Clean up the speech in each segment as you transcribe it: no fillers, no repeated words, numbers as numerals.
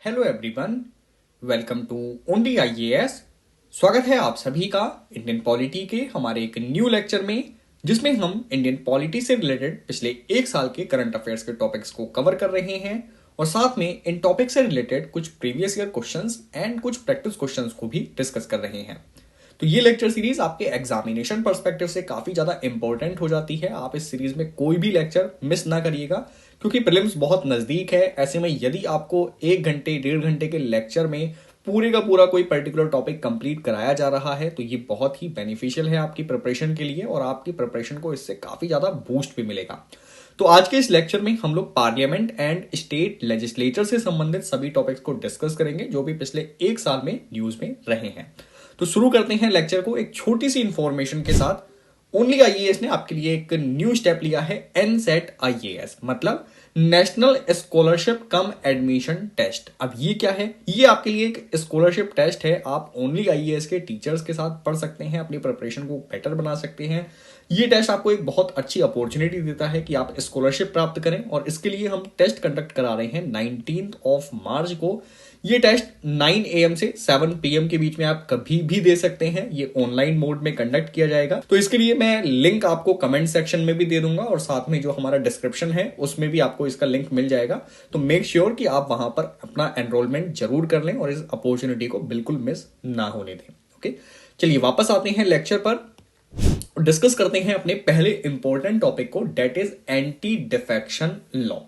Hello everyone, welcome to Only IAS. स्वागत है आप सभी का इंडियन पॉलिटी के हमारे एक न्यू लेक्चर में, जिसमें हम इंडियन पॉलिटी से रिलेटेड पिछले एक साल के करंट अफेयर्स के टॉपिक्स को कवर कर रहे हैं और साथ में इन टॉपिक से रिलेटेड कुछ प्रीवियस ईयर क्वेश्चंस एंड कुछ प्रैक्टिस क्वेश्चंस को भी डिस्कस कर रहे हैं। तो ये लेक्चर सीरीज आपके एग्जामिनेशन पर्सपेक्टिव से काफी ज्यादा इंपॉर्टेंट हो जाती है। आप इस सीरीज में कोई भी लेक्चर मिस ना करिएगा, क्योंकि प्रीलिम्स बहुत नजदीक है। ऐसे में यदि आपको 1 घंटे 1.5 घंटे के लेक्चर में पूरे का पूरा कोई पर्टिकुलर टॉपिक कंप्लीट कराया जा रहा है, तो ये बहुत ही बेनिफिशियल है आपकी प्रिपरेशन के लिए और आपकी प्रिपरेशन को इससे काफी ज्यादा बूस्ट भी मिलेगा। तो आज के इस लेक्चर में हम लोग पार्लियामेंट एंड स्टेट लेजिस्लेचर से संबंधित सभी टॉपिक्स को डिस्कस करेंगे, जो भी पिछले एक साल में न्यूज में रहे हैं। तो शुरू करते हैं लेक्चर को एक छोटी सी इंफॉर्मेशन के साथ। ओनली आईएएस ने आपके लिए एक न्यू स्टेप लिया है, एनसेट आईएएस, मतलब नेशनल स्कॉलरशिप कम एडमिशन टेस्ट। अब ये क्या है? ये आपके लिए एक स्कॉलरशिप टेस्ट है। आप ओनली आईएएस के टीचर्स के साथ पढ़ सकते हैं, अपनी प्रिपरेशन को बेटर बना सकते हैं। ये टेस्ट आपको एक बहुत अच्छी अपॉर्चुनिटी देता है कि आप स्कॉलरशिप प्राप्त करें, और इसके लिए हम टेस्ट कंडक्ट करा रहे हैं 19 मार्च को। ये टेस्ट 9 AM से 7 PM के बीच में आप कभी भी दे सकते हैं। ये ऑनलाइन मोड में कंडक्ट किया जाएगा। तो इसके लिए मैं लिंक आपको कमेंट सेक्शन में भी दे दूंगा और साथ में जो हमारा डिस्क्रिप्शन है उसमें भी आपको इसका लिंक मिल जाएगा। तो मेक श्योर कि आप वहां पर अपना एनरोलमेंट जरूर कर लें और इस अपॉर्चुनिटी को बिल्कुल मिस ना होने दें। ओके, चलिए वापस आते हैं लेक्चर पर, डिस्कस करते हैं अपने पहले इंपॉर्टेंट टॉपिक को, that is anti defection law.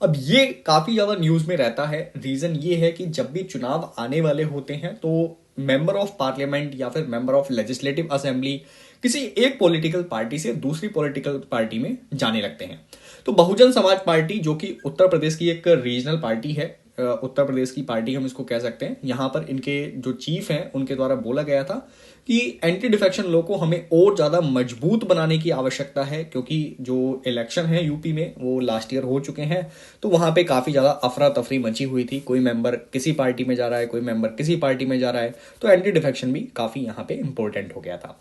अब ये काफी ज्यादा न्यूज में रहता है। रीजन ये है कि जब भी चुनाव आने वाले होते हैं तो मेंबर ऑफ पार्लियामेंट या फिर मेंबर ऑफ लेजिस्लेटिव असेंबली किसी एक पॉलिटिकल पार्टी से दूसरी पॉलिटिकल पार्टी में जाने लगते हैं। तो बहुजन समाज पार्टी, जो कि उत्तर प्रदेश की एक रीजनल पार्टी है, उत्तर प्रदेश की पार्टी हम इसको कह सकते हैं, यहां पर इनके जो चीफ हैं उनके द्वारा बोला गया था कि एंटी डिफेक्शन लॉ को हमें और ज्यादा मजबूत बनाने की आवश्यकता है, क्योंकि जो इलेक्शन है यूपी में वो लास्ट ईयर हो चुके हैं। तो वहां पे काफी ज्यादा अफरा तफरी मची हुई थी, कोई मेंबर किसी पार्टी में जा रहा है, कोई मेंबर किसी पार्टी में जा रहा है। तो एंटी डिफेक्शन भी काफी यहाँ पे इंपॉर्टेंट हो गया था।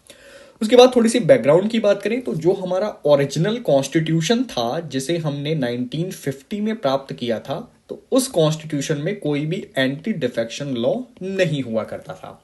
उसके बाद थोड़ी सी बैकग्राउंड की बात करें तो जो हमारा ओरिजिनल कॉन्स्टिट्यूशन था, जिसे हमने 1950 में प्राप्त किया था, तो उस कॉन्स्टिट्यूशन में कोई भी एंटी डिफेक्शन लॉ नहीं हुआ करता था।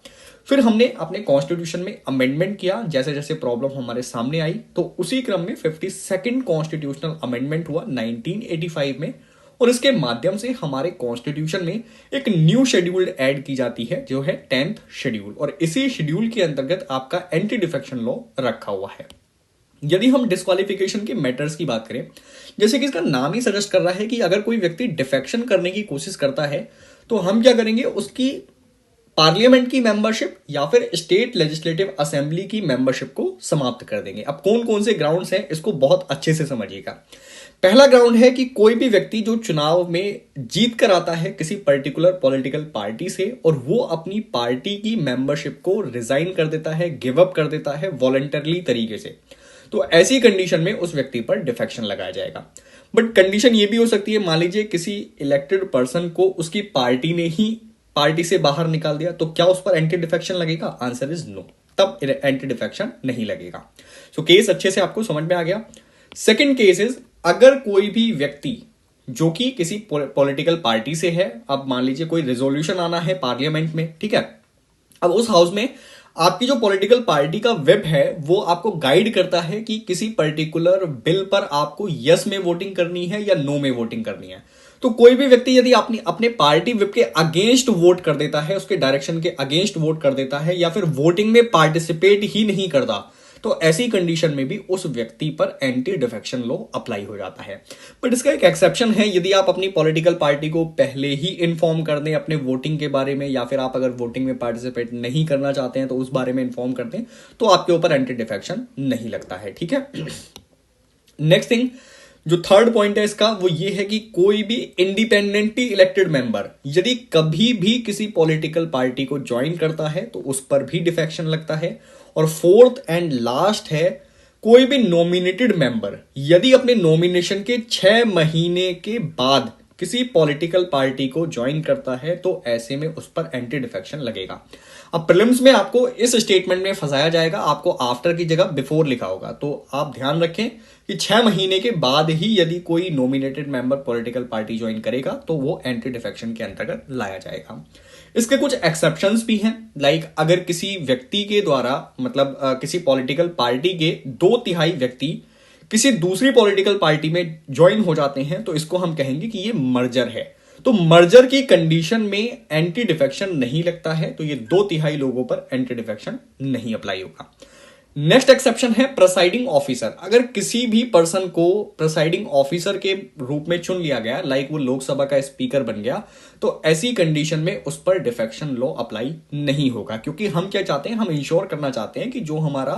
फिर हमने अपने कॉन्स्टिट्यूशन में अमेंडमेंट किया, जैसे जैसे प्रॉब्लम हमारे सामने आई, तो उसी क्रम में 52nd कॉन्स्टिट्यूशनल अमेंडमेंट हुआ 1985 में, और इसके माध्यम से हमारे कॉन्स्टिट्यूशन में एक न्यू शेड्यूल ऐड की जाती है, जो है 10th शेड्यूल, और इसी शेड्यूल के अंतर्गत आपका एंटी डिफेक्शन लॉ रखा हुआ है। यदि हम डिस्क्वालिफिकेशन के मैटर्स की बात करें, जैसे कि इसका नाम ही सजेस्ट कर रहा है कि अगर कोई व्यक्ति डिफेक्शन करने की कोशिश करता है तो हम क्या करेंगे, उसकी पार्लियामेंट की मेंबरशिप या फिर स्टेट लेजिस्लेटिव असेंबली की मेंबरशिप को समाप्त कर देंगे। अब कौन कौन से ग्राउंड्स हैं, इसको बहुत अच्छे से समझिएगा। पहला ग्राउंड है कि कोई भी व्यक्ति जो चुनाव में जीत कर आता है किसी पर्टिकुलर पॉलिटिकल पार्टी से, और वो अपनी पार्टी की मेंबरशिप को रिजाइन कर देता है, गिव अप कर देता है वॉलंटरली तरीके से, तो ऐसी कंडीशन में उस व्यक्ति पर डिफेक्शन लगाया जाएगा। बट कंडीशन ये भी हो सकती है, मान लीजिए किसी इलेक्टेड पर्सन को उसकी पार्टी ने ही पार्टी से बाहर निकाल दिया, तो क्या उस पर एंटी डिफेक्शन लगेगा? आंसर इज नो, तब एंटी डिफेक्शन नहीं लगेगा। सो केस अच्छे से आपको समझ में आ गया। सेकंड केस इज, अगर कोई भी व्यक्ति जो कि किसी पॉलिटिकल पार्टी से है, अब मान लीजिए कोई रेजोल्यूशन आना है पार्लियामेंट में, ठीक है, अब उस हाउस में आपकी जो पॉलिटिकल पार्टी का व्हिप है वो आपको गाइड करता है कि किसी पर्टिकुलर बिल पर आपको यस में वोटिंग करनी है या नो में वोटिंग करनी है। तो कोई भी व्यक्ति यदि अपने पार्टी व्हिप के अगेंस्ट वोट कर देता है, उसके डायरेक्शन के अगेंस्ट वोट कर देता है, या फिर वोटिंग में पार्टिसिपेट ही नहीं करता, तो ऐसी कंडीशन में भी उस व्यक्ति पर एंटी डिफेक्शन लॉ अप्लाई हो जाता है। बट इसका एक एक्सेप्शन है, यदि आप अपनी पॉलिटिकल पार्टी को पहले ही इन्फॉर्म कर दें अपने वोटिंग के बारे में, या फिर आप अगर वोटिंग में पार्टिसिपेट नहीं करना चाहते हैं तो उस बारे में इन्फॉर्म कर दें, तो आपके ऊपर एंटी डिफेक्शन नहीं लगता है। ठीक है, नेक्स्ट थिंग, जो थर्ड पॉइंट है इसका, वो ये है कि कोई भी इंडिपेंडेंटली इलेक्टेड मेंबर यदि कभी भी किसी पॉलिटिकल पार्टी को ज्वाइन करता है तो उस पर भी डिफेक्शन लगता है। और फोर्थ एंड लास्ट है, कोई भी नॉमिनेटेड मेंबर यदि अपने नॉमिनेशन के 6 महीने के बाद किसी पॉलिटिकल पार्टी को ज्वाइन करता है तो ऐसे में उस पर एंटी डिफेक्शन लगेगा। अब प्रीलिम्स में आपको इस स्टेटमेंट में फंसाया जाएगा, आपको आफ्टर की जगह बिफोर लिखा होगा, तो आप ध्यान रखें कि 6 महीने के बाद ही यदि कोई nominated member political party join करेगा तो वो एंटी डिफेक्शन के अंतर्गत लाया जाएगा। इसके कुछ एक्सेप्शंस भी हैं, लाइक अगर किसी व्यक्ति के द्वारा मतलब किसी पॉलिटिकल पार्टी के 2/3 व्यक्ति किसी दूसरी पॉलिटिकल पार्टी में ज्वाइन हो जाते हैं तो इसको हम कहेंगे कि ये मर्जर है। तो मर्जर की कंडीशन में एंटी डिफेक्शन नहीं लगता है, तो ये 2/3 लोगों पर एंटी डिफेक्शन नहीं अप्लाई होगा। नेक्स्ट एक्सेप्शन है प्रेसाइडिंग ऑफिसर। अगर किसी भी पर्सन को प्रेसाइडिंग ऑफिसर के रूप में चुन लिया गया, लाइक वो लोकसभा का स्पीकर बन गया, तो ऐसी कंडीशन में उस पर डिफेक्शन लॉ अप्लाई नहीं होगा, क्योंकि हम क्या चाहते हैं, हम इंश्योर करना चाहते हैं कि जो हमारा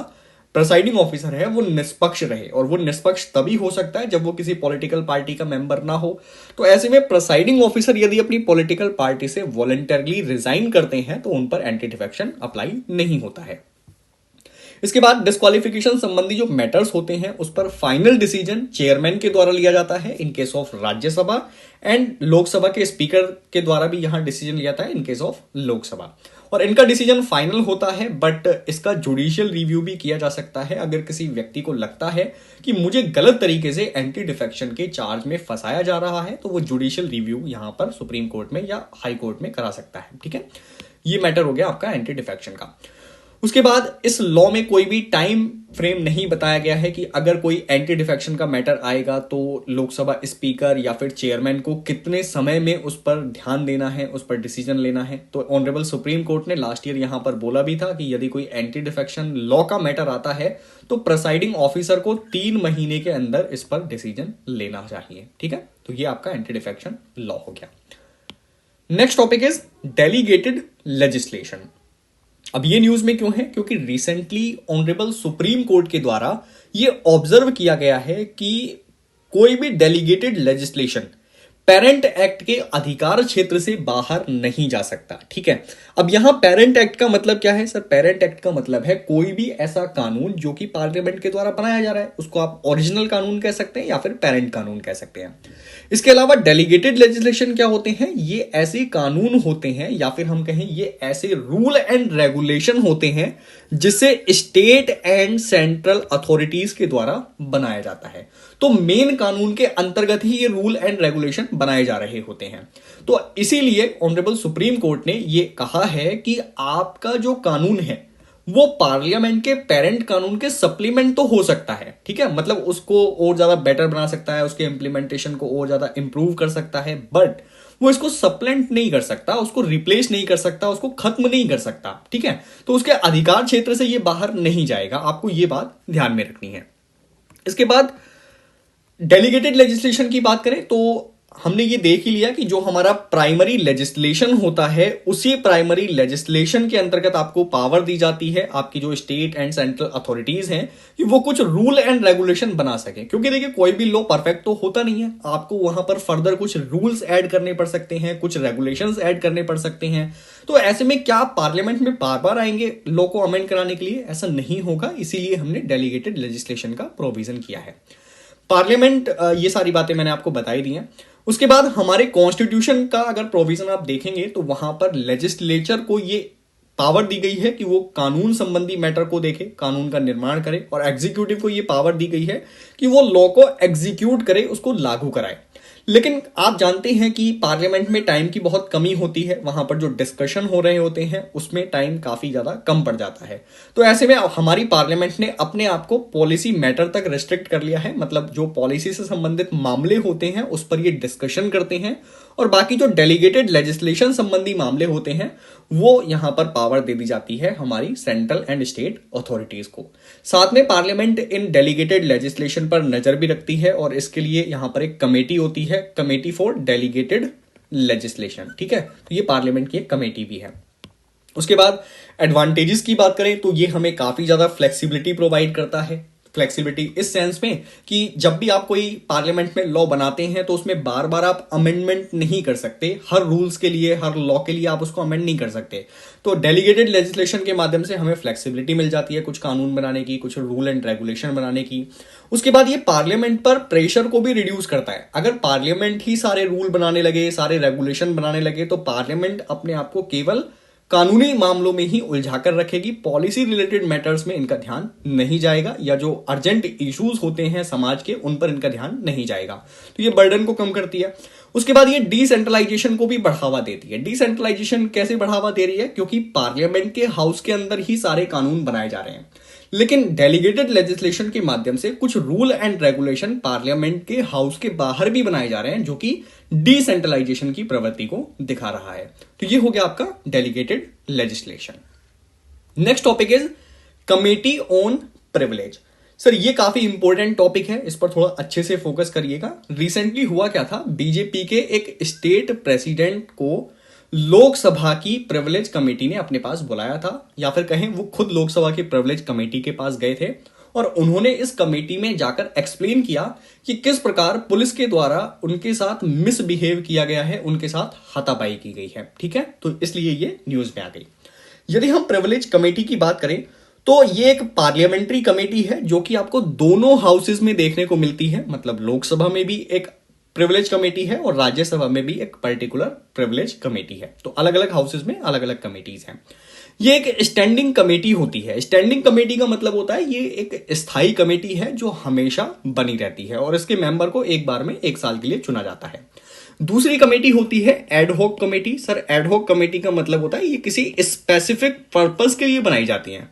प्रेसाइडिंग ऑफिसर है वो निष्पक्ष रहे, और वो निष्पक्ष तभी हो सकता है जब वो किसी पॉलिटिकल पार्टी का मेंबर ना हो। तो ऐसे में प्रेसाइडिंग ऑफिसर यदि अपनी पॉलिटिकल पार्टी से वॉलंटरली रिजाइन करते हैं तो उन पर एंटी डिफेक्शन अप्लाई नहीं होता है। इसके बाद डिस्क्वालिफिकेशन संबंधी जो मैटर्स होते हैं उस पर फाइनल डिसीजन चेयरमैन के द्वारा लिया जाता है in case of Rajya Sabha, and Lok Sabha के स्पीकर के द्वारा भी यहां डिसीजन लिया जाता है इन केस ऑफ लोकसभा, और इनका डिसीजन फाइनल होता है। बट इसका जुडिशियल रिव्यू भी किया जा सकता है अगर किसी व्यक्ति को लगता है कि मुझे गलत तरीके से एंटी डिफेक्शन के चार्ज में फंसाया जा रहा है, तो वो जुडिशियल रिव्यू यहां पर सुप्रीम कोर्ट में या हाई कोर्ट में करा सकता है। ठीक है, ये मैटर हो गया आपका एंटी डिफेक्शन का। उसके बाद इस लॉ में कोई भी टाइम फ्रेम नहीं बताया गया है कि अगर कोई एंटी डिफेक्शन का मैटर आएगा तो लोकसभा स्पीकर या फिर चेयरमैन को कितने समय में उस पर ध्यान देना है, उस पर डिसीजन लेना है। तो ऑनरेबल सुप्रीम कोर्ट ने लास्ट ईयर यहां पर बोला भी था कि यदि कोई एंटी डिफेक्शन लॉ का मैटर आता है तो प्रेसाइडिंग ऑफिसर को 3 महीने के अंदर इस पर डिसीजन लेना चाहिए। ठीक है, तो ये आपका एंटी डिफेक्शन लॉ हो गया। Next topic is delegated legislation. अब ये न्यूज में क्यों है, क्योंकि रिसेंटली ऑनरेबल सुप्रीम कोर्ट के द्वारा ये ऑब्जर्व किया गया है कि कोई भी डेलीगेटेड लेजिस्लेशन पेरेंट एक्ट के अधिकार क्षेत्र से बाहर नहीं जा सकता। ठीक है, अब यहां पेरेंट एक्ट का मतलब क्या है सर? पेरेंट एक्ट का मतलब है कोई भी ऐसा कानून जो कि पार्लियामेंट के द्वारा बनाया जा रहा है, उसको आप ओरिजिनल कानून कह सकते हैं या फिर पेरेंट कानून कह सकते हैं। इसके अलावा डेलीगेटेड लेजिस्लेशन क्या होते हैं? ये ऐसे कानून होते हैं या फिर हम कहें ये ऐसे रूल एंड रेगुलेशन होते हैं जिसे स्टेट एंड सेंट्रल अथॉरिटीज के द्वारा बनाया जाता है। तो मेन कानून के अंतर्गत ही ये रूल एंड रेगुलेशन बनाए जा रहे होते हैं। तो इसीलिए ऑनरेबल सुप्रीम कोर्ट ने ये कहा है कि आपका जो कानून है वो पार्लियामेंट के पेरेंट कानून के सप्लीमेंट तो हो सकता है। ठीक है, मतलब उसको और ज्यादा बेटर बना सकता है, उसके इंप्लीमेंटेशन को और ज्यादा इंप्रूव कर सकता है, बट वो इसको सप्लेंट नहीं कर सकता, उसको रिप्लेस नहीं कर सकता, उसको खत्म नहीं कर सकता। ठीक है, तो उसके अधिकार क्षेत्र से ये बाहर नहीं जाएगा, आपको ये बात ध्यान में रखनी है। इसके बाद डेलीगेटेड लेजिस्लेशन की बात करें तो हमने ये देख ही लिया कि जो हमारा प्राइमरी लेजिस्लेशन होता है उसी प्राइमरी लेजिस्लेशन के अंतर्गत आपको पावर दी जाती है, आपकी जो स्टेट एंड सेंट्रल अथॉरिटीज हैं कि वो कुछ रूल एंड रेगुलेशन बना सके। क्योंकि देखिए कोई भी लॉ परफेक्ट तो होता नहीं है, आपको वहां पर फर्दर कुछ रूल्स ऐड करने पड़ सकते हैं, कुछ रेगुलेशंस ऐड करने पड़ सकते हैं। तो ऐसे में क्या पार्लियामेंट में बार बार आएंगे लॉ को अमेंड कराने के लिए? ऐसा नहीं होगा, इसीलिए हमने डेलीगेटेड लेजिस्लेशन का प्रोविजन किया है। पार्लियामेंट, ये सारी बातें मैंने आपको बताई दी हैं। उसके बाद हमारे कॉन्स्टिट्यूशन का अगर प्रोविजन आप देखेंगे तो वहां पर लेजिस्लेचर को ये पावर दी गई है कि वो कानून संबंधी मैटर को देखे, कानून का निर्माण करे, और एग्जीक्यूटिव को ये पावर दी गई है कि वो लॉ को एग्जीक्यूट करे, उसको लागू कराए। लेकिन आप जानते हैं कि पार्लियामेंट में टाइम की बहुत कमी होती है, वहां पर जो डिस्कशन हो रहे होते हैं उसमें टाइम काफी ज्यादा कम पड़ जाता है। तो ऐसे में हमारी पार्लियामेंट ने अपने आप को पॉलिसी मैटर तक रिस्ट्रिक्ट कर लिया है, मतलब जो पॉलिसी से संबंधित मामले होते हैं उस पर ये डिस्कशन करते हैं, और बाकी जो डेलीगेटेड लेजिस्लेशन संबंधी मामले होते हैं वो यहां पर पावर दे दी जाती है हमारी सेंट्रल एंड स्टेट अथॉरिटीज को। साथ में पार्लियामेंट इन डेलीगेटेड लेजिस्लेशन पर नजर भी रखती है, और इसके लिए यहां पर एक कमेटी होती है, कमेटी फॉर डेलीगेटेड लेजिस्लेशन। ठीक है, तो ये पार्लियामेंट की एक कमेटी भी है। उसके बाद एडवांटेजेस की बात करें तो ये हमें काफी ज्यादा फ्लेक्सिबिलिटी प्रोवाइड करता है। फ्लेक्सिबिलिटी इस सेंस में कि जब भी आप कोई पार्लियामेंट में लॉ बनाते हैं तो उसमें बार बार आप अमेंडमेंट नहीं कर सकते, हर रूल्स के लिए, हर लॉ के लिए आप उसको अमेंड नहीं कर सकते। तो डेलीगेटेड लेजिस्लेशन के माध्यम से हमें फ्लेक्सिबिलिटी मिल जाती है कुछ कानून बनाने की, कुछ रूल एंड रेगुलेशन बनाने की। उसके बाद ये पार्लियामेंट पर प्रेशर को भी रिड्यूस करता है। अगर पार्लियामेंट ही सारे रूल बनाने लगे, सारे रेगुलेशन बनाने लगे, तो पार्लियामेंट अपने आप को केवल कानूनी मामलों में ही उलझाकर रखेगी, पॉलिसी रिलेटेड मैटर्स में इनका ध्यान नहीं जाएगा, या जो अर्जेंट इश्यूज होते हैं समाज के उन पर इनका ध्यान नहीं जाएगा। तो ये बर्डन को कम करती है। उसके बाद ये डिसेंट्रलाइजेशन को भी बढ़ावा देती है। डिसेंट्रलाइजेशन कैसे बढ़ावा दे रही है? क्योंकि पार्लियामेंट के हाउस के अंदर ही सारे कानून बनाए जा रहे हैं, लेकिन डेलीगेटेड लेजिस्लेशन के माध्यम से कुछ रूल एंड रेगुलेशन पार्लियामेंट के हाउस के बाहर भी बनाए जा रहे हैं, जो कि डिसेंट्रलाइजेशन की प्रवृत्ति को दिखा रहा है। तो ये हो गया आपका delegated legislation. Next topic is committee on privilege. Sir ये काफी इंपॉर्टेंट टॉपिक है, इस पर थोड़ा अच्छे से फोकस करिएगा। रिसेंटली हुआ क्या था, बीजेपी के एक स्टेट प्रेसिडेंट को लोकसभा की प्रिविलेज कमेटी ने अपने पास बुलाया था, या फिर कहें वो खुद लोकसभा की प्रिविलेज कमेटी के पास गए थे, और उन्होंने इस कमेटी में जाकर एक्सप्लेन किया कि किस प्रकार पुलिस के द्वारा उनके साथ मिसबिहेव किया गया है, उनके साथ हाथापाई की गई है। ठीक है, तो इसलिए ये न्यूज में आ गई। यदि हम प्रिविलेज कमेटी की बात करें तो ये एक पार्लियामेंट्री कमेटी है जो कि आपको दोनों हाउसेज में देखने को मिलती है। मतलब लोकसभा में भी एक प्रिविलेज कमेटी है और राज्यसभा में भी एक पर्टिकुलर प्रिविलेज कमेटी है। तो अलग अलग हाउसेज में अलग अलग कमेटीज हैं। ये एक स्टैंडिंग कमेटी होती है। स्टैंडिंग कमेटी का मतलब होता है ये एक स्थायी कमेटी है जो हमेशा बनी रहती है, और इसके मेंबर को एक बार में 1 साल के लिए चुना जाता है। दूसरी कमेटी होती है ad hoc committee. Sir ad hoc committee का मतलब होता है ये किसी स्पेसिफिक पर्पस के लिए बनाई जाती है।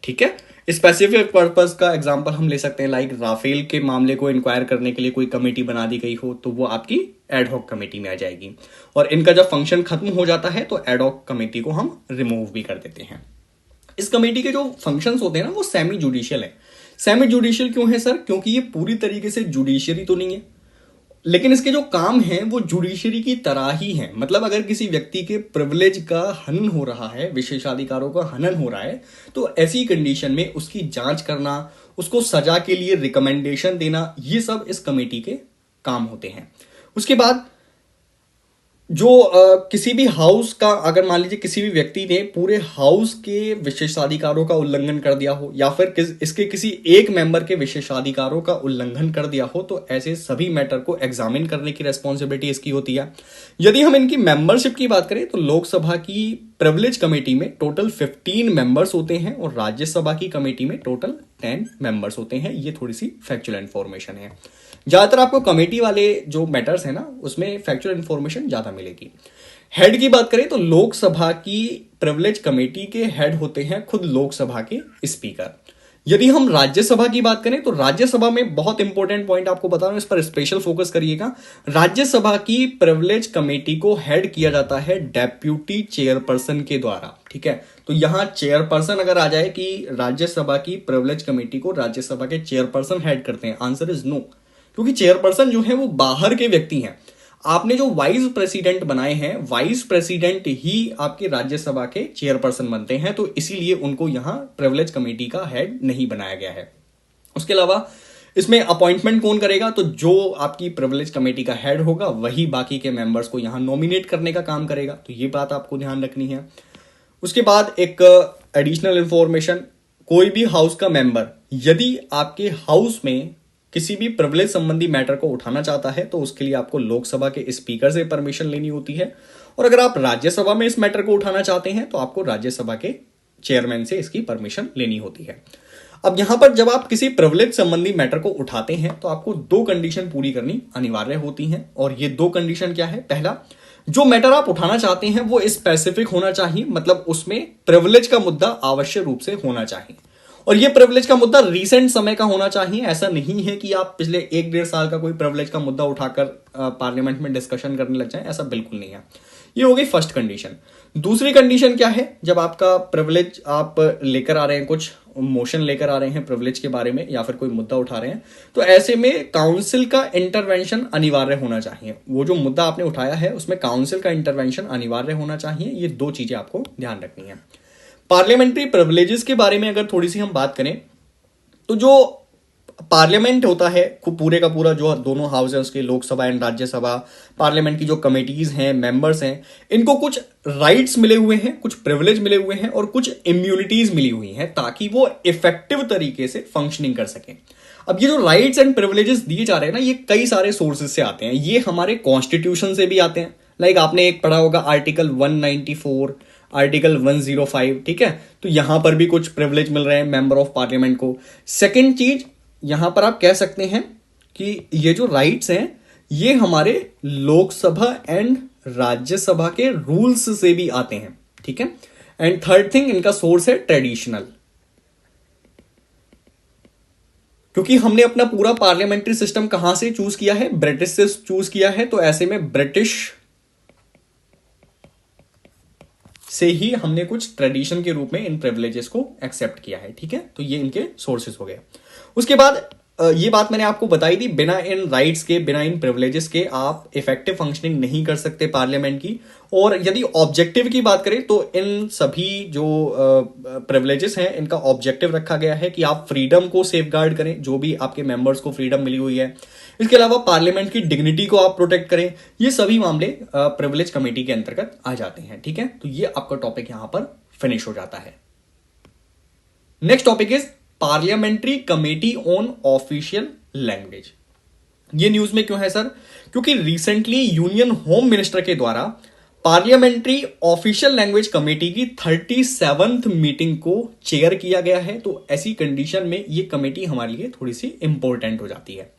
ठीक है, स्पेसिफिक पर्पस का एग्जांपल हम ले सकते हैं, लाइक राफेल के मामले को इंक्वायर करने के लिए कोई कमेटी बना दी गई हो तो वो आपकी एडहॉक कमेटी में आ जाएगी, और इनका जब फंक्शन खत्म हो जाता है तो एडहॉक कमेटी को हम रिमूव भी कर देते हैं। इस कमेटी के जो फंक्शंस होते हैं ना वो सेमी जुडिशियल है। सेमी जुडिशियल क्यों है सर? क्योंकि ये पूरी तरीके से जुडिशियरी तो नहीं है, लेकिन इसके जो काम हैं वो जुडिशरी की तरह ही हैं। मतलब अगर किसी व्यक्ति के प्रिविलेज का हनन हो रहा है, विशेषाधिकारों का हनन हो रहा है, तो ऐसी कंडीशन में उसकी जांच करना, उसको सजा के लिए रिकमेंडेशन देना, ये सब इस कमेटी के काम होते हैं। उसके बाद जो किसी भी हाउस का, अगर मान लीजिए किसी भी व्यक्ति ने पूरे हाउस के विशेषाधिकारों का उल्लंघन कर दिया हो, या फिर इसके किसी एक मेंबर के विशेषाधिकारों का उल्लंघन कर दिया हो, तो ऐसे सभी मैटर को एग्जामिन करने की रेस्पॉन्सिबिलिटी इसकी होती है। यदि हम इनकी मेंबरशिप की बात करें तो लोकसभा की प्रिविलेज कमेटी में टोटल 15 मेंबर्स होते हैं, और राज्यसभा की कमेटी में टोटल 10 मेंबर्स होते हैं। ये थोड़ी सी फैक्चुअल इंफॉर्मेशन है। ज्यादातर आपको कमेटी वाले जो मैटर्स है ना उसमें फैक्चुअल इंफॉर्मेशन ज्यादा मिलेगी। हेड की बात करें तो लोकसभा की प्रिविलेज कमेटी के हेड होते हैं खुद लोकसभा के स्पीकर। यदि हम राज्यसभा की बात करें तो राज्यसभा में बहुत इंपॉर्टेंट पॉइंट आपको बता रहा हूं, इस पर स्पेशल फोकस करिएगा। राज्यसभा की प्रिविलेज कमेटी को हेड किया जाता है डेप्यूटी चेयरपर्सन के द्वारा। ठीक है, तो यहां चेयरपर्सन अगर आ जाए कि राज्यसभा की प्रिविलेज कमेटी को राज्यसभा के चेयरपर्सन हेड करते हैं, आंसर इज नो, क्योंकि चेयरपर्सन जो है वो बाहर के व्यक्ति हैं। आपने जो वाइस प्रेसिडेंट बनाए हैं, वाइस प्रेसिडेंट ही आपके राज्यसभा के चेयरपर्सन बनते हैं, तो इसीलिए उनको यहां प्रिविलेज कमेटी का हेड नहीं बनाया गया है। उसके अलावा इसमें अपॉइंटमेंट कौन करेगा? तो जो आपकी प्रिविलेज कमेटी का हेड होगा वही बाकी के मेंबर्स को यहां नॉमिनेट करने का काम करेगा। तो ये बात आपको ध्यान रखनी है। उसके बाद एक एडिशनल इंफॉर्मेशन, कोई भी हाउस का मेंबर यदि आपके हाउस में किसी भी प्रिविलेज संबंधी मैटर को उठाना चाहता है तो उसके लिए आपको लोकसभा के स्पीकर से परमिशन लेनी होती है, और अगर आप राज्यसभा में इस मैटर को उठाना चाहते हैं तो आपको राज्यसभा के चेयरमैन से इसकी परमिशन लेनी होती है। अब यहां पर जब आप किसी प्रिविलेज संबंधी मैटर को उठाते हैं तो आपको 2 कंडीशन पूरी करनी अनिवार्य होती हैं, और ये 2 कंडीशन क्या है? पहला, जो मैटर आप उठाना चाहते हैं वो स्पेसिफिक होना चाहिए, मतलब उसमें प्रिविलेज का मुद्दा आवश्यक रूप से होना चाहिए, और ये प्रिविलेज का मुद्दा रीसेंट समय का होना चाहिए। ऐसा नहीं है कि आप पिछले 1-1.5 साल का कोई प्रिविलेज का मुद्दा उठाकर पार्लियामेंट में डिस्कशन करने लग जाएं, ऐसा बिल्कुल नहीं है। ये हो गई फर्स्ट कंडीशन। दूसरी कंडीशन क्या है? जब आपका प्रिविलेज आप लेकर आ रहे हैं, कुछ मोशन लेकर आ रहे हैं प्रिविलेज के बारे में, या फिर कोई मुद्दा उठा रहे हैं, तो ऐसे में काउंसिल का इंटरवेंशन अनिवार्य होना चाहिए। वो जो मुद्दा आपने उठाया है उसमें काउंसिल का इंटरवेंशन अनिवार्य होना चाहिए। ये 2 चीजें आपको ध्यान रखनी है। पार्लियामेंट्री प्रिविलेजेस के बारे में अगर थोड़ी सी हम बात करें तो जो पार्लियामेंट होता है पूरे का पूरा, जो दोनों हाउस है उसके, लोकसभा एंड राज्यसभा, पार्लियामेंट की जो कमेटीज हैं, मेंबर्स हैं, इनको कुछ राइट्स मिले हुए हैं, कुछ प्रिविलेज मिले हुए हैं और कुछ इम्यूनिटीज मिली हुई हैं ताकि वो इफेक्टिव तरीके से फंक्शनिंग कर सकें। अब ये जो राइट्स एंड प्रिविलेजेस दिए जा रहे हैं ना, ये कई सारे सोर्सेज से आते हैं। ये हमारे कॉन्स्टिट्यूशन से भी आते हैं, लाइक आपने एक पढ़ा होगा आर्टिकल 194, आर्टिकल 105, ठीक है। तो यहां पर भी कुछ प्रिविलेज मिल रहे हैं मेंबर ऑफ पार्लियामेंट को। सेकेंड चीज, यहां पर आप कह सकते हैं कि ये जो राइट्स हैं ये हमारे लोकसभा एंड राज्यसभा के रूल्स से भी आते हैं, ठीक है। एंड थर्ड थिंग, इनका सोर्स है ट्रेडिशनल, क्योंकि हमने अपना पूरा पार्लियामेंट्री सिस्टम कहां से चूज किया है, ब्रिटिश से चूज किया है, तो ऐसे में ब्रिटिश से ही हमने कुछ ट्रेडिशन के रूप में इन प्रिविलेजेस को एक्सेप्ट किया है, ठीक है। तो ये इनके सोर्सेस हो गए। उसके बाद ये बात मैंने आपको बताई थी, बिना इन राइट्स के, बिना इन प्रिविलेजेस के आप इफेक्टिव फंक्शनिंग नहीं कर सकते पार्लियामेंट की। और यदि ऑब्जेक्टिव की बात करें तो इन सभी जो प्रिविलेजेस हैं इनका ऑब्जेक्टिव रखा गया है कि आप फ्रीडम को सेफगार्ड करें, जो भी आपके मेंबर्स को फ्रीडम मिली हुई है। इसके अलावा पार्लियामेंट की डिग्निटी को आप प्रोटेक्ट करें। ये सभी मामले प्रिविलेज कमेटी के अंतर्गत आ जाते हैं, ठीक है। तो ये आपका टॉपिक यहां पर फिनिश हो जाता है। Next topic is parliamentary committee on official language. ये न्यूज में क्यों है सर? क्योंकि रिसेंटली यूनियन होम मिनिस्टर के द्वारा पार्लियामेंट्री ऑफिशियल लैंग्वेज कमेटी की 37th मीटिंग को चेयर किया गया है। तो ऐसी कंडीशन में ये कमेटी हमारे लिए थोड़ी सी इंपॉर्टेंट हो जाती है।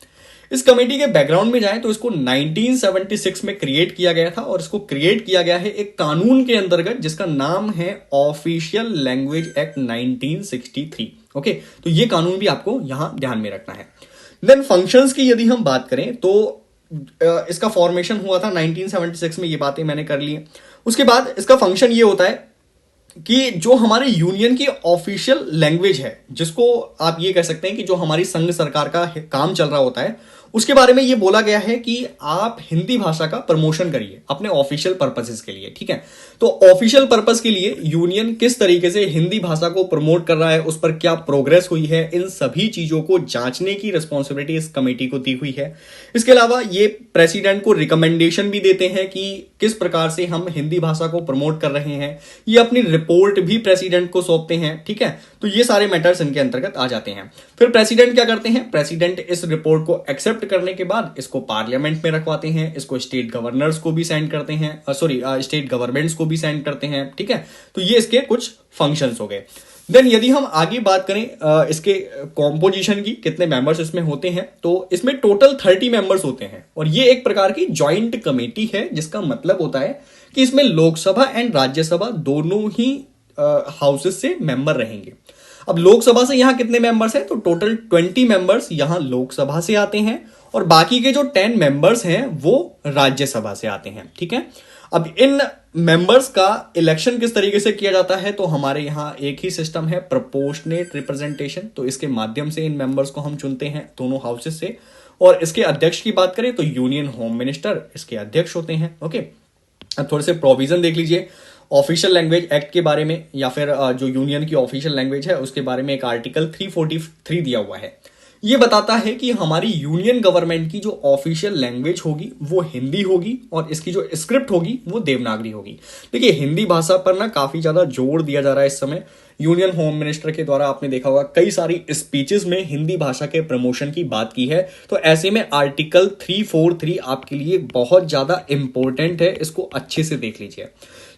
इस कमेटी के बैकग्राउंड में जाएं तो इसको 1976 में क्रिएट किया गया था और इसको क्रिएट किया गया है एक कानून के अंतर्गत जिसका नाम है ऑफिशियल लैंग्वेज एक्ट 1963। ओके, तो ये कानून भी आपको यहां ध्यान में रखना है। देन फंक्शंस की यदि हम बात करें तो इसका फॉर्मेशन हुआ था 1976 में, ये बातें मैंने कर ली हैं। उसके बाद इसका फंक्शन ये होता है कि जो हमारे यूनियन की ऑफिशियल लैंग्वेज है, जिसको आप ये कह सकते हैं कि जो हमारी संघ सरकार का काम चल रहा होता है, उसके बारे में ये बोला गया है कि आप हिंदी भाषा का प्रमोशन करिए अपने ऑफिशियल पर्पसेस के लिए, ठीक है। तो ऑफिशियल पर्पस के लिए यूनियन किस तरीके से हिंदी भाषा को प्रमोट कर रहा है, उस पर क्या प्रोग्रेस हुई है, इन सभी चीजों को जांचने की रिस्पॉन्सिबिलिटी इस कमेटी को दी हुई है। इसके अलावा ये प्रेसिडेंट को रिकमेंडेशन भी देते हैं कि किस प्रकार से हम हिंदी भाषा को प्रमोट कर रहे हैं। ये अपनी रिपोर्ट भी प्रेसिडेंट को सौंपते हैं, ठीक है। तो ये सारे मैटर्स इनके अंतर्गत आ जाते हैं। फिर प्रेसिडेंट क्या करते हैं? प्रेसिडेंट इस रिपोर्ट को एक्सेप्ट करने के बाद इसको पार्लियामेंट में रखवाते हैं, इसको स्टेट गवर्नर्स को भी सेंड करते हैं, स्टेट गवर्नमेंट्स को भी सेंड करते हैं, ठीक है। तो ये इसके कुछ फंक्शंस हो गए। देन यदि हम आगे बात करें इसके कॉम्पोजिशन की, कितने मेंबर्स इसमें होते हैं, तो इसमें टोटल 30 मेंबर्स होते हैं और ये एक प्रकार की ज्वाइंट कमेटी है, जिसका मतलब होता है कि इसमें लोकसभा एंड राज्यसभा दोनों ही हाउसेस से मेंबर रहेंगे। अब लोकसभा से यहां कितने मेंबर्स हैं? तो टोटल 20 मेंबर्स यहां लोकसभा से आते हैं और बाकी के जो 10 मेंबर्स हैं वो राज्यसभा से आते हैं, ठीक है। अब इन मेंबर्स का इलेक्शन किस तरीके से किया जाता है? तो हमारे यहां एक ही सिस्टम है, प्रोपोर्शनेट रिप्रेजेंटेशन। तो इसके माध्यम से इन मेंबर्स को हम चुनते हैं दोनों हाउसेस से। और इसके अध्यक्ष की बात करें तो यूनियन होम मिनिस्टर इसके अध्यक्ष होते हैं। ओके, अब थोड़े से प्रोविजन देख लीजिए ऑफिशियल लैंग्वेज एक्ट के बारे में, या फिर जो यूनियन की ऑफिशियल लैंग्वेज है उसके बारे में एक आर्टिकल 343 दिया हुआ है। ये बताता है कि हमारी यूनियन गवर्नमेंट की जो ऑफिशियल लैंग्वेज होगी वो हिंदी होगी और इसकी जो स्क्रिप्ट होगी वो देवनागरी होगी। देखिए, हिंदी भाषा पर ना काफी ज्यादा जोर दिया जा रहा है इस समय। यूनियन होम मिनिस्टर के द्वारा आपने देखा होगा कई सारी स्पीचेस में हिंदी भाषा के प्रमोशन की बात की है। तो ऐसे में आर्टिकल 343 आपके लिए बहुत ज्यादा इंपॉर्टेंट है, इसको अच्छे से देख लीजिए।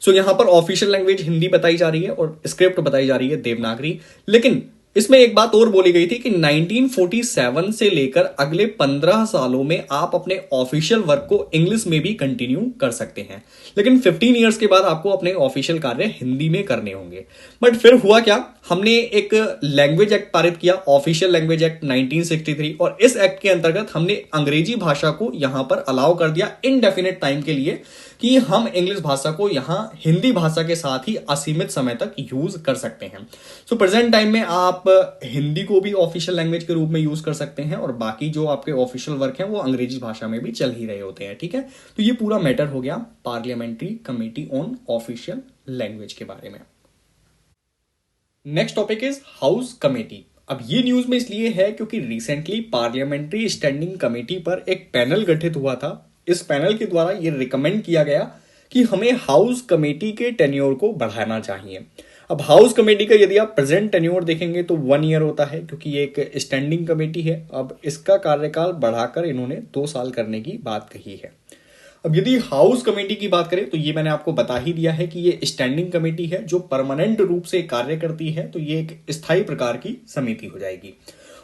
सो यहां पर ऑफिशियल लैंग्वेज हिंदी बताई जा रही है और स्क्रिप्ट बताई जा रही है देवनागरी। लेकिन इसमें एक बात और बोली गई थी कि 1947 से लेकर अगले 15 सालों में आप अपने ऑफिशियल वर्क को इंग्लिश में भी कंटिन्यू कर सकते हैं, लेकिन 15 इयर्स के बाद आपको अपने ऑफिशियल कार्य हिंदी में करने होंगे। बट फिर हुआ क्या, हमने एक लैंग्वेज एक्ट पारित किया, ऑफिशियल लैंग्वेज एक्ट 1963, और इस एक्ट के अंतर्गत हमने अंग्रेजी भाषा को यहां पर अलाउ कर दिया इनडेफिनेट टाइम के लिए कि हम इंग्लिश भाषा को यहां हिंदी भाषा के साथ ही असीमित समय तक यूज कर सकते हैं। सो प्रेजेंट टाइम में आप हिंदी को भी ऑफिशियल लैंग्वेज के रूप में यूज कर सकते हैं और बाकी जो आपके ऑफिशियल वर्क हैं वो अंग्रेजी भाषा में भी चल ही रहे होते हैं, ठीक है। तो ये पूरा मैटर हो गया parliamentary committee on official language के बारे में। Next topic is house committee. अब ये न्यूज में इसलिए है क्योंकि रिसेंटली पार्लियामेंट्री स्टैंडिंग कमेटी पर एक पैनल गठित हुआ था। इस पैनल के द्वारा ये रिकमेंड किया गया कि हमें हाउस कमेटी के टेन्योर को बढ़ाना चाहिए। अब हाउस कमेटी का यदि आप प्रेजेंट टेन्योर देखेंगे तो 1 ईयर होता है, क्योंकि ये एक स्टैंडिंग कमेटी है। अब इसका कार्यकाल बढ़ाकर इन्होंने 2 साल करने की बात कही है। अब यदि हाउस कमेटी की बात करें तो ये मैंने आपको बता ही दिया है कि ये स्टैंडिंग कमेटी है जो परमानेंट रूप से कार्य करती है, तो ये एक स्थायी प्रकार की समिति हो जाएगी।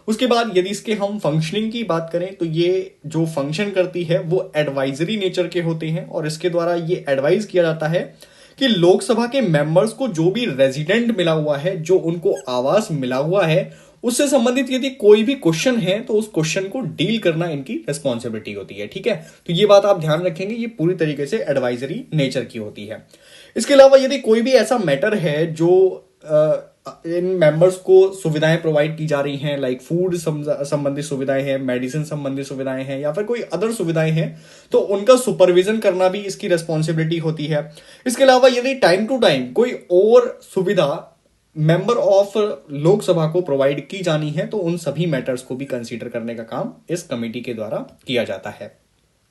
उसके बाद यदि इसके हम फंक्शनिंग की बात करें तो ये जो फंक्शन करती है वो एडवाइजरी नेचर के होते हैं, और इसके द्वारा ये एडवाइज किया जाता है कि लोकसभा के मेंबर्स को जो भी रेजिडेंट मिला हुआ है, जो उनको आवास मिला हुआ है, उससे संबंधित यदि कोई भी क्वेश्चन है तो उस क्वेश्चन को डील करना इनकी रिस्पॉन्सिबिलिटी होती है। ठीक है, तो ये बात आप ध्यान रखेंगे, ये पूरी तरीके से एडवाइजरी नेचर की होती है। इसके अलावा यदि कोई भी ऐसा मैटर है जो इन मेंबर्स को सुविधाएं प्रोवाइड की जा रही हैं, लाइक फूड संबंधित सुविधाएं हैं, मेडिसिन संबंधित सुविधाएं हैं, या फिर कोई अदर सुविधाएं हैं, तो उनका सुपरविजन करना भी इसकी रेस्पॉन्सिबिलिटी होती है। इसके अलावा यदि टाइम टू टाइम कोई और सुविधा मेंबर ऑफ लोकसभा को प्रोवाइड की जानी है तो उन सभी मैटर्स को भी कंसीडर करने का काम इस कमेटी के द्वारा किया जाता है।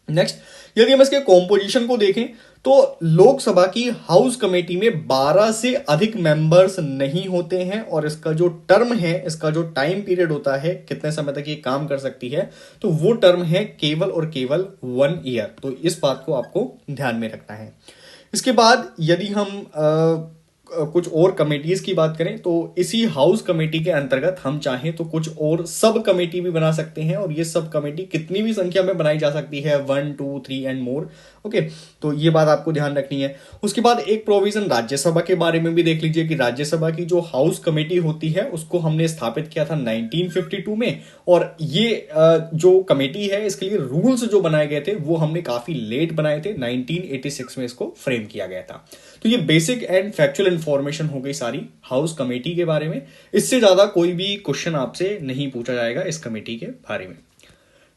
नेक्स्ट, यदि हम इसके कॉम्पोजिशन को देखें तो लोकसभा की हाउस कमेटी में 12 से अधिक मेंबर्स नहीं होते हैं, और इसका जो टर्म है, इसका जो टाइम पीरियड होता है, कितने समय तक ये काम कर सकती है, तो वो टर्म है केवल और केवल 1 ईयर। तो इस बात को आपको ध्यान में रखना है। इसके बाद यदि हम कुछ और कमेटीज की बात करें तो इसी हाउस कमेटी के अंतर्गत हम चाहें तो कुछ और सब कमेटी भी बना सकते हैं, और ये सब कमेटी कितनी भी संख्या में बनाई जा सकती है, 1 2 3 एंड मोर। ओके, तो ये बात आपको ध्यान रखनी है। उसके बाद एक प्रोविजन राज्यसभा के बारे में भी देख लीजिए कि राज्यसभा की जो हाउस कमेटी होती है उसको हमने स्थापित किया था 1952 में, और ये जो कमेटी है इसके लिए रूल्स जो बनाए गए थे वो हमने काफी लेट बनाए थे, 1986 में इसको फ्रेम किया गया था। तो ये बेसिक एंड फैक्चुअल इंफॉर्मेशन हो गई सारी हाउस कमेटी के बारे में। इससे ज्यादा कोई भी क्वेश्चन आपसे नहीं पूछा जाएगा इस कमेटी के बारे में।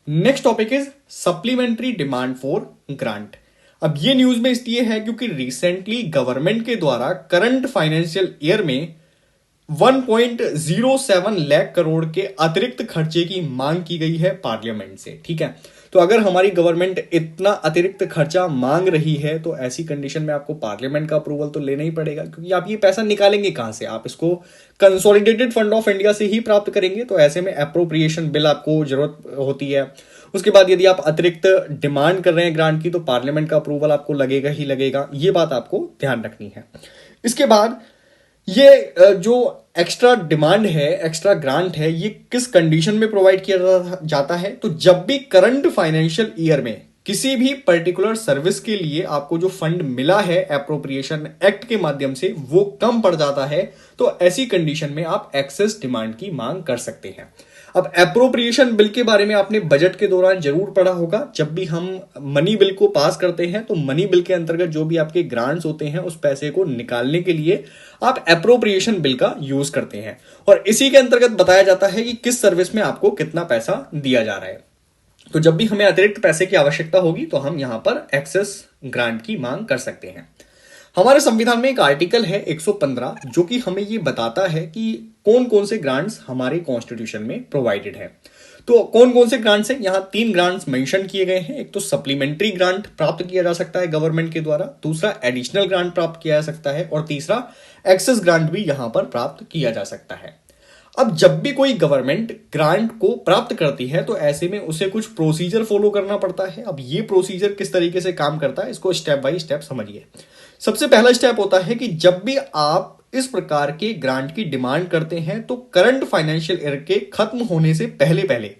Next topic is supplementary demand for grant. अब ये न्यूज में इसलिए है क्योंकि रिसेंटली गवर्नमेंट के द्वारा करंट फाइनेंशियल ईयर में 1.07 लाख करोड़ के अतिरिक्त खर्चे की मांग की गई है पार्लियामेंट से। ठीक है, तो अगर हमारी गवर्नमेंट इतना अतिरिक्त खर्चा मांग रही है तो ऐसी कंडीशन में आपको पार्लियामेंट का अप्रूवल तो लेना ही पड़ेगा, क्योंकि आप ये पैसा निकालेंगे कहां से? आप इसको कंसोलिडेटेड फंड ऑफ इंडिया से ही प्राप्त करेंगे, तो ऐसे में अप्रोप्रिएशन बिल आपको जरूरत होती है। उसके बाद यदि आप अतिरिक्त डिमांड कर रहे हैं ग्रांट की तो पार्लियामेंट का अप्रूवल आपको लगेगा ही लगेगा, ये बात आपको ध्यान रखनी है। इसके बाद ये जो एक्स्ट्रा डिमांड है, एक्स्ट्रा ग्रांट है, ये किस कंडीशन में प्रोवाइड किया जाता है? तो जब भी करंट फाइनेंशियल ईयर में किसी भी पर्टिकुलर सर्विस के लिए आपको जो फंड मिला है एप्रोप्रिएशन एक्ट के माध्यम से वो कम पड़ जाता है, तो ऐसी कंडीशन में आप एक्सेस डिमांड की मांग कर सकते हैं। अब एप्रोप्रिएशन बिल के बारे में आपने बजट के दौरान जरूर पढ़ा होगा। जब भी हम मनी बिल को पास करते हैं तो मनी बिल के अंतर्गत जो भी आपके ग्रांट्स होते हैं उस पैसे को निकालने के लिए आप एप्रोप्रिएशन बिल का यूज करते हैं, और इसी के अंतर्गत बताया जाता है कि किस सर्विस में आपको कितना पैसा दिया जा रहा है। तो जब भी हमें अतिरिक्त पैसे की आवश्यकता होगी तो हम यहां पर एक्सेस ग्रांट की मांग कर सकते हैं। हमारे संविधान में एक आर्टिकल है 115 जो कि हमें ये बताता है कि कौन कौन से ग्रांट्स हमारे कॉन्स्टिट्यूशन में प्रोवाइडेड है। तो कौन कौन से ग्रांट्स हैं? यहां 3 ग्रांट्स मेंशन किए गए हैं। एक तो सप्लीमेंट्री ग्रांट प्राप्त किया जा सकता है गवर्नमेंट के द्वारा, दूसरा एडिशनल ग्रांट प्राप्त किया जा सकता है, और तीसरा एक्सेस ग्रांट भी यहां पर प्राप्त किया जा सकता है। अब जब भी कोई गवर्नमेंट ग्रांट को प्राप्त करती है तो ऐसे में उसे कुछ प्रोसीजर फॉलो करना पड़ता है। अब ये प्रोसीजर किस तरीके से काम करता है इसको स्टेप बाय स्टेप समझिए। सबसे पहला स्टेप होता है कि जब भी आप इस प्रकार के ग्रांट की डिमांड करते हैं तो करंट फाइनेंशियल ईयर के खत्म होने से पहले पहले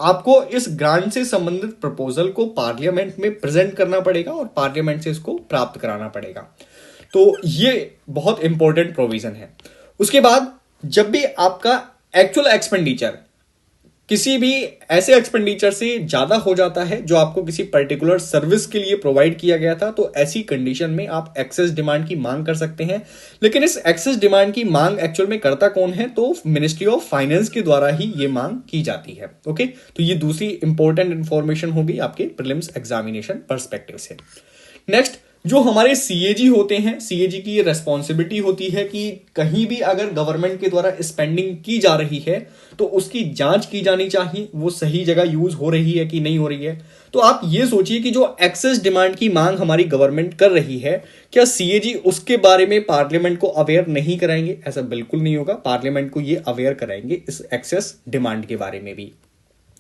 आपको इस ग्रांट से संबंधित प्रपोजल को पार्लियामेंट में प्रेजेंट करना पड़ेगा और पार्लियामेंट से इसको प्राप्त कराना पड़ेगा। तो ये बहुत इंपॉर्टेंट प्रोविजन है। उसके बाद जब भी आपका एक्चुअल एक्सपेंडिचर किसी भी ऐसे एक्सपेंडिचर से ज्यादा हो जाता है जो आपको किसी पर्टिकुलर सर्विस के लिए प्रोवाइड किया गया था, तो ऐसी कंडीशन में आप एक्सेस डिमांड की मांग कर सकते हैं। लेकिन इस एक्सेस डिमांड की मांग एक्चुअल में करता कौन है? तो मिनिस्ट्री ऑफ फाइनेंस के द्वारा ही ये मांग की जाती है। ओके, तो ये दूसरी इंपॉर्टेंट इंफॉर्मेशन होगी आपके प्रीलिम्स एग्जामिनेशन पर्सपेक्टिव से। नेक्स्ट, जो हमारे सीएजी होते हैं, सीएजी की ये रेस्पॉन्सिबिलिटी होती है कि कहीं भी अगर गवर्नमेंट के द्वारा स्पेंडिंग की जा रही है तो उसकी जांच की जानी चाहिए, वो सही जगह यूज हो रही है कि नहीं हो रही है। तो आप ये सोचिए कि जो एक्सेस डिमांड की मांग हमारी गवर्नमेंट कर रही है, क्या सीएजी उसके बारे में पार्लियामेंट को अवेयर नहीं कराएंगे? ऐसा बिल्कुल नहीं होगा, पार्लियामेंट को ये अवेयर कराएंगे इस एक्सेस डिमांड के बारे में भी।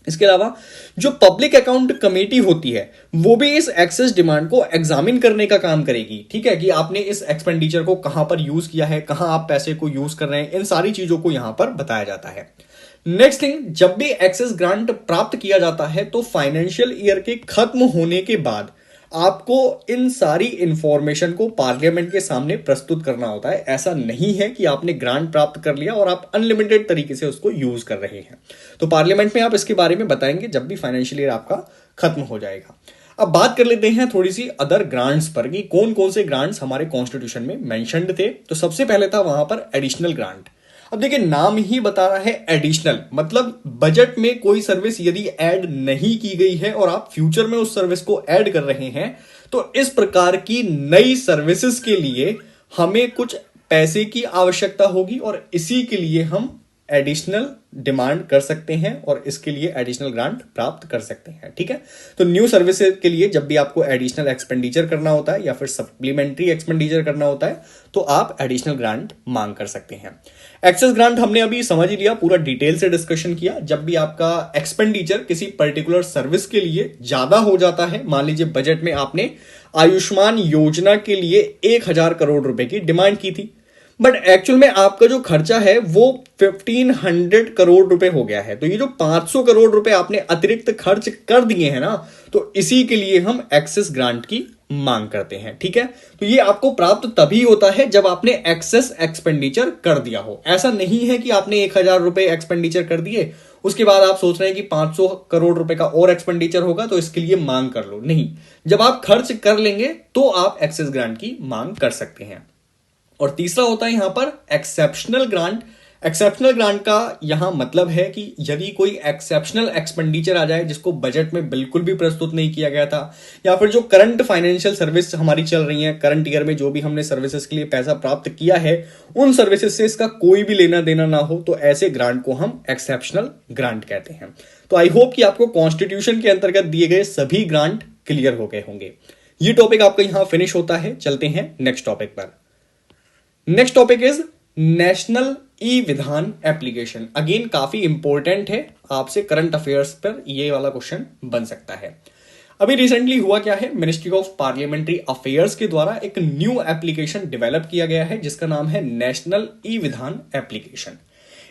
इसके अलावा जो पब्लिक अकाउंट कमेटी होती है वो भी इस एक्सेस डिमांड को एग्जामिन करने का काम करेगी। ठीक है, कि आपने इस एक्सपेंडिचर को कहां पर यूज किया है, कहां आप पैसे को यूज कर रहे हैं, इन सारी चीजों को यहां पर बताया जाता है। नेक्स्ट थिंग, जब भी एक्सेस ग्रांट प्राप्त किया जाता है तो फाइनेंशियल ईयर के खत्म होने के बाद आपको इन सारी इंफॉर्मेशन को पार्लियामेंट के सामने प्रस्तुत करना होता है। ऐसा नहीं है कि आपने ग्रांट प्राप्त कर लिया और आप अनलिमिटेड तरीके से उसको यूज कर रहे हैं। तो पार्लियामेंट में आप इसके बारे में बताएंगे जब भी फाइनेंशियल ईयर आपका खत्म हो जाएगा। अब बात कर लेते हैं थोड़ी सी अदर ग्रांट्स पर कि कौन कौन से ग्रांट्स हमारे कॉन्स्टिट्यूशन में मेंशन्ड थे। तो सबसे पहले था वहां पर एडिशनल ग्रांट। अब देखिए, नाम ही बता रहा है एडिशनल, मतलब बजट में कोई सर्विस यदि ऐड नहीं की गई है और आप फ्यूचर में उस सर्विस को ऐड कर रहे हैं तो इस प्रकार की नई सर्विसेज के लिए हमें कुछ पैसे की आवश्यकता होगी और इसी के लिए हम एडिशनल डिमांड कर सकते हैं और इसके लिए एडिशनल ग्रांट प्राप्त कर सकते हैं। ठीक है, तो न्यू सर्विसेज के लिए जब भी आपको एडिशनल एक्सपेंडिचर करना होता है या फिर सप्लीमेंट्री एक्सपेंडिचर करना होता है तो आप एडिशनल ग्रांट मांग कर सकते हैं। एक्सेस ग्रांट हमने अभी समझ ही लिया, पूरा डिटेल से डिस्कशन किया। जब भी आपका एक्सपेंडिचर किसी पर्टिकुलर सर्विस के लिए ज्यादा हो जाता है, मान लीजिए बजट में आपने आयुष्मान योजना के लिए 1,000 करोड़ रुपए की डिमांड की थी, बट एक्चुअल में आपका जो खर्चा है वो 1,500 करोड़ रुपए हो गया है। तो ये जो 500 करोड़ रुपए आपने अतिरिक्त खर्च कर दिए हैं ना, तो इसी के लिए हम एक्सेस ग्रांट की मांग करते हैं। ठीक है, तो ये आपको प्राप्त तभी होता है जब आपने एक्सेस एक्सपेंडिचर कर दिया हो। ऐसा नहीं है कि आपने 1,000 रुपए एक्सपेंडिचर कर दिए उसके बाद आप सोच रहे हैं कि 500 करोड़ रुपए का और एक्सपेंडिचर होगा तो इसके लिए मांग कर लो। नहीं, जब आप खर्च कर लेंगे तो आप एक्सेस ग्रांट की मांग कर सकते हैं। और तीसरा होता है यहां पर एक्सेप्शनल ग्रांट। एक्सेप्शनल ग्रांट का यहां मतलब है कि यदि कोई एक्सेप्शनल एक्सपेंडिचर आ जाए जिसको बजट में बिल्कुल भी प्रस्तुत नहीं किया गया था, या फिर जो करंट फाइनेंशियल सर्विस हमारी चल रही है, करंट ईयर में जो भी हमने सर्विसेज के लिए पैसा प्राप्त किया है उन सर्विसेज से इसका कोई भी लेना देना ना हो, तो ऐसे ग्रांट को हम एक्सेप्शनल ग्रांट कहते हैं। तो आई होप कि आपको कॉन्स्टिट्यूशन के अंतर्गत दिए गए सभी ग्रांट क्लियर हो गए होंगे। ये टॉपिक आपका यहां फिनिश होता है। चलते हैं नेक्स्ट टॉपिक पर। Next topic is national e विधान एप्लीकेशन। अगेन काफी इंपॉर्टेंट है, आपसे करंट अफेयर्स पर ये वाला क्वेश्चन बन सकता है। अभी रिसेंटली हुआ क्या है, मिनिस्ट्री ऑफ पार्लियामेंट्री अफेयर्स के द्वारा एक न्यू एप्लीकेशन डेवलप किया गया है जिसका नाम है नेशनल ई विधान एप्लीकेशन।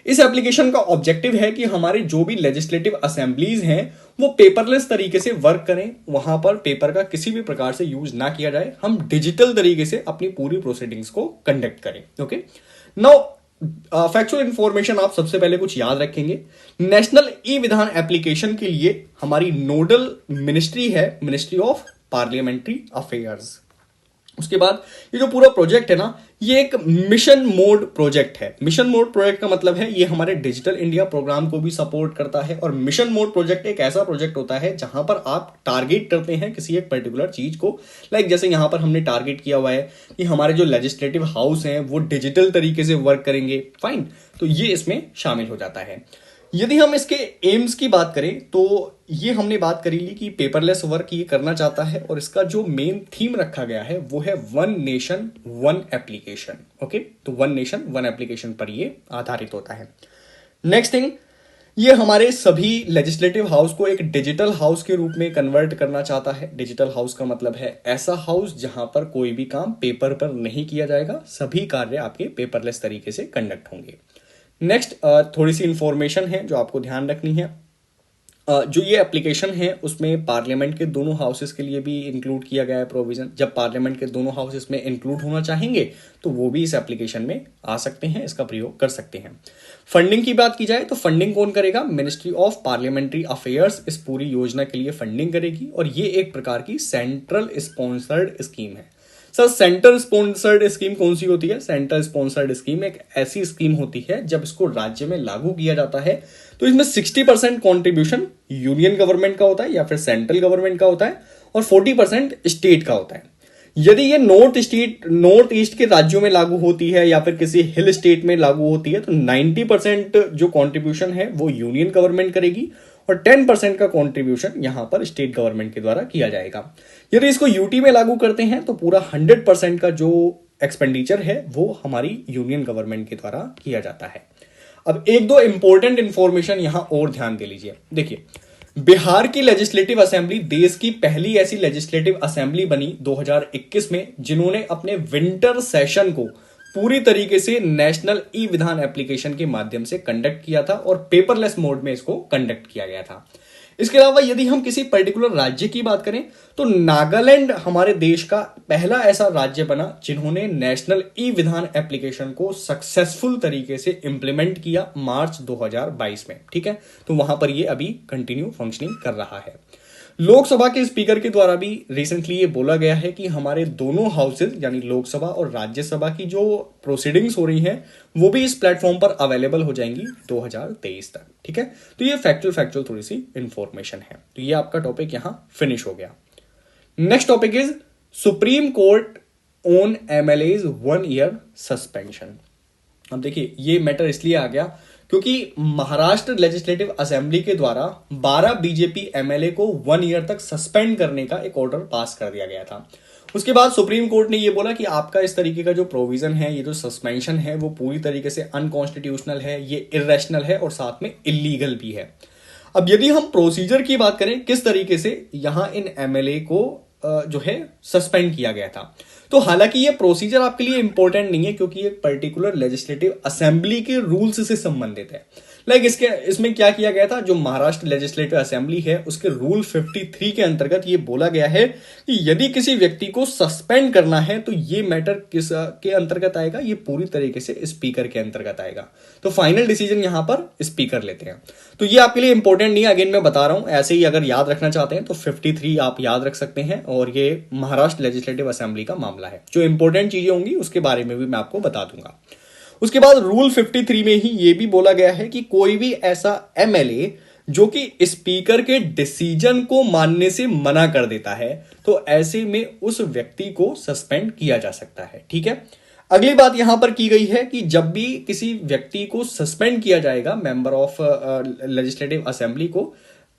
इस एप्लीकेशन का ऑब्जेक्टिव है कि हमारे जो भी लेजिस्लेटिव असेंबलीज हैं वो पेपरलेस तरीके से वर्क करें, वहां पर पेपर का किसी भी प्रकार से यूज ना किया जाए, हम डिजिटल तरीके से अपनी पूरी प्रोसीडिंग्स को कंडक्ट करें। ओके, नाउ फैक्चुअल इंफॉर्मेशन आप सबसे पहले कुछ याद रखेंगे। नेशनल ई विधान एप्लीकेशन के लिए हमारी नोडल मिनिस्ट्री है मिनिस्ट्री ऑफ पार्लियामेंट्री अफेयर्स। उसके बाद ये जो पूरा प्रोजेक्ट है ना, ये एक मिशन मोड प्रोजेक्ट है। मिशन मोड प्रोजेक्ट का मतलब है ये हमारे डिजिटल इंडिया प्रोग्राम को भी सपोर्ट करता है। और मिशन मोड प्रोजेक्ट एक ऐसा प्रोजेक्ट होता है जहां पर आप टारगेट करते हैं किसी एक पर्टिकुलर चीज को। लाइक जैसे यहां पर हमने टारगेट किया हुआ है कि हमारे जो लेजिस्लेटिव हाउस हैं वो डिजिटल तरीके से वर्क करेंगे। फाइन, तो ये इसमें शामिल हो जाता है। यदि हम इसके एम्स की बात करें तो ये हमने बात करी ली कि पेपरलेस वर्क ये करना चाहता है और इसका जो मेन थीम रखा गया है वो है one nation one application. Okay, तो वन नेशन वन एप्लीकेशन पर ये आधारित होता है। नेक्स्ट थिंग, ये हमारे सभी लेजिस्लेटिव हाउस को एक डिजिटल हाउस के रूप में कन्वर्ट करना चाहता है। डिजिटल हाउस का मतलब है ऐसा हाउस जहां पर कोई भी काम पेपर पर नहीं किया जाएगा, सभी कार्य आपके पेपरलेस तरीके से कंडक्ट होंगे। नेक्स्ट थोड़ी सी इंफॉर्मेशन है जो आपको ध्यान रखनी है। जो ये एप्लीकेशन है उसमें पार्लियामेंट के दोनों हाउसेस के लिए भी इंक्लूड किया गया है प्रोविजन। जब पार्लियामेंट के दोनों हाउसेस में इंक्लूड होना चाहेंगे तो वो भी इस एप्लीकेशन में आ सकते हैं, इसका प्रयोग कर सकते हैं। फंडिंग की बात की जाए तो फंडिंग कौन करेगा, मिनिस्ट्री ऑफ पार्लियामेंट्री अफेयर्स इस पूरी योजना के लिए फंडिंग करेगी और ये एक प्रकार की सेंट्रल स्पॉन्सर्ड स्कीम है। सर, सेंटर स्पॉन्सर्ड स्कीम कौन सी होती है? सेंटर स्पॉन्सर्ड स्कीम एक ऐसी स्कीम होती है जब इसको राज्य में लागू किया जाता है तो इसमें 60% कॉन्ट्रीब्यूशन यूनियन गवर्नमेंट का होता है या फिर सेंट्रल गवर्नमेंट का होता है और 40% स्टेट का होता है। यदि ये नॉर्थ ईस्ट के राज्यों में लागू होती है या फिर किसी हिल स्टेट में लागू होती है तो 90% जो कंट्रीब्यूशन है वो यूनियन गवर्नमेंट करेगी और 10% का कंट्रीब्यूशन यहां पर स्टेट गवर्नमेंट के द्वारा किया जाएगा। यदि इसको यूटी में लागू करते हैं तो पूरा 100% का जो एक्सपेंडिचर है वो हमारी यूनियन गवर्नमेंट के द्वारा किया जाता है। अब एक दो इंपॉर्टेंट इंफॉर्मेशन यहां और ध्यान दे लीजिए। देखिए, बिहार की लेजिस्लेटिव असेंबली देश की पहली ऐसी लेजिस्लेटिव असेंबली बनी 2021 में जिन्होंने अपने विंटर सेशन को पूरी तरीके से नेशनल ई विधान एप्लीकेशन के माध्यम से कंडक्ट किया था और पेपरलेस मोड में इसको कंडक्ट किया गया था। इसके अलावा यदि हम किसी पर्टिकुलर राज्य की बात करें तो नागालैंड हमारे देश का पहला ऐसा राज्य बना जिन्होंने नेशनल ई विधान एप्लीकेशन को सक्सेसफुल तरीके से इंप्लीमेंट किया मार्च 2022 में। ठीक है, तो वहां पर ये अभी कंटिन्यू फंक्शनिंग कर रहा है। लोकसभा के स्पीकर के द्वारा भी रिसेंटली ये बोला गया है कि हमारे दोनों हाउसेज यानी लोकसभा और राज्यसभा की जो प्रोसीडिंग्स हो रही हैं वो भी इस प्लेटफॉर्म पर अवेलेबल हो जाएंगी 2023 तक। ठीक है, तो ये फैक्चुअल थोड़ी सी इंफॉर्मेशन है। तो ये आपका टॉपिक यहां फिनिश हो गया। Next topic is supreme court on MLAs 1 year suspension. अब देखिए, ये मैटर इसलिए आ गया क्योंकि महाराष्ट्र लेजिस्लेटिव असेंबली के द्वारा 12 बीजेपी एमएलए को 1 ईयर तक सस्पेंड करने का एक ऑर्डर पास कर दिया गया था। उसके बाद सुप्रीम कोर्ट ने यह बोला कि आपका इस तरीके का जो प्रोविजन है, ये जो सस्पेंशन है वो पूरी तरीके से अनकॉन्स्टिट्यूशनल है, ये इर्रेशनल है और साथ में इलीगल भी है। अब यदि हम प्रोसीजर की बात करें किस तरीके से यहां इन एमएलए को जो है सस्पेंड किया गया था, तो हालांकि ये प्रोसीजर आपके लिए इंपॉर्टेंट नहीं है क्योंकि ये पर्टिकुलर लेजिस्लेटिव असेंबली के रूल्स से संबंधित है। इसमें क्या किया गया था, जो महाराष्ट्र लेजिस्लेटिव असेंबली है उसके रूल 53 के अंतर्गत ये बोला गया है कि यदि किसी व्यक्ति को सस्पेंड करना है तो ये मैटर किस के अंतर्गत आएगा, ये पूरी तरीके से स्पीकर के अंतर्गत आएगा। तो फाइनल डिसीजन यहां पर स्पीकर लेते हैं। तो ये आपके लिए इंपॉर्टेंट नहीं है, अगेन मैं बता रहा हूं, ऐसे ही अगर याद रखना चाहते हैं तो 53 आप याद रख सकते हैं और ये महाराष्ट्र लेजिस्लेटिव असेंबली का मामला है। जो इंपॉर्टेंट चीजें होंगी उसके बारे में भी मैं आपको बता दूंगा। उसके बाद रूल 53 में ही यह भी बोला गया है कि कोई भी ऐसा एमएलए जो कि स्पीकर के डिसीजन को मानने से मना कर देता है तो ऐसे में उस व्यक्ति को सस्पेंड किया जा सकता है। ठीक है, अगली बात यहां पर की गई है कि जब भी किसी व्यक्ति को सस्पेंड किया जाएगा, मेंबर ऑफ लेजिस्लेटिव असेंबली को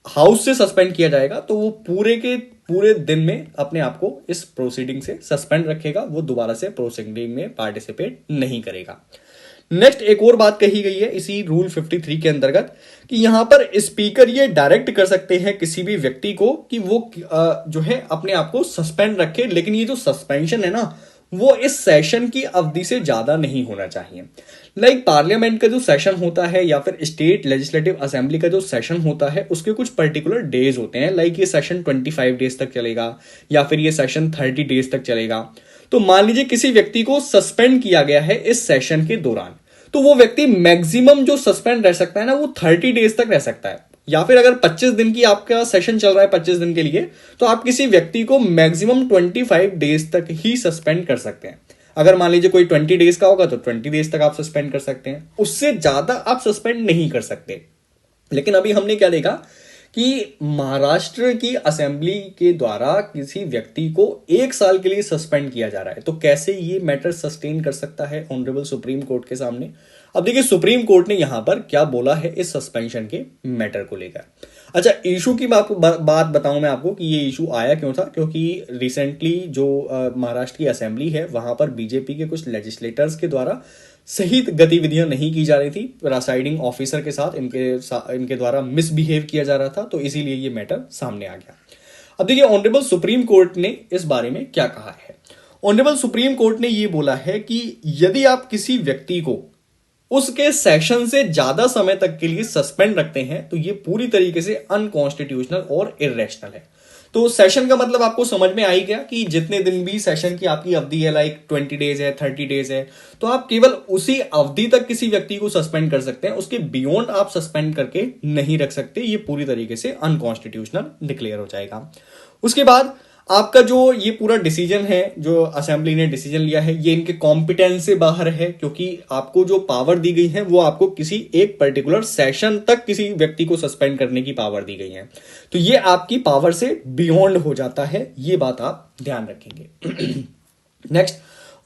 हाउस से सस्पेंड किया जाएगा, तो वो पूरे के पूरे दिन में अपने आप को इस प्रोसीडिंग से सस्पेंड रखेगा, वो दोबारा से प्रोसीडिंग में पार्टिसिपेट नहीं करेगा। नेक्स्ट एक और बात कही गई है इसी रूल 53 के अंतर्गत कि यहां पर स्पीकर ये डायरेक्ट कर सकते हैं किसी भी व्यक्ति को कि वो जो है अपने आप को सस्पेंड रखे, लेकिन ये जो सस्पेंशन है ना वो इस सेशन की अवधि से ज्यादा नहीं होना चाहिए। पार्लियामेंट का जो सेशन होता है या फिर स्टेट लेजिस्लेटिव असेंबली का जो सेशन होता है उसके कुछ पर्टिकुलर डेज होते हैं। ये सेशन 25 डेज तक चलेगा या फिर ये सेशन 30 डेज तक चलेगा। तो मान लीजिए किसी व्यक्ति को सस्पेंड किया गया है इस सेशन के दौरान, तो वो व्यक्ति मैक्सिमम जो सस्पेंड रह सकता है ना वो 30 डेज तक रह सकता है। या फिर अगर 25 दिन की आपका सेशन चल रहा है 25 दिन के लिए, तो आप किसी व्यक्ति को मैक्सिमम 25 डेज तक ही सस्पेंड कर सकते हैं। अगर मान लीजिए कोई 20 डेज का होगा तो 20 डेज तक आप सस्पेंड कर सकते हैं, उससे ज्यादा आप सस्पेंड नहीं कर सकते। लेकिन अभी हमने क्या देखा कि महाराष्ट्र की असेंबली के द्वारा किसी व्यक्ति को 1 साल के लिए सस्पेंड किया जा रहा है, तो कैसे ये मैटर सस्टेन कर सकता है ऑनरेबल सुप्रीम कोर्ट के सामने। अब देखिए सुप्रीम कोर्ट ने यहां पर क्या बोला है इस सस्पेंशन के मैटर को लेकर। अच्छा, इशू की बात बताऊं मैं आपको कि ये इशू आया क्यों था, क्योंकि रिसेंटली जो महाराष्ट्र की असेंबली है वहां पर बीजेपी के कुछ लेजिस्लेटर्स के द्वारा सही गतिविधियां नहीं की जा रही थी, प्रिसाइडिंग ऑफिसर के साथ इनके द्वारा मिसबिहेव किया जा रहा था, तो इसीलिए ये मैटर सामने आ गया। अब देखिए ऑनरेबल सुप्रीम कोर्ट ने इस बारे में क्या कहा है। ऑनरेबल सुप्रीम कोर्ट ने ये बोला है कि यदि आप किसी व्यक्ति को उसके सेशन से ज्यादा समय तक के लिए सस्पेंड रखते हैं तो ये पूरी तरीके से अनकॉन्स्टिट्यूशनल और इर्रेशनल है। तो सेशन का मतलब आपको समझ में आ ही गया कि जितने दिन भी सेशन की आपकी अवधि है, 20 डेज है, 30 डेज है, तो आप केवल उसी अवधि तक किसी व्यक्ति को सस्पेंड कर सकते हैं, उसके बियॉन्ड आप सस्पेंड करके नहीं रख सकते। ये पूरी तरीके से अनकॉन्स्टिट्यूशनल डिक्लेयर हो जाएगा। उसके बाद आपका जो ये पूरा डिसीजन है, जो असेंबली ने डिसीजन लिया है, ये इनके कॉम्पिटेंस से बाहर है, क्योंकि आपको जो पावर दी गई है वो आपको किसी एक पर्टिकुलर सेशन तक किसी व्यक्ति को सस्पेंड करने की पावर दी गई है। तो ये आपकी पावर से बियॉन्ड हो जाता है, ये बात आप ध्यान रखेंगे। नेक्स्ट,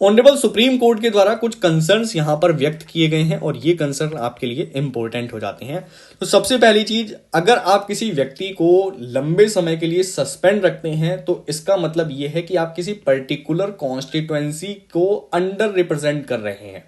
ऑनरेबल सुप्रीम कोर्ट के द्वारा कुछ कंसर्न्स यहां पर व्यक्त किए गए हैं और ये कंसर्न आपके लिए इंपॉर्टेंट हो जाते हैं। तो सबसे पहली चीज, अगर आप किसी व्यक्ति को लंबे समय के लिए सस्पेंड रखते हैं तो इसका मतलब ये है कि आप किसी पर्टिकुलर कॉन्स्टिट्यूएंसी को अंडर रिप्रेजेंट कर रहे हैं।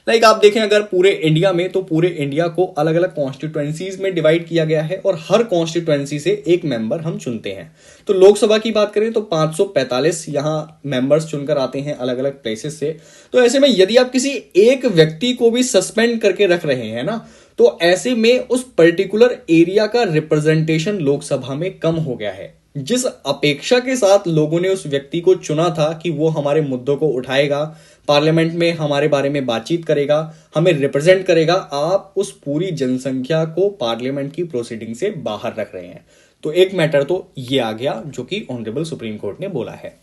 लाइक आप देखें, अगर पूरे इंडिया में, तो पूरे इंडिया को अलग अलग कॉन्स्टिट्यूएंसीज में डिवाइड किया गया है और हर कॉन्स्टिट्यूएंसी से एक मेंबर हम चुनते हैं। तो लोकसभा की बात करें तो 545 यहां मेंबर्स चुनकर आते हैं अलग अलग प्लेसेस से। तो ऐसे में यदि आप किसी एक व्यक्ति को भी सस्पेंड करके रख रहे हैं ना, तो ऐसे में उस पर्टिकुलर एरिया का रिप्रेजेंटेशन लोकसभा में कम हो गया है। जिस अपेक्षा के साथ लोगों ने उस व्यक्ति को चुना था कि वो हमारे मुद्दों को उठाएगा, पार्लियामेंट में हमारे बारे में बातचीत करेगा, हमें रिप्रेजेंट करेगा, आप उस पूरी जनसंख्या को पार्लियामेंट की प्रोसीडिंग से बाहर रख रहे हैं। तो एक मैटर तो ये आ गया जो कि ऑनरेबल सुप्रीम कोर्ट ने बोला है।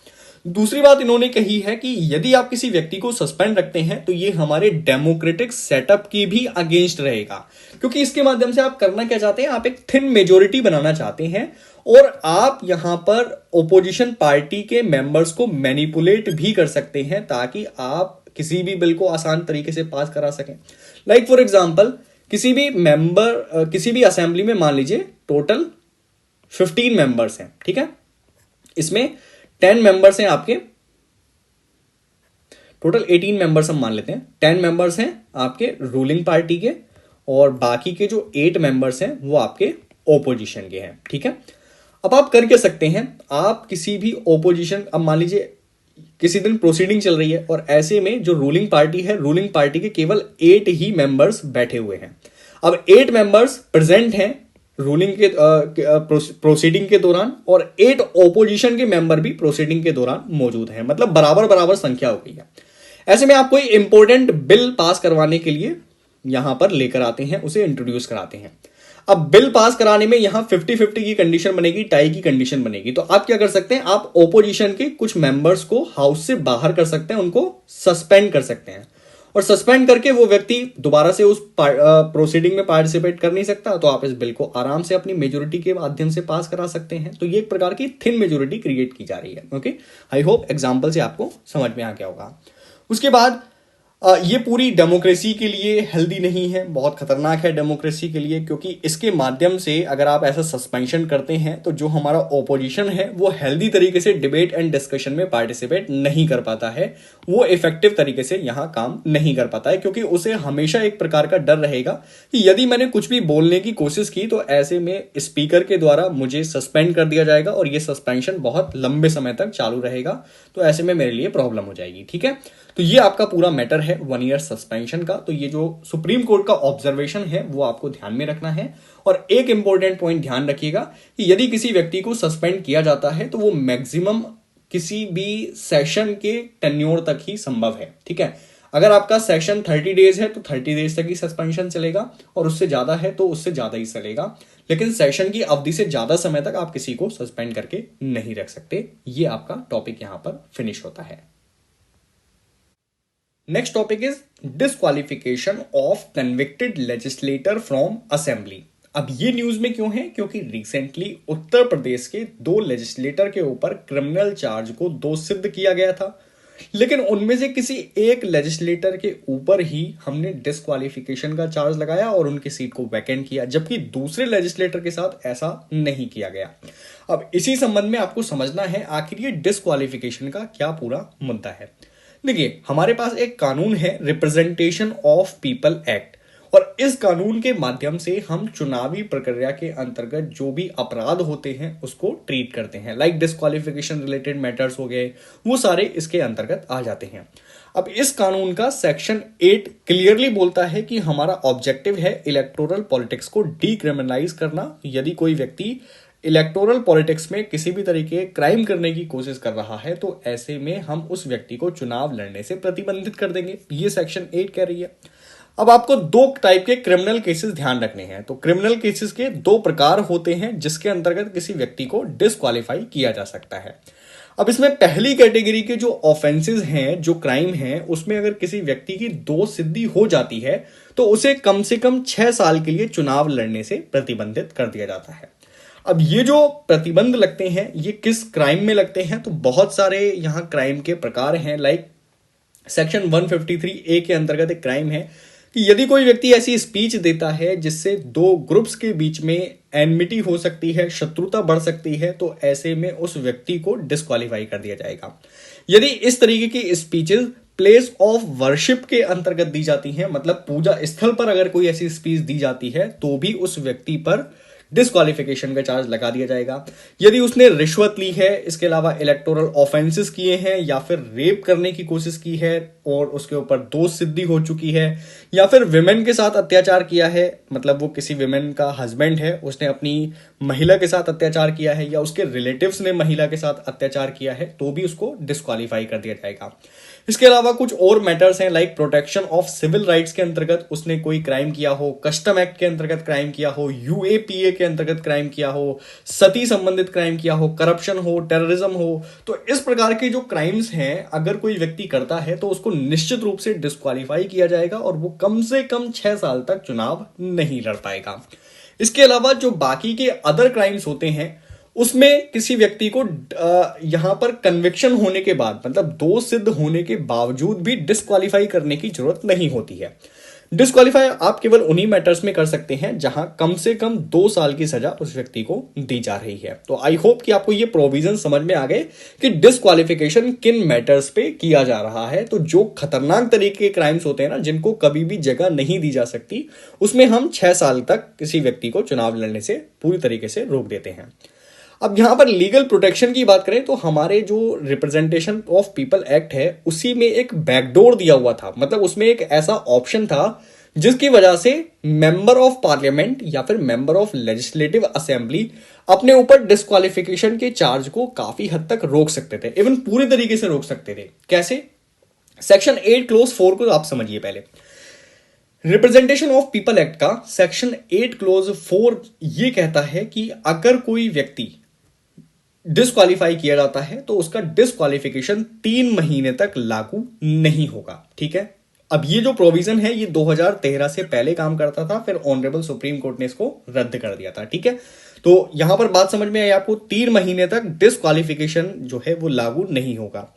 दूसरी बात इन्होंने कही है कि यदि आप किसी व्यक्ति को सस्पेंड रखते हैं तो ये हमारे डेमोक्रेटिक सेटअप की भी अगेंस्ट रहेगा, क्योंकि इसके माध्यम से आप करना क्या चाहते हैं, आप एक थिन मेजोरिटी बनाना चाहते हैं और आप यहां पर ओपोजिशन पार्टी के मेंबर्स को मैनिपुलेट भी कर सकते हैं ताकि आप किसी भी बिल को आसान तरीके से पास करा सकें। लाइक फॉर एग्जांपल, किसी भी मेंबर, किसी भी असेंबली में मान लीजिए टोटल 15 मेंबर्स हैं, ठीक है, इसमें 10 मेंबर्स हैं आपके, टोटल 18 मेंबर्स हम मान लेते हैं। 10 मेंबर्स हैं आपके रूलिंग पार्टी के और बाकी के जो 8 मेंबर्स हैं वो आपके ओपोजिशन के हैं, ठीक है। अब आप कर क्या सकते हैं, आप किसी भी ओपोजिशन, अब मान लीजिए किसी दिन प्रोसीडिंग चल रही है और ऐसे में जो रूलिंग पार्टी है, रूलिंग पार्टी के केवल 8 ही मेंबर्स बैठे हुए हैं। अब 8 मेंबर्स प्रेजेंट हैं रूलिंग के प्रोसीडिंग के दौरान और 8 ओपोजिशन के मेंबर भी प्रोसीडिंग के दौरान मौजूद हैं, मतलब बराबर बराबर संख्या हो गई है। ऐसे में आप कोई इंपॉर्टेंट बिल पास करवाने के लिए यहां पर लेकर आते हैं, उसे इंट्रोड्यूस कराते हैं। अब बिल पास कराने में यहां 50-50 की कंडीशन बनेगी, टाई की कंडीशन बनेगी। तो आप क्या कर सकते हैं, आप ओपोजिशन के कुछ मेंबर्स को हाउस से बाहर कर सकते हैं, उनको सस्पेंड कर सकते हैं और सस्पेंड करके वो व्यक्ति दोबारा से उस प्रोसीडिंग में पार्टिसिपेट कर नहीं सकता। तो आप इस बिल को आराम से अपनी मेजोरिटी के माध्यम से पास करा सकते हैं। तो ये एक प्रकार की थिन मेजोरिटी क्रिएट की जा रही है। ओके, आई होप एग्जाम्पल से आपको समझ में आ गया होगा। उसके बाद ये पूरी डेमोक्रेसी के लिए हेल्दी नहीं है, बहुत खतरनाक है डेमोक्रेसी के लिए, क्योंकि इसके माध्यम से अगर आप ऐसा सस्पेंशन करते हैं तो जो हमारा ओपोजिशन है वो हेल्दी तरीके से डिबेट एंड डिस्कशन में पार्टिसिपेट नहीं कर पाता है, वो इफेक्टिव तरीके से यहां काम नहीं कर पाता है, क्योंकि उसे हमेशा एक प्रकार का डर रहेगा कि यदि मैंने कुछ भी बोलने की कोशिश की तो ऐसे में स्पीकर के द्वारा मुझे सस्पेंड कर दिया जाएगा और ये सस्पेंशन बहुत लंबे समय तक चालू रहेगा, तो ऐसे में मेरे लिए प्रॉब्लम हो जाएगी। ठीक है, तो ये आपका पूरा मैटर है 1 ईयर सस्पेंशन का। तो ये जो सुप्रीम कोर्ट का ऑब्जर्वेशन है वो आपको ध्यान में रखना है। और एक इंपॉर्टेंट पॉइंट ध्यान रखिएगा कि यदि किसी व्यक्ति को सस्पेंड किया जाता है तो वो मैक्सिमम किसी भी सेशन के टेन्योर तक ही संभव है। ठीक है, अगर आपका सेशन 30 डेज है तो 30 डेज तक ही सस्पेंशन चलेगा और उससे ज्यादा है तो उससे ज्यादा ही चलेगा, लेकिन सेशन की अवधि से ज्यादा समय तक आप किसी को सस्पेंड करके नहीं रख सकते। ये आपका टॉपिक यहां पर फिनिश होता है। Next topic is disqualification of convicted legislator from assembly. अब ये न्यूज में क्यों है, क्योंकि रिसेंटली उत्तर प्रदेश के 2 लेजिस्लेटर के ऊपर क्रिमिनल चार्ज को दोष सिद्ध किया गया था, लेकिन उनमें से किसी एक लेजिस्लेटर के ऊपर ही हमने डिस्क्वालिफिकेशन का चार्ज लगाया और उनकी सीट को वैकेंट किया, जबकि दूसरे लेजिस्लेटर के साथ ऐसा नहीं किया गया। अब इसी संबंध में आपको समझना है आखिर ये डिस्क्वालिफिकेशन का क्या पूरा मुद्दा है। देखिए, हमारे पास एक कानून है रिप्रेजेंटेशन ऑफ पीपल एक्ट, और इस कानून के माध्यम से हम चुनावी प्रक्रिया के अंतर्गत जो भी अपराध होते हैं उसको ट्रीट करते हैं। लाइक डिस्क्वालिफिकेशन रिलेटेड मैटर्स हो गए, वो सारे इसके अंतर्गत आ जाते हैं। अब इस कानून का सेक्शन 8 क्लियरली बोलता है कि हमारा ऑब्जेक्टिव है इलेक्टोरल पॉलिटिक्स को डीक्रिमिनलाइज करना। यदि कोई व्यक्ति इलेक्टोरल पॉलिटिक्स में किसी भी तरीके क्राइम करने की कोशिश कर रहा है तो ऐसे में हम उस व्यक्ति को चुनाव लड़ने से प्रतिबंधित कर देंगे, ये सेक्शन 8 कह रही है। अब आपको 2 टाइप के क्रिमिनल केसेस ध्यान रखने हैं। तो क्रिमिनल केसेस के 2 प्रकार होते हैं जिसके अंतर्गत किसी व्यक्ति को डिस्क्वालीफाई किया जा सकता है। अब इसमें पहली कैटेगरी के जो ऑफेंसेस हैं, जो क्राइम हैं, उसमें अगर किसी व्यक्ति की दोष सिद्धि हो जाती है तो उसे कम से कम 6 साल के लिए चुनाव लड़ने से प्रतिबंधित कर दिया जाता है। अब ये जो प्रतिबंध लगते हैं ये किस क्राइम में लगते हैं, तो बहुत सारे यहां क्राइम के प्रकार हैं। लाइक सेक्शन 153A के अंतर्गत एक क्राइम है कि यदि कोई व्यक्ति ऐसी स्पीच देता है जिससे दो ग्रुप्स के बीच में एनमिटी हो सकती है, शत्रुता बढ़ सकती है, तो ऐसे में उस व्यक्ति को डिस्क्वालीफाई कर दिया जाएगा। यदि इस तरीके की स्पीचेस प्लेस ऑफ वर्शिप के अंतर्गत दी जाती हैं, मतलब पूजा स्थल पर अगर कोई ऐसी स्पीच दी जाती है तो भी उस व्यक्ति पर डिस्क्वालिफिकेशन का चार्ज लगा दिया जाएगा। यदि उसने रिश्वत ली है, इसके अलावा इलेक्टोरल ऑफेंसेस किए हैं, या फिर रेप करने की कोशिश की है और उसके ऊपर दोष सिद्धि हो चुकी है, या फिर विमेन के साथ अत्याचार किया है, मतलब वो किसी विमेन का हस्बैंड है, उसने अपनी महिला के साथ अत्याचार किया है, या उसके रिलेटिव्स ने महिला के साथ अत्याचार किया है, तो भी उसको डिस्क्वालीफाई कर दिया जाएगा। इसके अलावा कुछ और मैटर्स हैं, like protection of civil rights के अंतर्गत उसने कोई क्राइम किया हो, कस्टम एक्ट के अंतर्गत क्राइम किया हो, यूएपीए के अंतर्गत क्राइम किया हो, सती संबंधित क्राइम किया हो, करप्शन हो, टेररिज्म हो, तो इस प्रकार के जो क्राइम्स हैं अगर कोई व्यक्ति करता है तो उसको निश्चित रूप से डिस्क्वालीफाई किया जाएगा और वो कम से कम 6 साल तक चुनाव नहीं लड़ पाएगा। इसके अलावा जो बाकी के अदर क्राइम्स होते हैं उसमें किसी व्यक्ति को यहां पर कन्विक्शन होने के बाद, मतलब दोष सिद्ध होने के बावजूद भी डिस्क्वालीफाई करने की जरूरत नहीं होती है। डिस्क्वालीफाई आप केवल उन्हीं मैटर्स में कर सकते हैं जहां कम से कम 2 साल की सजा उस व्यक्ति को दी जा रही है। तो आई होप कि आपको ये प्रोविजन समझ में आ गए कि डिस्क्वालिफिकेशन किन मैटर्स पे किया जा रहा है। तो जो खतरनाक तरीके के क्राइम्स होते हैं ना, जिनको कभी भी जगह नहीं दी जा सकती, उसमें हम 6 साल तक किसी व्यक्ति को चुनाव लड़ने से पूरी तरीके से रोक देते हैं। अब यहां पर लीगल प्रोटेक्शन की बात करें तो हमारे जो रिप्रेजेंटेशन ऑफ पीपल एक्ट है उसी में एक बैकडोर दिया हुआ था, मतलब उसमें एक ऐसा ऑप्शन था जिसकी वजह से मेंबर ऑफ पार्लियामेंट या फिर मेंबर ऑफ लेजिस्लेटिव असेंबली अपने ऊपर डिस्क्वालिफिकेशन के चार्ज को काफी हद तक रोक सकते थे, इवन पूरे तरीके से रोक सकते थे। कैसे? सेक्शन 8 क्लोज 4 को आप समझिए पहले। रिप्रेजेंटेशन ऑफ पीपल एक्ट का सेक्शन 8 क्लोज 4 ये कहता है कि अगर कोई व्यक्ति डिस्क्वालीफाई किया जाता है तो उसका डिस्क्वालिफिकेशन 3 महीने तक लागू नहीं होगा। ठीक है, अब ये जो प्रोविजन है ये 2013 से पहले काम करता था, फिर ऑनरेबल सुप्रीम कोर्ट ने इसको रद्द कर दिया था। ठीक है, तो यहां पर बात समझ में आई आपको, 3 महीने तक डिस्क्वालिफिकेशन जो है वो लागू नहीं होगा।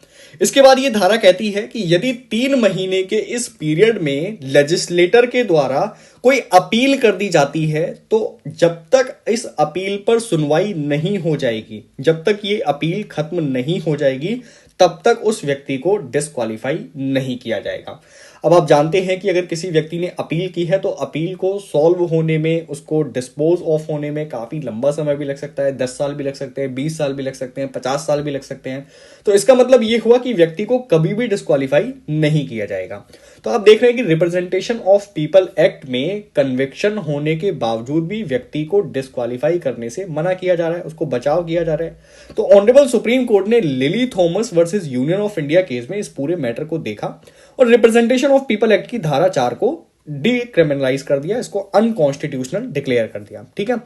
इसके बाद ये धारा कहती है कि यदि 3 महीने के इस पीरियड में लेजिस्लेटर के द्वारा कोई अपील कर दी जाती है तो जब तक इस अपील पर सुनवाई नहीं हो जाएगी, जब तक ये अपील खत्म नहीं हो जाएगी, तब तक उस व्यक्ति को डिस्क्वालीफाई नहीं किया जाएगा। अब आप जानते हैं कि अगर किसी व्यक्ति ने अपील की है तो अपील को सॉल्व होने में, उसको डिस्पोज ऑफ होने में काफी लंबा समय भी लग सकता है। 10 साल भी लग सकते हैं, 20 साल भी लग सकते हैं, 50 साल भी लग सकते हैं। तो इसका मतलब यह हुआ कि व्यक्ति को कभी भी डिस्क्वालीफाई नहीं किया जाएगा। तो आप देख रहे हैं कि रिप्रेजेंटेशन ऑफ पीपल एक्ट में कन्विक्शन होने के बावजूद भी व्यक्ति को डिस्क्वालीफाई करने से मना किया जा रहा है, उसको बचाव किया जा रहा है। तो ऑनरेबल सुप्रीम कोर्ट ने lily Thomas versus union of India case में इस पूरे मैटर को देखा और रिप्रेजेंटेशन ऑफ पीपल एक्ट की धारा 4 को डिक्रिमिनलाइज कर दिया, इसको अनकॉन्स्टिट्यूशनल डिक्लेयर कर दिया। ठीक है,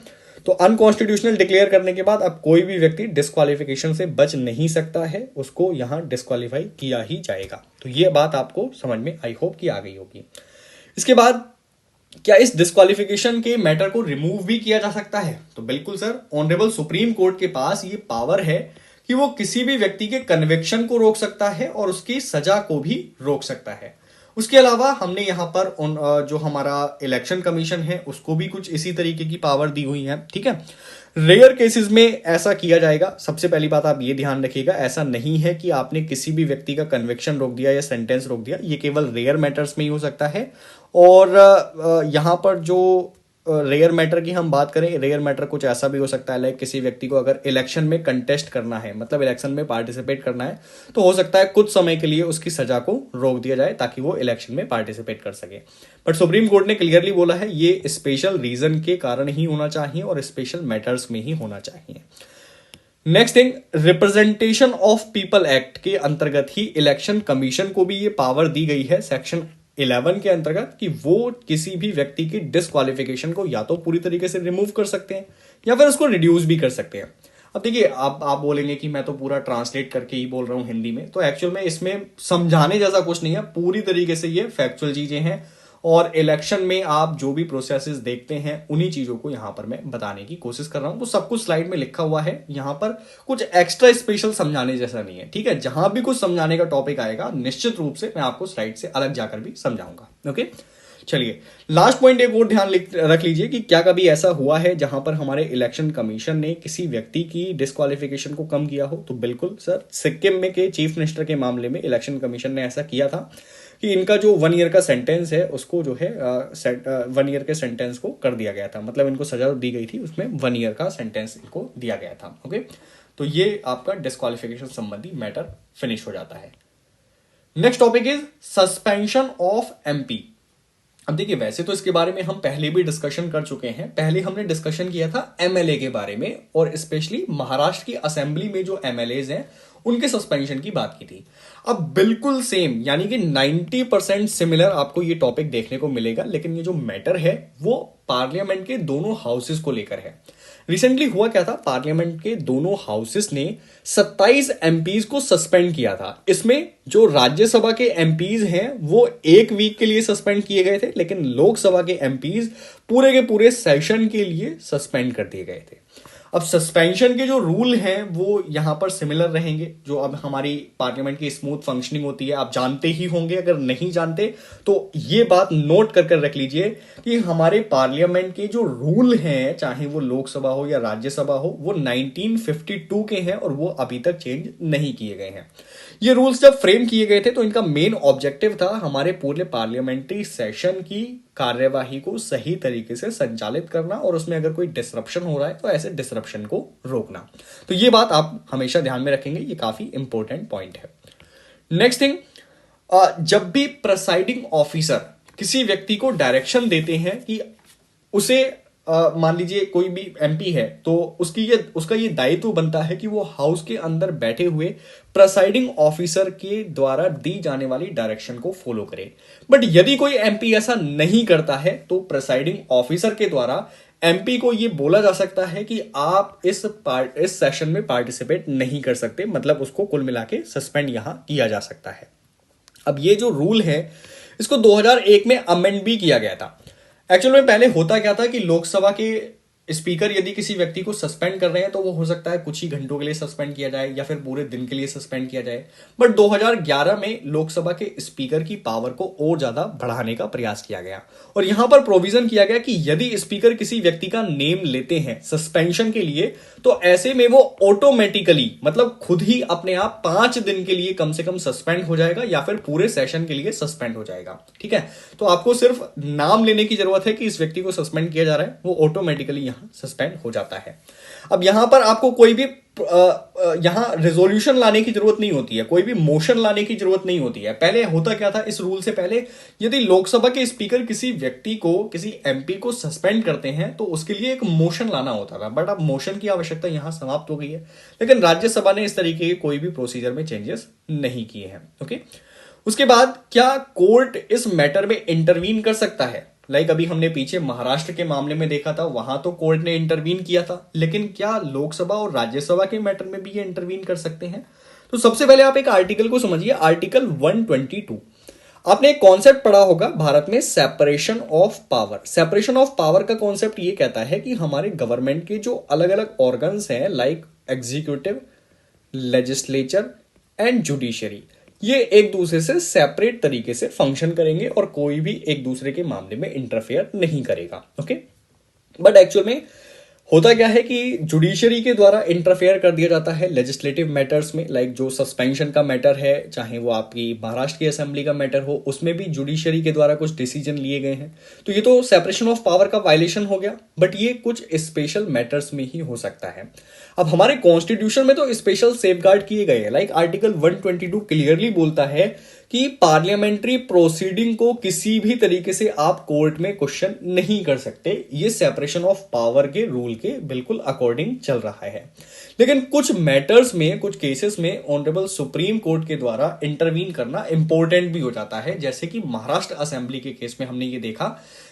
तो अनकॉन्स्टिट्यूशनल डिक्लेयर करने के बाद अब कोई भी व्यक्ति डिस्क्वालिफिकेशन से बच नहीं सकता है, उसको यहां डिस्क्वालीफाई किया ही जाएगा। तो यह बात आपको समझ में आई होप कि आ गई होगी। इसके बाद क्या इस डिस्क्वालिफिकेशन के मैटर को रिमूव भी किया जा सकता है? तो बिल्कुल सर, ऑनरेबल सुप्रीम कोर्ट के पास ये पावर है कि वो किसी भी व्यक्ति के कन्विक्शन को रोक सकता है और उसकी सजा को भी रोक सकता है। उसके अलावा हमने यहां पर जो हमारा इलेक्शन कमीशन है उसको भी कुछ इसी तरीके की पावर दी हुई है। ठीक है, रेयर केसेस में ऐसा किया जाएगा। सबसे पहली बात आप ये ध्यान रखिएगा, ऐसा नहीं है कि आपने किसी भी व्यक्ति का कन्विक्शन रोक दिया या सेंटेंस रोक दिया, ये केवल रेयर मैटर्स में ही हो सकता है। और यहां पर जो रेयर मैटर की हम बात करें, रेयर मैटर कुछ ऐसा भी हो सकता है, लाइक किसी व्यक्ति को अगर इलेक्शन में कंटेस्ट करना है, मतलब इलेक्शन में पार्टिसिपेट करना है, तो हो सकता है कुछ समय के लिए उसकी सजा को रोक दिया जाए ताकि वो इलेक्शन में पार्टिसिपेट कर सके। बट सुप्रीम कोर्ट ने क्लियरली बोला है ये स्पेशल रीजन के कारण ही होना चाहिए और स्पेशल मैटर्स में ही होना चाहिए। Next thing, representation of people act के अंतर्गत ही इलेक्शन कमीशन को भी ये पावर दी गई है सेक्शन 11 के अंतर्गत कि वो किसी भी व्यक्ति की डिस्क्वालिफिकेशन को या तो पूरी तरीके से रिमूव कर सकते हैं या फिर उसको रिड्यूस भी कर सकते हैं। अब देखिए, आप बोलेंगे कि मैं तो पूरा ट्रांसलेट करके ही बोल रहा हूं हिंदी में, तो एक्चुअल में इसमें समझाने जैसा कुछ नहीं है, पूरी तरीके से ये फैक्चुअल चीजें हैं। और इलेक्शन में आप जो भी प्रोसेसेस देखते हैं उन्हीं चीजों को यहां पर मैं बताने की कोशिश कर रहा हूं। तो सब कुछ स्लाइड में लिखा हुआ है, यहां पर कुछ एक्स्ट्रा स्पेशल समझाने जैसा नहीं है, ठीक है। जहां भी कुछ समझाने का टॉपिक आएगा निश्चित रूप से मैं आपको स्लाइड से अलग जाकर भी समझाऊंगा। ओके, चलिए लास्ट पॉइंट एक और ध्यान रख लीजिए कि क्या कभी ऐसा हुआ है जहां पर हमारे इलेक्शन कमीशन ने किसी व्यक्ति की डिस्क्वालिफिकेशन को कम किया हो? तो बिल्कुल सर, सिक्किम में के चीफ मिनिस्टर के मामले में इलेक्शन कमीशन ने ऐसा किया था कि इनका जो 1 ईयर का सेंटेंस है उसको जो है 1 ईयर के सेंटेंस को कर दिया गया था, मतलब इनको सजा दी गई थी, उसमें 1 ईयर का सेंटेंस इनको दिया गया था। ओके, तो ये आपका डिस्क्वालिफिकेशन संबंधी मैटर फिनिश हो जाता है। Next topic is suspension of MP. अब देखिए, वैसे तो इसके बारे में हम पहले भी डिस्कशन कर चुके हैं। पहले हमने डिस्कशन किया था एमएलए के बारे में, और स्पेशली महाराष्ट्र की असेंबली में जो एमएलएज हैं उनके सस्पेंशन की बात की थी। अब बिल्कुल सेम, यानी कि 90% सिमिलर आपको ये टॉपिक देखने को मिलेगा, लेकिन ये जो मैटर है वो पार्लियामेंट के दोनों हाउसेस को लेकर है। रिसेंटली हुआ क्या था, पार्लियामेंट के दोनों हाउसेस ने 27 एमपीज को सस्पेंड किया था। इसमें जो राज्यसभा के एमपीज हैं वो 1 वीक के लिए सस्पेंड किए गए थे, लेकिन लोकसभा के एमपीज पूरे के पूरे सेशन के लिए सस्पेंड कर दिए गए थे। अब सस्पेंशन के जो रूल हैं वो यहां पर सिमिलर रहेंगे, जो अब हमारी पार्लियामेंट की स्मूथ फंक्शनिंग होती है आप जानते ही होंगे। अगर नहीं जानते तो ये बात नोट कर रख लीजिए कि हमारे पार्लियामेंट के जो रूल हैं, चाहे वो लोकसभा हो या राज्यसभा हो, वो 1952 के हैं और वो अभी तक चेंज नहीं किए गए हैं। ये रूल्स जब फ्रेम किए गए थे तो इनका मेन ऑब्जेक्टिव था हमारे पूरे पार्लियामेंट्री सेशन की कार्यवाही को सही तरीके से संचालित करना, और उसमें अगर कोई डिसरप्शन हो रहा है तो ऐसे डिसरप्शन को रोकना। तो ये बात आप हमेशा ध्यान में रखेंगे, ये काफी इंपॉर्टेंट पॉइंट है। नेक्स्ट थिंग, जब भी प्रेसाइडिंग ऑफिसर किसी व्यक्ति को डायरेक्शन देते हैं कि उसे मान लीजिए कोई भी एमपी है, तो उसका ये दायित्व बनता है कि वो हाउस के अंदर बैठे हुए प्रेसाइडिंग ऑफिसर के द्वारा दी जाने वाली डायरेक्शन को फॉलो करे। बट यदि कोई एमपी ऐसा नहीं करता है तो प्रेसाइडिंग ऑफिसर के द्वारा एमपी को ये बोला जा सकता है कि आप इस सेशन में पार्टिसिपेट नहीं कर सकते, मतलब उसको कुल मिला के सस्पेंड यहां किया जा सकता है। अब ये जो रूल है इसको 2001 में अमेंड भी किया गया था। एक्चुअल में पहले होता क्या था कि लोकसभा के स्पीकर यदि किसी व्यक्ति को सस्पेंड कर रहे हैं तो वो हो सकता है कुछ ही घंटों के लिए सस्पेंड किया जाए या फिर पूरे दिन के लिए सस्पेंड किया जाए। बट 2011 में लोकसभा के स्पीकर की पावर को और ज्यादा बढ़ाने का प्रयास किया गया, और यहां पर प्रोविजन किया गया कि यदि स्पीकर किसी व्यक्ति का नेम लेते हैं सस्पेंशन के लिए, तो ऐसे में वो ऑटोमेटिकली, मतलब खुद ही अपने आप 5 दिन के लिए कम से कम सस्पेंड हो जाएगा या फिर पूरे सेशन के लिए सस्पेंड हो जाएगा। ठीक है, तो आपको सिर्फ नाम लेने की जरूरत है कि इस व्यक्ति को सस्पेंड किया जा रहा है, वो ऑटोमेटिकली सस्पेंड हो जाता है। अब यहां पर आपको कोई भी यहां रेजोल्यूशन लाने की जरूरत नहीं होती है, कोई भी मोशन लाने की जरूरत नहीं होती है। पहले होता क्या था, इस रूल से पहले यदि लोकसभा के स्पीकर किसी व्यक्ति को, किसी एमपी को सस्पेंड करते हैं तो उसके लिए एक मोशन लाना होता था, बट अब मोशन की आवश्यकता यहां समाप्त हो गई है। लेकिन राज्यसभा ने इस तरीके के कोई भी प्रोसीजर में चेंजेस नहीं किए हैं। ओके, उसके बाद क्या कोर्ट इस मैटर में इंटरवीन कर सकता है? अभी हमने पीछे महाराष्ट्र के मामले में देखा था, वहां तो कोर्ट ने इंटरवीन किया था, लेकिन क्या लोकसभा और राज्यसभा के मैटर में भी ये इंटरवीन कर सकते हैं? तो सबसे पहले आप एक आर्टिकल को समझिए, आर्टिकल 122। आपने एक कॉन्सेप्ट पढ़ा होगा भारत में, separation of power. Separation of power का कॉन्सेप्ट ये कहता है कि हमारे गवर्नमेंट के जो अलग अलग ऑर्गन्स हैं, like executive, legislature and judiciary, ये एक दूसरे से सेपरेट तरीके से फंक्शन करेंगे और कोई भी एक दूसरे के मामले में इंटरफेयर नहीं करेगा। ओके, बट एक्चुअल में होता क्या है कि जुडिशरी के द्वारा इंटरफेयर कर दिया जाता है लेजिस्लेटिव मैटर्स में, लाइक जो सस्पेंशन का मैटर है, चाहे वो आपकी महाराष्ट्र की असेंबली का मैटर हो, उसमें भी जुडिशरी के द्वारा कुछ डिसीजन लिए गए हैं। तो ये तो सेपरेशन ऑफ पावर का वायलेशन हो गया, बट ये कुछ स्पेशल मैटर्स में ही हो सकता है। अब हमारे कॉन्स्टिट्यूशन में तो स्पेशल सेफगार्ड किए गए हैं, लाइक आर्टिकल 122 क्लियरली बोलता है कि पार्लियामेंट्री प्रोसीडिंग को किसी भी तरीके से आप कोर्ट में क्वेश्चन नहीं कर सकते। ये सेपरेशन ऑफ पावर के रूल के बिल्कुल अकॉर्डिंग चल रहा है। लेकिन कुछ मैटर्स में, कुछ केसेस में ऑनरेबल सुप्रीम कोर्ट के द्वारा इंटरवीन करना इंपॉर्टेंट भी हो जाता है। जैसे कि महाराष्ट्र असेंबली के केस में हमने ये देखा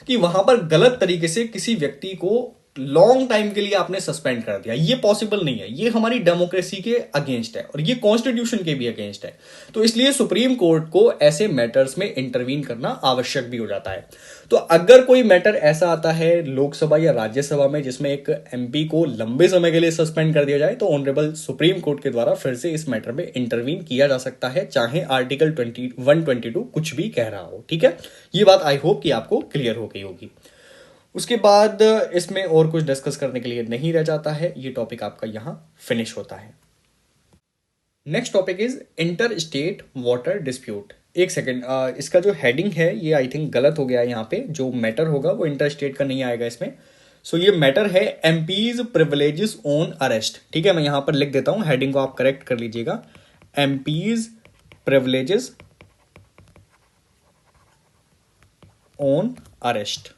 कि वहां पर गलत तरीके से किसी व्यक्ति को लॉन्ग टाइम के लिए आपने सस्पेंड कर दिया, ये पॉसिबल नहीं है, ये हमारी डेमोक्रेसी के अगेंस्ट है और ये कॉन्स्टिट्यूशन के भी अगेंस्ट है। तो इसलिए सुप्रीम कोर्ट को ऐसे मैटर्स में इंटरवीन करना आवश्यक भी हो जाता है। तो अगर कोई मैटर ऐसा आता है लोकसभा या राज्यसभा में जिसमें एक एमपी को लंबे समय के लिए सस्पेंड कर दिया जाए, तो ऑनरेबल सुप्रीम कोर्ट के द्वारा फिर से इस मैटर में इंटरवीन किया जा सकता है, चाहे आर्टिकल 122 कुछ भी कह रहा हो। ठीक है, ये बात आई होप कि आपको क्लियर हो गई होगी। उसके बाद इसमें और कुछ डिस्कस करने के लिए नहीं रह जाता है, ये टॉपिक आपका यहां फिनिश होता है। Next topic is inter state water dispute. एक सेकेंड, इसका जो हेडिंग है ये आई थिंक गलत हो गया है, यहाँ पे जो मैटर होगा वो इंटर स्टेट का नहीं आएगा इसमें। सो ये मैटर है एमपीज प्रिविलेजेस ऑन अरेस्ट। ठीक है, मैं यहां पर लिख देता हूं, हेडिंग को आप करेक्ट कर लीजिएगा, एमपीज प्रिविलेजेस ऑन अरेस्ट।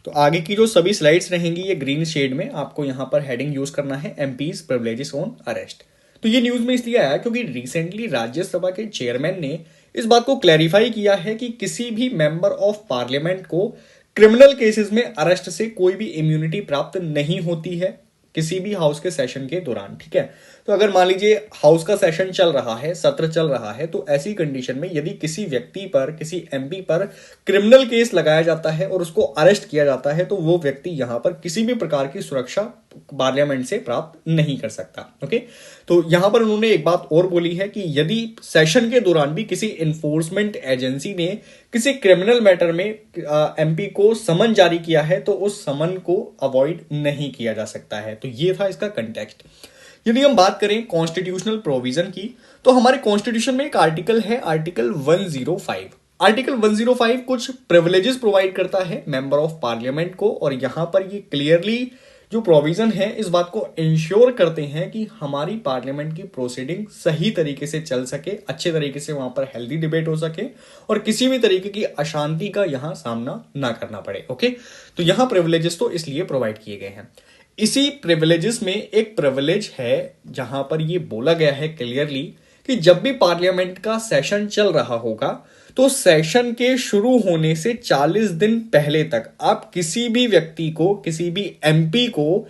तो आगे की जो सभी स्लाइड्स रहेंगी ये ग्रीन शेड में, आपको यहां पर हेडिंग यूज करना है एमपीज प्रिविलेजेस ऑन अरेस्ट। तो ये न्यूज में इसलिए आया क्योंकि रिसेंटली राज्यसभा के चेयरमैन ने इस बात को क्लैरिफाई किया है कि किसी भी मेंबर ऑफ पार्लियामेंट को क्रिमिनल केसेस में अरेस्ट से कोई भी इम्यूनिटी प्राप्त नहीं होती है किसी भी हाउस के सेशन के दौरान। ठीक है, तो अगर मान लीजिए हाउस का सेशन चल रहा है, सत्र चल रहा है, तो ऐसी कंडीशन में यदि किसी व्यक्ति पर, किसी एमपी पर क्रिमिनल केस लगाया जाता है और उसको अरेस्ट किया जाता है, तो वो व्यक्ति यहां पर किसी भी प्रकार की सुरक्षा पार्लियामेंट से प्राप्त नहीं कर सकता। ओके, तो यहां पर उन्होंने एक बात और बोली है कि यदि सेशन के दौरान भी किसी इन्फोर्समेंट एजेंसी ने किसी क्रिमिनल मैटर में एमपी को समन जारी किया है तो उस समन को अवॉइड नहीं किया जा सकता है। तो ये था इसका कंटेक्स्ट। यदि हम बात करें कॉन्स्टिट्यूशनल प्रोविजन की, तो हमारे कॉन्स्टिट्यूशन में एक आर्टिकल है, आर्टिकल 105। आर्टिकल 105 कुछ प्रिविलेजेस प्रोवाइड करता है मेंबर ऑफ पार्लियामेंट को, और यहां पर ये क्लियरली जो प्रोविजन है इस बात को इंश्योर करते हैं कि हमारी पार्लियामेंट की प्रोसीडिंग सही तरीके से चल सके, अच्छे तरीके से वहां पर हेल्दी डिबेट हो सके और किसी भी तरीके की अशांति का यहां सामना ना करना पड़े। ओके, तो यहां प्रिविलेजेस तो इसलिए प्रोवाइड किए गए हैं। इसी प्रिविलेजेस में एक प्रिविलेज है जहां पर यह बोला गया है क्लियरली कि जब भी पार्लियामेंट का सेशन चल रहा होगा तो सेशन के शुरू होने से 40 दिन पहले तक आप किसी भी व्यक्ति को, किसी भी एमपी को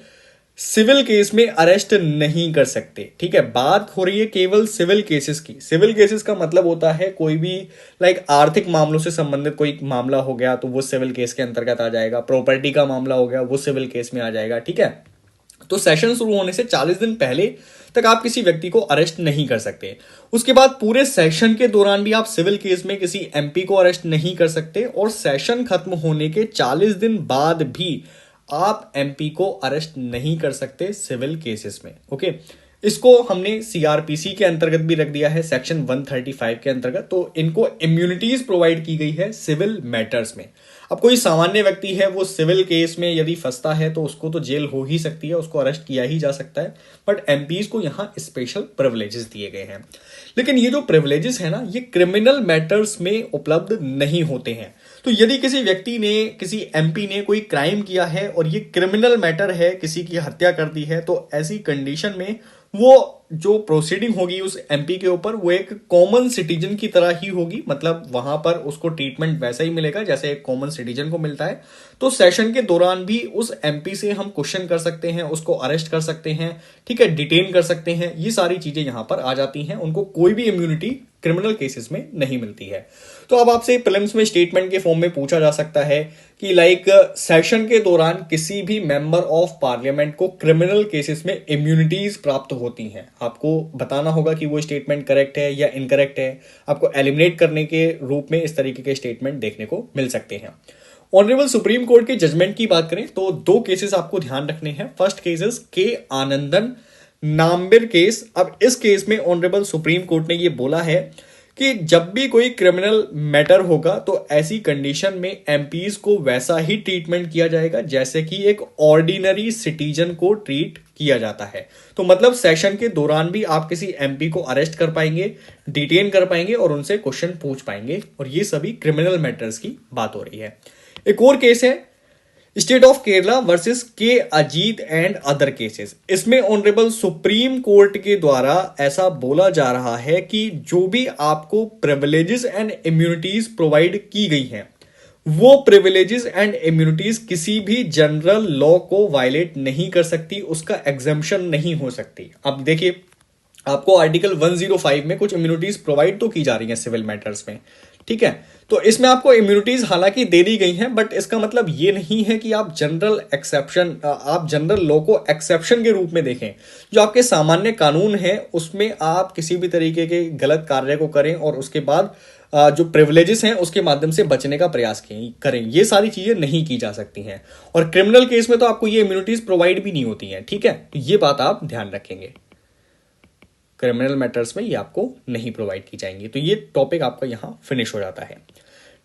सिविल केस में अरेस्ट नहीं कर सकते। ठीक है, बात हो रही है केवल सिविल केसेस की। सिविल केसेस का मतलब होता है कोई भी आर्थिक मामलों से संबंधित कोई मामला हो गया तो वो सिविल केस के अंतर्गत आ जाएगा, प्रॉपर्टी का मामला हो गया वो सिविल केस में आ जाएगा। ठीक है, तो सेशन शुरू होने से 40 दिन पहले तक आप किसी व्यक्ति को अरेस्ट नहीं कर सकते। उसके बाद पूरे सेशन के दौरान भी आप सिविल केस में किसी एमपी को अरेस्ट नहीं कर सकते, और सेशन खत्म होने के 40 दिन बाद भी आप एमपी को अरेस्ट नहीं कर सकते सिविल केसेस में। ओके, इसको हमने सीआरपीसी के अंतर्गत भी रख दिया है, सेक्शन 135 के अंतर्गत। तो इनको इम्यूनिटीज प्रोवाइड की गई है सिविल मैटर्स में। अब कोई सामान्य व्यक्ति है वो सिविल केस में यदि फंसता है तो उसको तो जेल हो ही सकती है, उसको अरेस्ट किया ही जा सकता है, बट एमपीज को यहां स्पेशल प्रिविलेजेस दिए गए हैं। लेकिन ये जो प्रिविलेजेस है ना, ये क्रिमिनल मैटर्स में उपलब्ध नहीं होते हैं। तो यदि किसी व्यक्ति ने, किसी एमपी ने कोई क्राइम किया है और ये क्रिमिनल मैटर है, किसी की हत्या कर दी है, तो ऐसी कंडीशन में वो जो प्रोसीडिंग होगी उस एमपी के ऊपर वो एक कॉमन सिटीजन की तरह ही होगी, मतलब वहां पर उसको ट्रीटमेंट वैसा ही मिलेगा जैसे एक कॉमन सिटीजन को मिलता है। तो सेशन के दौरान भी उस एमपी से हम क्वेश्चन कर सकते हैं, उसको अरेस्ट कर सकते हैं, ठीक है, डिटेन कर सकते हैं, ये सारी चीजें यहां पर आ जाती हैं। उनको कोई भी इम्यूनिटी क्रिमिनल केसेस में नहीं मिलती है। तो अब आपसे प्रीलिम्स में स्टेटमेंट के फॉर्म में पूछा जा सकता है कि सेशन के दौरान किसी भी मेंबर ऑफ पार्लियामेंट को क्रिमिनल केसेस में इम्यूनिटीज प्राप्त होती हैं। आपको बताना होगा कि वो स्टेटमेंट करेक्ट है या इनकरेक्ट है। आपको एलिमिनेट करने के रूप में इस तरीके के स्टेटमेंट देखने को मिल सकते हैं। ऑनरेबल सुप्रीम कोर्ट के जजमेंट की बात करें तो 2 केसेस आपको ध्यान रखने हैं। फर्स्ट केसेस के आनंदन नाम्बिर केस। अब इस केस में ऑनरेबल सुप्रीम कोर्ट ने यह बोला है कि जब भी कोई क्रिमिनल मैटर होगा तो ऐसी कंडीशन में एमपीज को वैसा ही ट्रीटमेंट किया जाएगा जैसे कि एक ऑर्डिनरी सिटीजन को ट्रीट किया जाता है। तो मतलब सेशन के दौरान भी आप किसी एमपी को अरेस्ट कर पाएंगे, डिटेन कर पाएंगे और उनसे क्वेश्चन पूछ पाएंगे, और ये सभी क्रिमिनल मैटर्स की बात हो रही है। एक और केस है स्टेट ऑफ केरला वर्सेस के अजीत एंड अदर केसेस। इसमें ऑनरेबल सुप्रीम कोर्ट के द्वारा ऐसा बोला जा रहा है कि जो भी आपको प्रिविलेजेस एंड इम्यूनिटीज प्रोवाइड की गई हैं वो प्रिविलेजेस एंड इम्यूनिटीज किसी भी जनरल लॉ को वायलेट नहीं कर सकती, उसका एग्जम्पशन नहीं हो सकती। अब देखिए, आपको आर्टिकल 105 में कुछ इम्यूनिटीज प्रोवाइड तो की जा रही हैं सिविल मैटर्स में, ठीक है। तो इसमें आपको इम्यूनिटीज हालांकि दे दी गई हैं, बट इसका मतलब ये नहीं है कि आप जनरल लॉ को एक्सेप्शन के रूप में देखें। जो आपके सामान्य कानून है उसमें आप किसी भी तरीके के गलत कार्य को करें और उसके बाद जो प्रिविलेजेस हैं उसके माध्यम से बचने का प्रयास करें, ये सारी चीजें नहीं की जा सकती हैं। और क्रिमिनल केस में तो आपको ये इम्यूनिटीज प्रोवाइड भी नहीं होती हैं, ठीक है। तो ये बात आप ध्यान रखेंगे, क्रिमिनल मैटर्स में ये आपको नहीं प्रोवाइड की जाएंगी। तो ये टॉपिक आपका यहां फिनिश हो जाता है।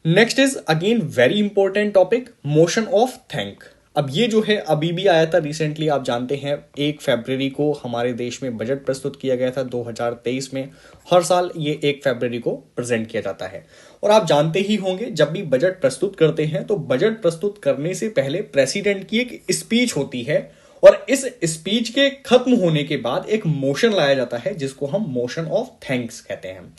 Next is again very important topic, motion of thank. अब ये जो है अभी भी आया था रिसेंटली, आप जानते हैं 1 फरवरी को हमारे देश में बजट प्रस्तुत किया गया था 2023 में। हर साल ये 1 फरवरी को प्रेजेंट किया जाता है। और आप जानते ही होंगे जब भी बजट प्रस्तुत करते हैं तो बजट प्रस्तुत करने से पहले प्रेसिडेंट की एक स्पीच होती है, और इस स्पीच के खत्म होने के बाद एक मोशन लाया जाता है जिसको हम मोशन ऑफ थैंक्स कहते हैं।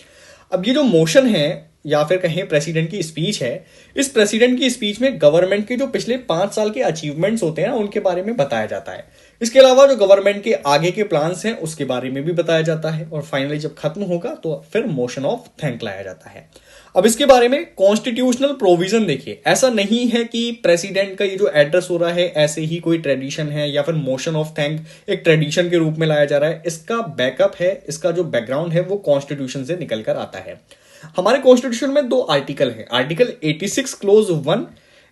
अब ये जो मोशन है या फिर कहें प्रेसिडेंट की स्पीच है, इस प्रेसिडेंट की स्पीच में गवर्नमेंट के जो पिछले 5 साल के अचीवमेंट्स होते हैं उनके बारे में बताया जाता है। इसके अलावा जो गवर्नमेंट के आगे के प्लान्स हैं उसके बारे में भी बताया जाता है, और फाइनली जब खत्म होगा तो फिर मोशन ऑफ थैंक लाया जाता है। अब इसके बारे में कॉन्स्टिट्यूशनल प्रोविजन देखिए, ऐसा नहीं है कि प्रेसिडेंट का ये जो एड्रेस हो रहा है ऐसे ही कोई ट्रेडिशन है या फिर मोशन ऑफ थैंक एक ट्रेडिशन के रूप में लाया जा रहा है। इसका बैकअप है, इसका जो बैकग्राउंड है वो कॉन्स्टिट्यूशन से निकल कर आता है। हमारे कॉन्स्टिट्यूशन में 2 आर्टिकल हैं, आर्टिकल 86 क्लोज 1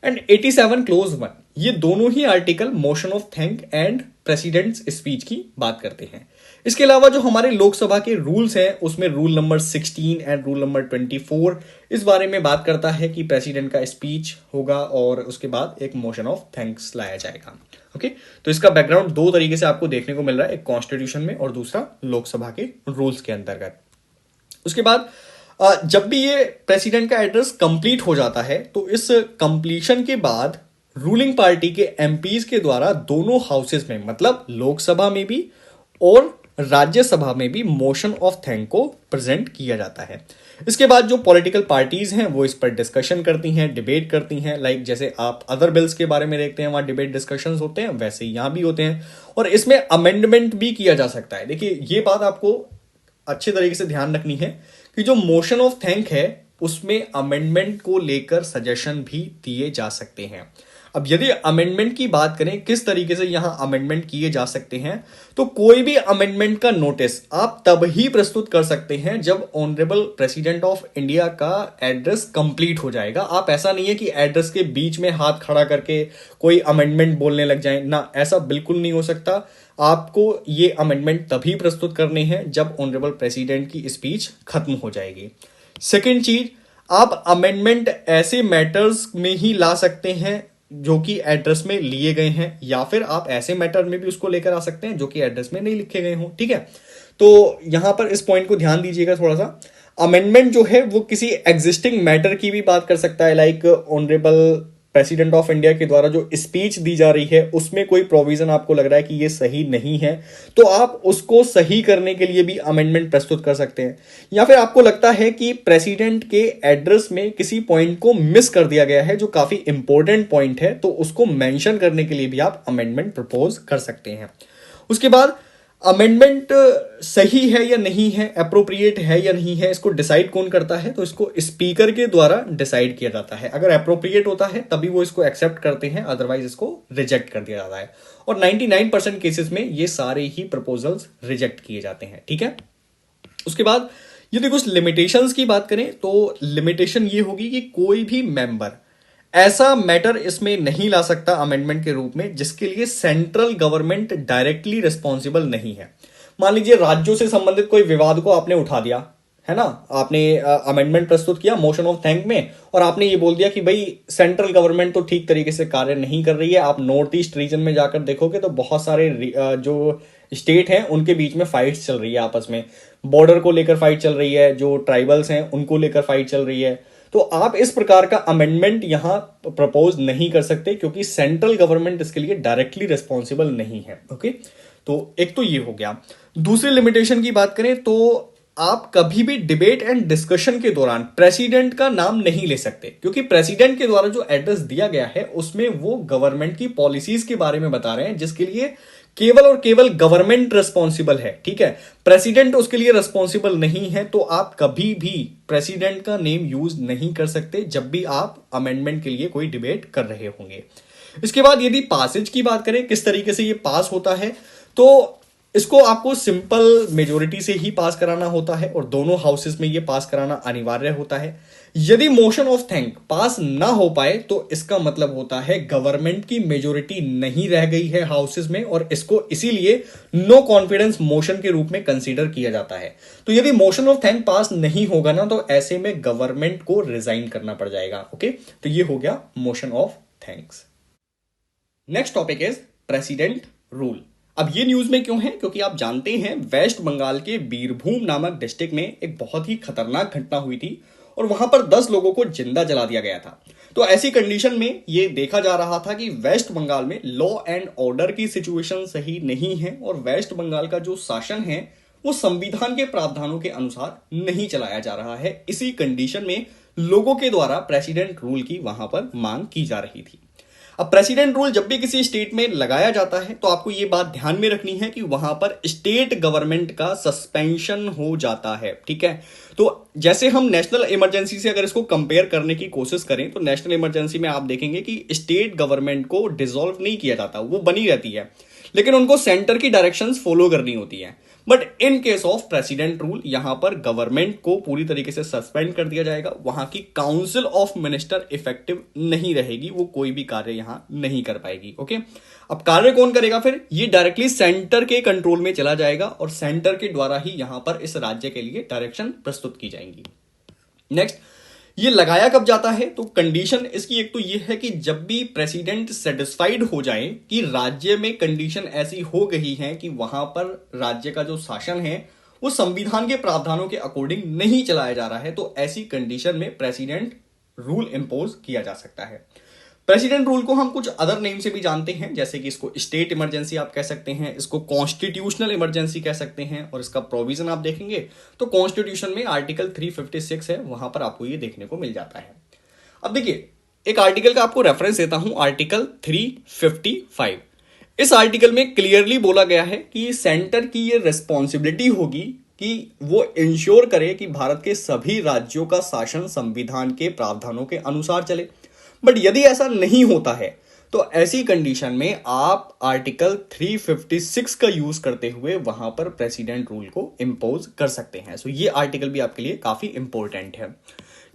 एंड 87 क्लोज 1। ये दोनों ही article motion of thank and president's speech की बात करते हैं। इसके अलावा जो हमारे लोकसभा के रूल्स हैं उसमें rule number 16 and rule number 24 इस बारे में बात करता है कि प्रेसिडेंट का स्पीच होगा और उसके बाद एक मोशन ऑफ थैंक्स लाया जाएगा। ओके, तो इसका बैकग्राउंड 2 तरीके से आपको देखने को मिल रहा है, एक कॉन्स्टिट्यूशन में और दूसरा लोकसभा के रूल्स के अंतर्गत। उसके बाद जब भी ये प्रेसिडेंट का एड्रेस कंप्लीट हो जाता है तो इस कंप्लीशन के बाद रूलिंग पार्टी के एमपीज के द्वारा दोनों हाउसेस में, मतलब लोकसभा में भी और राज्यसभा में भी मोशन ऑफ थैंक को प्रेजेंट किया जाता है। इसके बाद जो पॉलिटिकल पार्टीज हैं वो इस पर डिस्कशन करती हैं, डिबेट करती हैं। लाइक जैसे आप अदर बिल्स के बारे में देखते हैं वहां डिबेट डिस्कशंस होते हैं, वैसे ही यहां भी होते हैं, और इसमें अमेंडमेंट भी किया जा सकता है। देखिए, ये बात आपको अच्छे तरीके से ध्यान रखनी है कि जो मोशन ऑफ थैंक है उसमें अमेंडमेंट को लेकर सजेशन भी दिए जा सकते हैं। अब यदि अमेंडमेंट की बात करें किस तरीके से यहां अमेंडमेंट किए जा सकते हैं, तो कोई भी अमेंडमेंट का नोटिस आप तब ही प्रस्तुत कर सकते हैं जब ऑनरेबल प्रेसिडेंट ऑफ इंडिया का एड्रेस कंप्लीट हो जाएगा। आप ऐसा नहीं है कि एड्रेस के बीच में हाथ खड़ा करके कोई अमेंडमेंट बोलने लग जाएं ना, ऐसा बिल्कुल नहीं हो सकता। आपको ये अमेंडमेंट तभी प्रस्तुत करने हैं जब ऑनरेबल प्रेसिडेंट की स्पीच खत्म हो जाएगी। सेकेंड चीज, आप अमेंडमेंट ऐसे मैटर्स में ही ला सकते हैं जो कि एड्रेस में लिए गए हैं, या फिर आप ऐसे मैटर में भी उसको लेकर आ सकते हैं जो कि एड्रेस में नहीं लिखे गए हों, ठीक है। तो यहां पर इस पॉइंट को ध्यान दीजिएगा थोड़ा सा। अमेंडमेंट जो है वो किसी एग्जिस्टिंग मैटर की भी बात कर सकता है, like honourable president of India के द्वारा जो स्पीच दी जा रही है उसमें कोई प्रोविजन आपको लग रहा है कि ये सही नहीं है, तो आप उसको सही करने के लिए भी अमेंडमेंट प्रस्तुत कर सकते हैं। या फिर आपको लगता है कि प्रेसिडेंट के एड्रेस में किसी पॉइंट को मिस कर दिया गया है जो काफी इंपॉर्टेंट पॉइंट है, तो उसको मेंशन करने के लिए भी आप अमेंडमेंट प्रपोज कर सकते हैं। उसके बाद अमेंडमेंट सही है या नहीं है, अप्रोप्रिएट है या नहीं है, इसको डिसाइड कौन करता है, तो इसको स्पीकर के द्वारा डिसाइड किया जाता है। अगर अप्रोप्रिएट होता है तभी वो इसको एक्सेप्ट करते हैं, अदरवाइज इसको रिजेक्ट कर दिया जाता है। और 99% केसेस में ये सारे ही प्रपोजल्स रिजेक्ट किए जाते हैं, ठीक है। उसके बाद यदि कुछ लिमिटेशंस की बात करें तो लिमिटेशन ये होगी कि कोई भी मेंबर ऐसा मैटर इसमें नहीं ला सकता अमेंडमेंट के रूप में जिसके लिए सेंट्रल गवर्नमेंट डायरेक्टली रिस्पॉन्सिबल नहीं है। मान लीजिए राज्यों से संबंधित कोई विवाद को आपने उठा दिया है ना, आपने अमेंडमेंट प्रस्तुत किया मोशन ऑफ थैंक में, और आपने ये बोल दिया कि भाई सेंट्रल गवर्नमेंट तो ठीक तरीके से कार्य नहीं कर रही है। आप नॉर्थ ईस्ट रीजन में जाकर देखोगे तो बहुत सारे जो स्टेट हैं उनके बीच में फाइट्स चल रही है, आपस में बॉर्डर को लेकर फाइट चल रही है, जो ट्राइबल्स हैं उनको लेकर फाइट चल रही है। तो आप इस प्रकार का अमेंडमेंट यहां प्रपोज नहीं कर सकते क्योंकि सेंट्रल गवर्नमेंट इसके लिए डायरेक्टली रिस्पॉन्सिबल नहीं है। ओके, तो एक तो ये हो गया। दूसरी लिमिटेशन की बात करें तो आप कभी भी डिबेट एंड डिस्कशन के दौरान प्रेसिडेंट का नाम नहीं ले सकते, क्योंकि प्रेसिडेंट के द्वारा जो एड्रेस दिया गया है उसमें वो गवर्नमेंट की पॉलिसीज के बारे में बता रहे हैं, जिसके लिए केवल और केवल गवर्नमेंट रिस्पॉन्सिबल है। ठीक है, प्रेसिडेंट उसके लिए रिस्पॉन्सिबल नहीं है, तो आप कभी भी प्रेसिडेंट का नेम यूज नहीं कर सकते जब भी आप अमेंडमेंट के लिए कोई डिबेट कर रहे होंगे। इसके बाद यदि पासेज की बात करें, किस तरीके से ये पास होता है, तो इसको आपको सिंपल मेजोरिटी से ही पास कराना होता है और दोनों हाउसेस में ये पास कराना अनिवार्य होता है। यदि मोशन ऑफ थैंक पास ना हो पाए तो इसका मतलब होता है गवर्नमेंट की मेजोरिटी नहीं रह गई है हाउसेस में, और इसको इसीलिए नो कॉन्फिडेंस मोशन के रूप में कंसीडर किया जाता है। तो यदि मोशन ऑफ थैंक पास नहीं होगा ना, तो ऐसे में गवर्नमेंट को रिजाइन करना पड़ जाएगा। ओके, तो ये हो गया motion of thanks. Next topic is president rule. अब ये न्यूज में क्यों है, क्योंकि आप जानते हैं वेस्ट बंगाल के बीरभूम नामक डिस्ट्रिक्ट में एक बहुत ही खतरनाक घटना हुई थी और वहां पर 10 लोगों को जिंदा जला दिया गया था। तो ऐसी कंडीशन में ये देखा जा रहा था कि वेस्ट बंगाल में लॉ एंड ऑर्डर की सिचुएशन सही नहीं है और वेस्ट बंगाल का जो शासन है वो संविधान के प्रावधानों के अनुसार नहीं चलाया जा रहा है। इसी कंडीशन में लोगों के द्वारा प्रेसिडेंट रूल की वहां पर मांग की जा रही थी। अब प्रेसिडेंट रूल जब भी किसी स्टेट में लगाया जाता है तो आपको यह बात ध्यान में रखनी है कि वहां पर स्टेट गवर्नमेंट का सस्पेंशन हो जाता है। ठीक है, तो जैसे हम नेशनल इमरजेंसी से अगर इसको कंपेयर करने की कोशिश करें तो नेशनल इमरजेंसी में आप देखेंगे कि स्टेट गवर्नमेंट को डिसॉल्व नहीं किया जाता, वो बनी रहती है, लेकिन उनको सेंटर की डायरेक्शंस फॉलो करनी होती है। But in case of president rule यहां पर गवर्नमेंट को पूरी तरीके से सस्पेंड कर दिया जाएगा, वहां की काउंसिल ऑफ मिनिस्टर इफेक्टिव नहीं रहेगी, वो कोई भी कार्य यहां नहीं कर पाएगी। ओके, अब कार्य कौन करेगा, फिर ये डायरेक्टली सेंटर के कंट्रोल में चला जाएगा और सेंटर के द्वारा ही यहां पर इस राज्य के लिए डायरेक्शन प्रस्तुत की जाएंगी। नेक्स्ट, ये लगाया कब जाता है, तो कंडीशन इसकी एक तो ये है कि जब भी प्रेसिडेंट सेटिस्फाइड हो जाए कि राज्य में कंडीशन ऐसी हो गई है कि वहां पर राज्य का जो शासन है वो संविधान के प्रावधानों के अकॉर्डिंग नहीं चलाया जा रहा है, तो ऐसी कंडीशन में प्रेसिडेंट रूल इंपोज किया जा सकता है। प्रेसिडेंट रूल को हम कुछ अदर नेम से भी जानते हैं, जैसे कि इसको स्टेट इमरजेंसी आप कह सकते हैं, इसको कॉन्स्टिट्यूशनल इमरजेंसी कह सकते हैं, और इसका प्रोविजन आप देखेंगे तो कॉन्स्टिट्यूशन में आर्टिकल 356 है, वहां पर आपको ये देखने को मिल जाता है। अब देखिए, एक आर्टिकल का आपको रेफरेंस देता हूं, आर्टिकल 355। इस आर्टिकल में क्लियरली बोला गया है कि सेंटर की ये रिस्पॉन्सिबिलिटी होगी कि वो इंश्योर करे कि भारत के सभी राज्यों का शासन संविधान के प्रावधानों के अनुसार चले। बट यदि ऐसा नहीं होता है तो ऐसी कंडीशन में आप आर्टिकल 356 का यूज करते हुए वहां पर प्रेसिडेंट रूल को इंपोज कर सकते हैं। सो ये आर्टिकल भी आपके लिए काफी इंपॉर्टेंट है।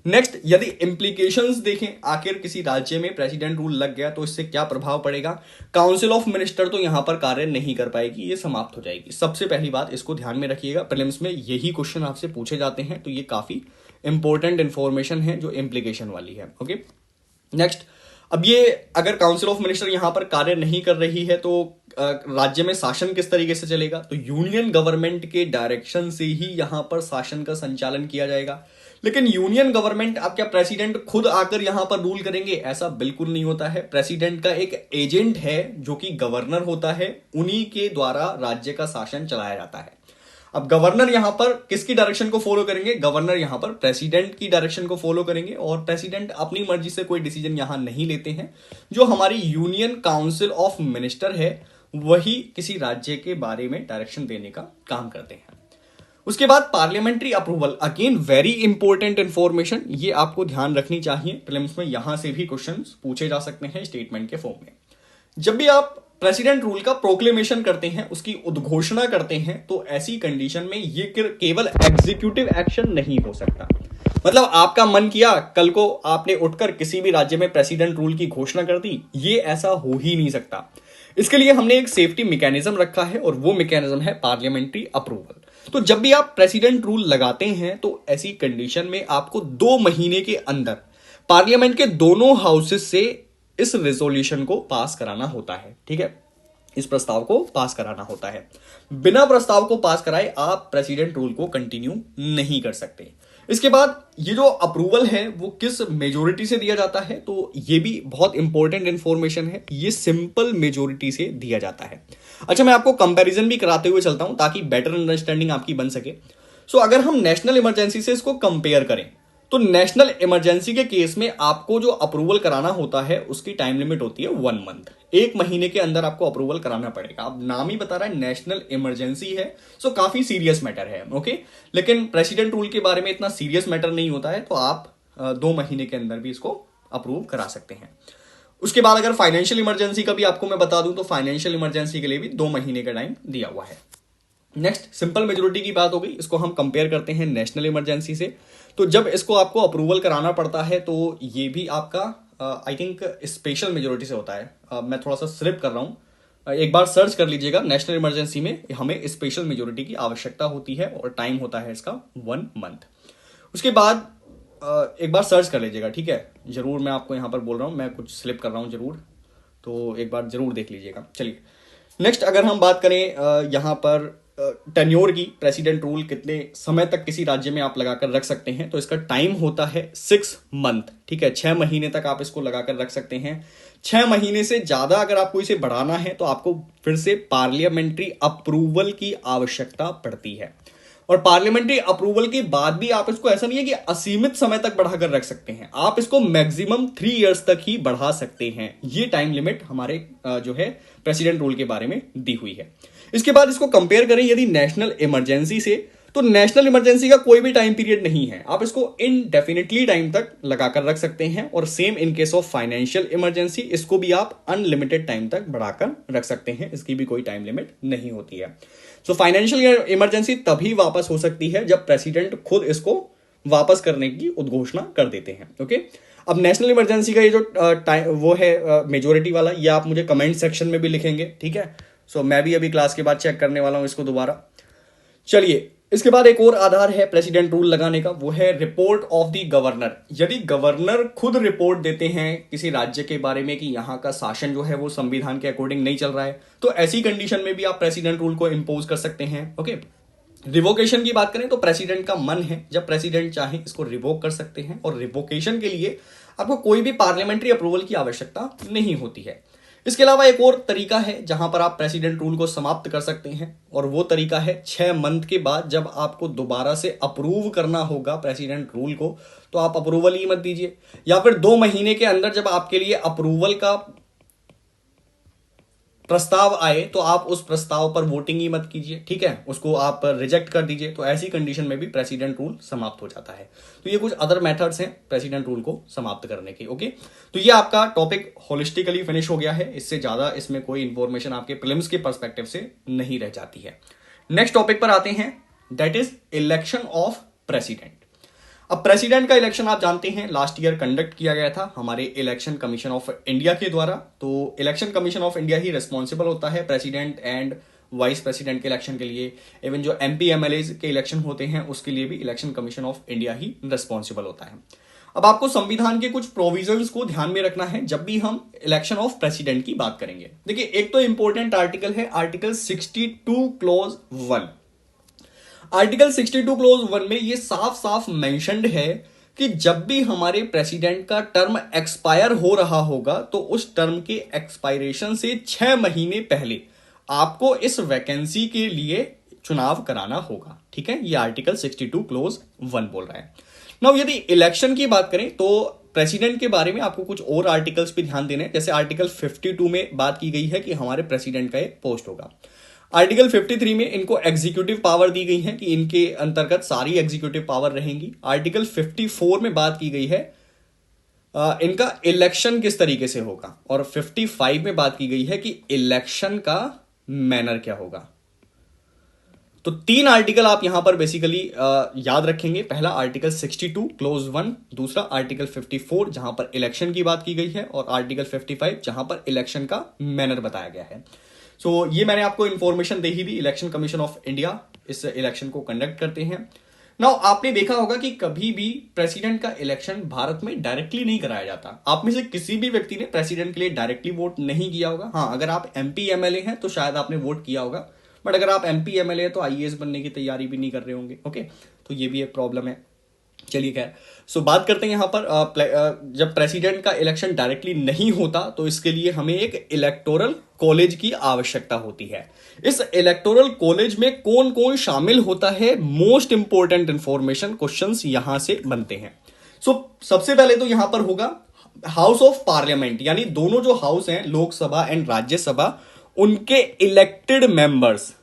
नेक्स्ट, यदि इंप्लीकेशंस देखें, आखिर किसी राज्य में प्रेसिडेंट रूल लग गया तो इससे क्या प्रभाव पड़ेगा। काउंसिल ऑफ मिनिस्टर तो यहां पर कार्य नहीं कर पाएगी, ये समाप्त हो जाएगी। सबसे पहली बात इसको ध्यान में रखिएगा, प्रीलिम्स में यही क्वेश्चन आपसे पूछे जाते हैं, तो ये काफी इंपॉर्टेंट इंफॉर्मेशन है जो इंप्लीकेशन वाली है। ओके, नेक्स्ट, अब ये अगर काउंसिल ऑफ मिनिस्टर यहां पर कार्य नहीं कर रही है तो राज्य में शासन किस तरीके से चलेगा, तो यूनियन गवर्नमेंट के डायरेक्शन से ही यहां पर शासन का संचालन किया जाएगा। लेकिन यूनियन गवर्नमेंट, अब क्या प्रेसिडेंट खुद आकर यहां पर रूल करेंगे, ऐसा बिल्कुल नहीं होता है। प्रेसिडेंट का एक एजेंट है जो कि गवर्नर होता है, उन्हीं के द्वारा राज्य का शासन चलाया जाता है। अब गवर्नर यहां पर किसकी डायरेक्शन को फॉलो करेंगे, गवर्नर यहां पर प्रेसिडेंट की डायरेक्शन को फॉलो करेंगे, और प्रेसिडेंट अपनी मर्जी से कोई डिसीजन यहां नहीं लेते हैं। जो हमारी यूनियन काउंसिल ऑफ मिनिस्टर है वही किसी राज्य के बारे में डायरेक्शन देने का काम करते हैं। उसके बाद parliamentary approval, again very important information, ये आपको ध्यान रखनी चाहिए। प्रीलिम्स में यहां से भी क्वेश्चंस पूछे जा सकते हैं स्टेटमेंट के फॉर्म में। जब भी आप प्रेसिडेंट रूल का प्रोक्लेमेशन करते हैं, उसकी उद्घोषणा करते हैं, तो ऐसी कंडीशन में ये केवल एग्जीक्यूटिव एक्शन नहीं हो सकता। मतलब आपका मन किया, कल को आपने उठकर किसी भी राज्य में प्रेसिडेंट रूल की घोषणा कर दी, ये ऐसा हो ही नहीं सकता। इसके लिए हमने एक सेफ्टी मैकेनिज्म रखा है और वो मैकेनिज्म है पार्लियामेंट्री अप्रूवल। तो जब भी आप प्रेसिडेंट रूल लगाते हैं तो ऐसी कंडीशन में आपको 2 महीने के अंदर पार्लियामेंट के दोनों हाउसेस से इस रेजोल्यूशन को पास कराना होता है। ठीक है, इस प्रस्ताव को पास कराना होता है। बिना प्रस्ताव को पास कराए आप प्रेसिडेंट रूल को कंटिन्यू नहीं कर सकते। इसके बाद ये जो अप्रूवल है वो किस मेजोरिटी से दिया जाता है, तो ये भी बहुत इंपॉर्टेंट इंफॉर्मेशन है, ये सिंपल मेजोरिटी से दिया जाता है। अच्छा, मैं आपको कंपैरिजन भी कराते हुए चलता हूं ताकि बेटर अंडरस्टैंडिंग आपकी बन सके। सो अगर हम नेशनल इमरजेंसी से इसको कंपेयर करें तो नेशनल इमरजेंसी के केस में आपको जो अप्रूवल कराना होता है उसकी टाइम लिमिट होती है 1 मंथ। 1 महीने के अंदर आपको अप्रूवल कराना पड़ेगा। अब नाम ही बता रहा है नेशनल इमरजेंसी है, सो काफी सीरियस मैटर है। ओके, लेकिन प्रेसिडेंट रूल के बारे में इतना सीरियस मैटर नहीं होता है, तो आप 2 महीने के अंदर भी इसको अप्रूव करा सकते हैं। उसके बाद अगर फाइनेंशियल इमरजेंसी का भी आपको मैं बता दूं तो फाइनेंशियल इमरजेंसी के लिए भी 2 महीने का टाइम दिया हुआ है। नेक्स्ट सिंपल मेजोरिटी की बात हो गई, इसको हम कंपेयर करते हैं नेशनल इमरजेंसी से। तो जब इसको आपको अप्रूवल कराना पड़ता है तो ये भी आपका आई थिंक स्पेशल मेजोरिटी से होता है। मैं थोड़ा सा स्लिप कर रहा हूं, एक बार सर्च कर लीजिएगा। नेशनल इमरजेंसी में हमें स्पेशल मेजोरिटी की आवश्यकता होती है और टाइम होता है इसका 1 मंथ। उसके बाद एक बार सर्च कर लीजिएगा, ठीक है। जरूर मैं आपको यहां पर बोल रहा हूं, मैं कुछ स्लिप कर रहा हूं जरूर, तो एक बार जरूर देख लीजिएगा। चलिए नेक्स्ट अगर हम बात करें यहां पर टेन्योर की, प्रेसिडेंट रूल कितने समय तक किसी राज्य में आप लगाकर रख सकते हैं, तो इसका टाइम होता है 6 मंथ, ठीक है। 6 महीने तक आप इसको लगाकर रख सकते हैं। 6 महीने से ज्यादा अगर आपको इसे बढ़ाना है तो आपको फिर से पार्लियामेंट्री अप्रूवल की आवश्यकता पड़ती है। और पार्लियामेंट्री अप्रूवल के बाद भी आप इसको ऐसा नहीं है कि असीमित समय तक बढ़ाकर रख सकते हैं, आप इसको मैक्सिमम 3 इयर्स तक ही बढ़ा सकते हैं। ये टाइम लिमिट हमारे जो है प्रेसिडेंट रूल के बारे में दी हुई है। इसके बाद इसको कंपेयर करें यदि नेशनल इमरजेंसी से, तो नेशनल इमरजेंसी का कोई भी टाइम पीरियड नहीं है, आप इसको इनडेफिनेटली टाइम तक लगाकर रख सकते हैं। और same in case of financial emergency, इसको भी आप अनलिमिटेड टाइम तक बढ़ाकर रख सकते हैं, इसकी भी कोई टाइम लिमिट नहीं होती है। सो फाइनेंशियल इमरजेंसी तभी वापस हो सकती है जब प्रेसिडेंट खुद इसको वापस करने की उद्घोषणा कर देते हैं। ओके, अब नेशनल इमरजेंसी का ये जो टाइम वो है मेजोरिटी वाला, ये आप मुझे कमेंट सेक्शन में भी लिखेंगे, ठीक है। सो मैं भी अभी क्लास के बाद चेक करने वाला हूं इसको दोबारा। चलिए, इसके बाद एक और आधार है प्रेसिडेंट रूल लगाने का, वो है रिपोर्ट ऑफ द गवर्नर। यदि गवर्नर खुद रिपोर्ट देते हैं किसी राज्य के बारे में कि यहां का शासन जो है वो संविधान के अकॉर्डिंग नहीं चल रहा है, तो ऐसी कंडीशन में भी आप प्रेसिडेंट रूल को इंपोज कर सकते हैं। ओके, रिवोकेशन की बात करें तो प्रेसिडेंट का मन है, जब प्रेसिडेंट चाहे इसको रिवोक कर सकते हैं। और रिवोकेशन के लिए आपको कोई भी पार्लियामेंट्री अप्रूवल की आवश्यकता नहीं होती है। इसके अलावा एक और तरीका है जहां पर आप प्रेसिडेंट रूल को समाप्त कर सकते हैं, और वो तरीका है 6 मंथ के बाद जब आपको दोबारा से अप्रूव करना होगा प्रेसिडेंट रूल को, तो आप अप्रूवल ही मत दीजिए। या फिर 2 महीने के अंदर जब आपके लिए अप्रूवल का प्रस्ताव आए तो आप उस प्रस्ताव पर वोटिंग ही मत कीजिए, ठीक है, उसको आप रिजेक्ट कर दीजिए। तो ऐसी कंडीशन में भी प्रेसिडेंट रूल समाप्त हो जाता है। तो ये कुछ अदर मेथड्स हैं प्रेसिडेंट रूल को समाप्त करने के। ओके, तो ये आपका टॉपिक होलिस्टिकली फिनिश हो गया है, इससे ज्यादा इसमें कोई इंफॉर्मेशन आपके प्रीलिम्स के पर्सपेक्टिव से नहीं रह जाती है। नेक्स्ट टॉपिक पर आते हैं, that is election of president. अब प्रेसिडेंट का इलेक्शन आप जानते हैं लास्ट ईयर कंडक्ट किया गया था हमारे इलेक्शन कमीशन ऑफ इंडिया के द्वारा। तो election commission of India he responsible होता है प्रेसिडेंट एंड वाइस प्रेसिडेंट के इलेक्शन के लिए। इवन जो एमपी एमएलए के इलेक्शन होते हैं उसके लिए भी election commission of India he responsible होता है। अब आपको संविधान के कुछ प्रोविजंस को ध्यान में रखना है जब भी हम इलेक्शन ऑफ प्रेसिडेंट की बात करेंगे। देखिए, एक तो इंपॉर्टेंट आर्टिकल है आर्टिकल 62 क्लॉज 1। आर्टिकल 62 क्लोज 1 में ये साफ साफ मेंशन्ड है कि जब भी हमारे प्रेसिडेंट का टर्म एक्सपायर हो रहा होगा तो उस टर्म के एक्सपायरेशन से 6 महीने पहले आपको इस वैकेंसी के लिए चुनाव कराना होगा, ठीक है। ये आर्टिकल 62 क्लोज 1 बोल रहा है। नाउ यदि इलेक्शन की बात करें तो प्रेसिडेंट के बारे में आपको कुछ और आर्टिकल्स पे ध्यान देने हैं। जैसे आर्टिकल 52 में बात की गई है कि हमारे प्रेसिडेंट का एक पोस्ट होगा। आर्टिकल 53 में इनको एग्जीक्यूटिव पावर दी गई है कि इनके अंतर्गत सारी एग्जीक्यूटिव पावर रहेंगी। आर्टिकल 54 में बात की गई है इनका इलेक्शन किस तरीके से होगा, और 55 में बात की गई है कि इलेक्शन का मैनर क्या होगा। तो 3 आर्टिकल आप यहां पर बेसिकली याद रखेंगे। पहला आर्टिकल 62 क्लोज 1, दूसरा आर्टिकल 54 जहां पर इलेक्शन की बात की गई है, और आर्टिकल 55 जहां पर इलेक्शन का मैनर बताया गया है। सो ये मैंने आपको information they he the. Election commission of India इस इलेक्शन को कंडक्ट करते हैं। नाउ आपने देखा होगा कि कभी भी प्रेसिडेंट का इलेक्शन भारत में डायरेक्टली नहीं कराया जाता। आप में से किसी भी व्यक्ति ने प्रेसिडेंट के लिए डायरेक्टली वोट नहीं किया होगा। हाँ, अगर आप एमपी एमएलए हैं तो शायद आपने वोट किया होगा, बट अगर आप एमपी एमएलए तो आईएएस बनने की तैयारी भी नहीं कर रहे होंगे। ओके, तो ये भी एक प्रॉब्लम है। चलिए खैर, सो बात करते हैं यहाँ पर जब प्रेसिडेंट का इलेक्शन डायरेक्टली नहीं होता तो इसके लिए हमें एक इलेक्टोरल कॉलेज की आवश्यकता होती है। इस इलेक्टोरल कॉलेज में कौन कौन शामिल होता है, मोस्ट इंपॉर्टेंट इंफॉर्मेशन क्वेश्चंस यहां से बनते हैं। सो सबसे पहले तो यहां पर होगा हाउस ऑफ पार्लियामेंट, यानी दोनों जो हाउस हैं, लोकसभा एंड राज्यसभा, उनके इलेक्टेड मेंबर्स,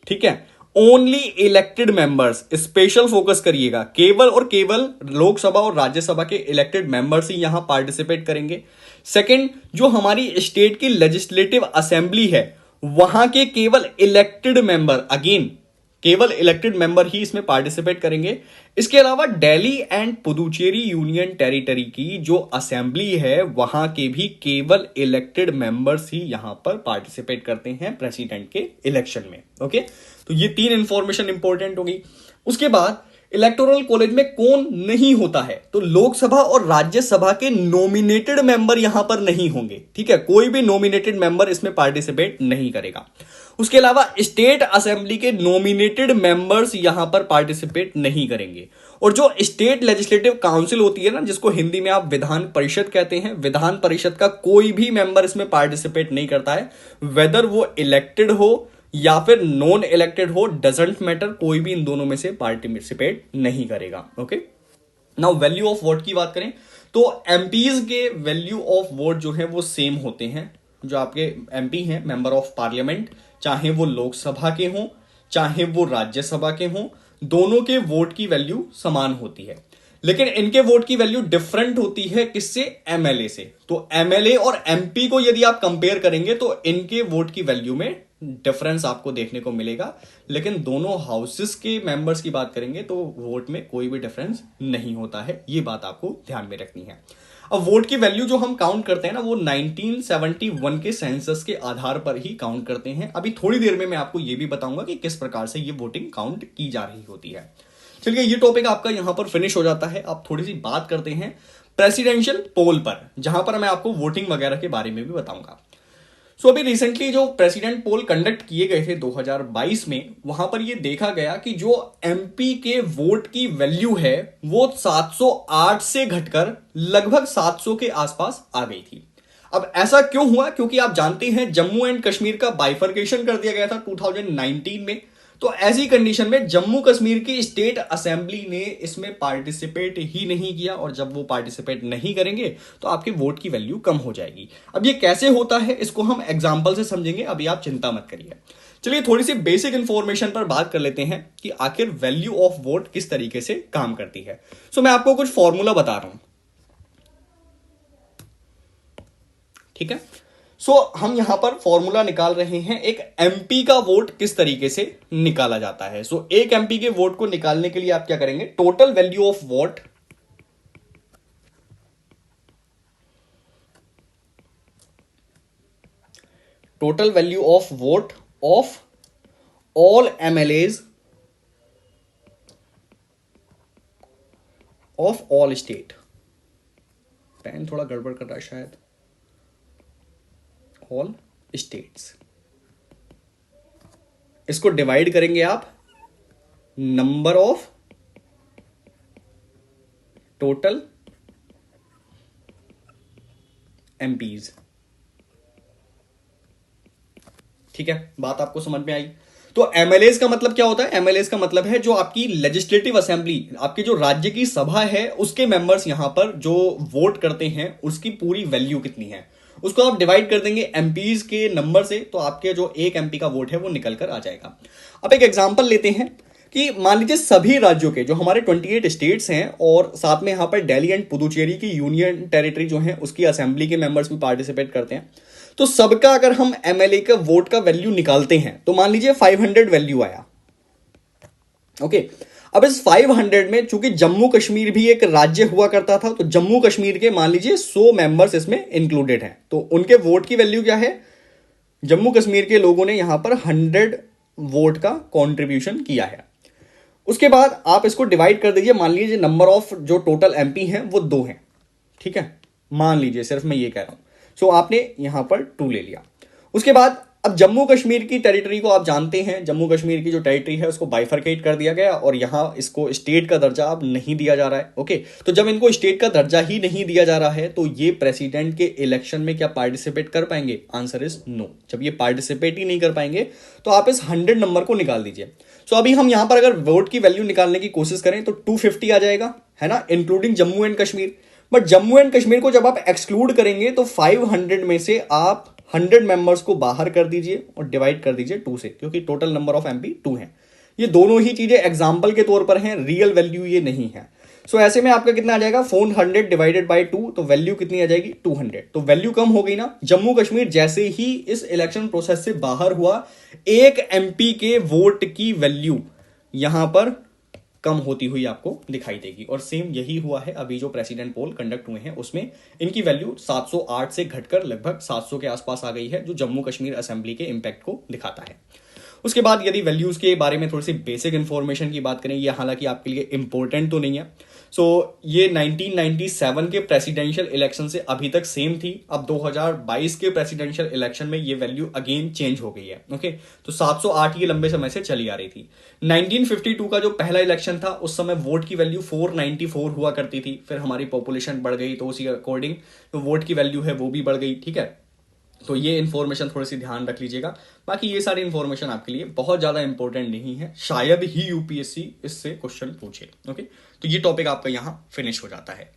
ठीक है, only elected members, special focus करिएगा, केवल और केवल लोकसभा और राज्यसभा के इलेक्टेड मेंबर्स ही यहां पार्टिसिपेट करेंगे। सेकंड, जो हमारी स्टेट की लेजिस्लेटिव असेंबली है, वहां के केवल इलेक्टेड मेंबर, अगेन केवल इलेक्टेड मेंबर ही इसमें पार्टिसिपेट करेंगे। इसके अलावा Delhi and Puducherry union territory की जो असेंबली है, वहां के भी केवल इलेक्टेड मेंबर्स ही यहां पर पार्टिसिपेट करते हैं प्रेसिडेंट के इलेक्शन में। ओके, तो ये तीन इंफॉर्मेशन इंपॉर्टेंट होगी। उसके बाद इलेक्टोरल कॉलेज में कौन नहीं होता है, तो लोकसभा और राज्यसभा के नॉमिनेटेड मेंबर यहां पर नहीं होंगे, ठीक है, कोई भी नॉमिनेटेड मेंबर इसमें पार्टिसिपेट नहीं करेगा। उसके अलावा स्टेट असेंबली के नॉमिनेटेड मेंबर्स यहां पर पार्टिसिपेट नहीं करेंगे। और जो स्टेट लेजिस्लेटिव काउंसिल होती है ना, जिसको हिंदी में आप विधान परिषद कहते हैं, विधान परिषद का कोई भी मेंबर इसमें पार्टिसिपेट नहीं करता है, वेदर वो इलेक्टेड हो या फिर नॉन इलेक्टेड हो, डजंट मैटर, कोई भी इन दोनों में से पार्टिसिपेट नहीं करेगा। Okay, now value of vote की बात करें तो एमपीज के वैल्यू ऑफ वोट जो है वो सेम होते हैं। जो आपके एमपी हैं, मेंबर ऑफ पार्लियामेंट, चाहे वो लोकसभा के हों चाहे वो राज्यसभा के हों, दोनों के वोट की वैल्यू समान होती है। लेकिन इनके वोट की वैल्यू डिफरेंट होती है, किससे? एमएलए से। तो एमएलए और एमपी को यदि आप कंपेयर करेंगे तो इनके वोट की वैल्यू में डिफरेंस आपको देखने को मिलेगा। लेकिन दोनों हाउसेस के मेंबर्स की बात करेंगे तो वोट में कोई भी डिफरेंस नहीं होता है, ये बात आपको ध्यान में रखनी है। अब वोट की वैल्यू जो हम काउंट करते हैं ना, वो 1971 के सेंसस के आधार पर ही काउंट करते हैं। अभी थोड़ी देर में मैं आपको ये भी बताऊंगा कि किस प्रकार से ये वोटिंग काउंट की जा रही होती है। चलिए, ये टॉपिक आपका यहां पर फिनिश हो जाता है। अब थोड़ी सी बात करते हैं प्रेसिडेंशियल पोल पर, जहां पर मैं आपको वोटिंग वगैरह के बारे में भी बताऊंगा। सो अभी रिसेंटली जो प्रेसिडेंट पोल कंडक्ट किए गए थे 2022 में, वहां पर यह देखा गया कि जो एमपी के वोट की वैल्यू है वो 708 से घटकर लगभग 700 के आसपास आ गई थी। अब ऐसा क्यों हुआ? क्योंकि आप जानते हैं जम्मू एंड कश्मीर का बाइफर्केशन कर दिया गया था 2019 में। तो ऐसी कंडीशन में जम्मू कश्मीर की स्टेट असेंबली ने इसमें पार्टिसिपेट ही नहीं किया, और जब वो पार्टिसिपेट नहीं करेंगे तो आपके वोट की वैल्यू कम हो जाएगी। अब ये कैसे होता है इसको हम एग्जांपल से समझेंगे, अभी आप चिंता मत करिए। चलिए, थोड़ी सी बेसिक इंफॉर्मेशन पर बात कर लेते हैं कि आखिर वैल्यू ऑफ वोट किस तरीके से काम करती है। सो मैं आपको कुछ फॉर्मूला बता रहा हूं, ठीक है। सो हम यहां पर फॉर्मूला निकाल रहे हैं, एक एमपी का वोट किस तरीके से निकाला जाता है। सो एक एमपी के वोट को निकालने के लिए आप क्या करेंगे? Total value of vote of all MLAs of all state. Pen थोड़ा गड़बड़ कर रहा है शायद। ऑल स्टेट्स, इसको डिवाइड करेंगे आप नंबर ऑफ टोटल एमपीज। ठीक है, बात आपको समझ में आई। तो एमएलएज का मतलब क्या होता है? एमएलएज का मतलब है जो आपकी लेजिस्लेटिव असेंबली, आपकी जो राज्य की सभा है, उसके मेंबर्स यहां पर जो वोट करते हैं उसकी पूरी वैल्यू कितनी है, उसको आप डिवाइड कर देंगे एमपीज के नंबर से, तो आपके जो एक एमपी का वोट है वो निकल कर आ जाएगा। अब एक एग्जांपल लेते हैं कि मान लीजिए सभी राज्यों के, जो हमारे 28 स्टेट्स हैं और साथ में यहां पर दिल्ली एंड पुदुचेरी की यूनियन टेरिटरी जो है उसकी असेंबली के मेंबर्स भी पार्टिसिपेट करते हैं, तो सबका अगर हम एमएलए का वोट का वैल्यू निकालते हैं तो मान लीजिए 500 वैल्यू आया। ओके, अब इस 500 में चूंकि जम्मू कश्मीर भी एक राज्य हुआ करता था, तो जम्मू कश्मीर के मान लीजिए 100 मेंबर्स इसमें इंक्लूडेड हैं, तो उनके वोट की वैल्यू क्या है? जम्मू कश्मीर के लोगों ने यहां पर 100 वोट का कंट्रीब्यूशन किया है। उसके बाद आप इसको डिवाइड कर दीजिए, मान लीजिए नंबर ऑफ जो टोटल एमपी हैं वो 2 हैं, ठीक है, मान लीजिए, सिर्फ मैं ये कह रहा हूं। सो आपने यहां पर 2 ले लिया। उसके बाद अब जम्मू कश्मीर की टेरिटरी को आप जानते हैं, जम्मू कश्मीर की जो टेरिटरी है उसको बाइफरकेट कर दिया गया और यहां इसको स्टेट का दर्जा अब नहीं दिया जा रहा है। ओके, तो जब इनको स्टेट का दर्जा ही नहीं दिया जा रहा है तो ये प्रेसिडेंट के इलेक्शन में क्या पार्टिसिपेट कर पाएंगे? Answer is no. जब ये पार्टिसिपेट ही नहीं कर पाएंगे तो आप इस 100 नंबर को निकाल दीजिए। सो अभी हम यहां पर अगर वोट की वैल्यू निकालने की कोशिश करें तो 250 आ जाएगा, है ना, including Jammu and Kashmir. But Jammu and Kashmir को जब आप एक्सक्लूड करेंगे तो 500 में से आप 100 मेंबर्स को बाहर कर दीजिए और डिवाइड कर दीजिए 2 से, क्योंकि टोटल नंबर ऑफ एमपी 2 है। ये दोनों ही चीजें एग्जाम्पल के तौर पर हैं, रियल वैल्यू ये नहीं है। सो ऐसे में आपका कितना आ जाएगा? 400 डिवाइडेड बाई 2, तो वैल्यू कितनी आ जाएगी? 200। तो वैल्यू कम हो गई ना। जम्मू कश्मीर जैसे ही इस इलेक्शन प्रोसेस से बाहर हुआ, एक एमपी के वोट की वैल्यू यहां पर कम होती हुई आपको दिखाई देगी। और सेम यही हुआ है अभी जो प्रेसिडेंट पोल कंडक्ट हुए हैं उसमें इनकी वैल्यू 708 से घटकर लगभग 700 के आसपास आ गई है, जो जम्मू कश्मीर असेंबली के इंपैक्ट को दिखाता है। उसके बाद यदि वैल्यूज के बारे में थोड़ी सी बेसिक इंफॉर्मेशन की बात करें, ये हालांकि आपके लिए इंपॉर्टेंट तो नहीं है। सो ये 1997 के प्रेसिडेंशियल इलेक्शन से अभी तक सेम थी। अब 2022 के प्रेसिडेंशियल इलेक्शन में ये वैल्यू अगेन चेंज हो गई है। ओके, तो 708 ये लंबे समय से चली आ रही थी। 1952 का जो पहला इलेक्शन था उस समय वोट की वैल्यू 494 हुआ करती थी। फिर हमारी पॉपुलेशन बढ़ गई तो उसी अकॉर्डिंग जो वोट की वैल्यू है वो भी बढ़ गई। ठीक है, तो ये इन्फॉर्मेशन थोड़ी सी ध्यान रख लीजिएगा। बाकी ये सारी इन्फॉर्मेशन आपके लिए बहुत ज्यादा इंपॉर्टेंट नहीं है, शायद ही यूपीएससी इससे क्वेश्चन पूछे। ओके, तो ये टॉपिक आपका यहां फिनिश हो जाता है।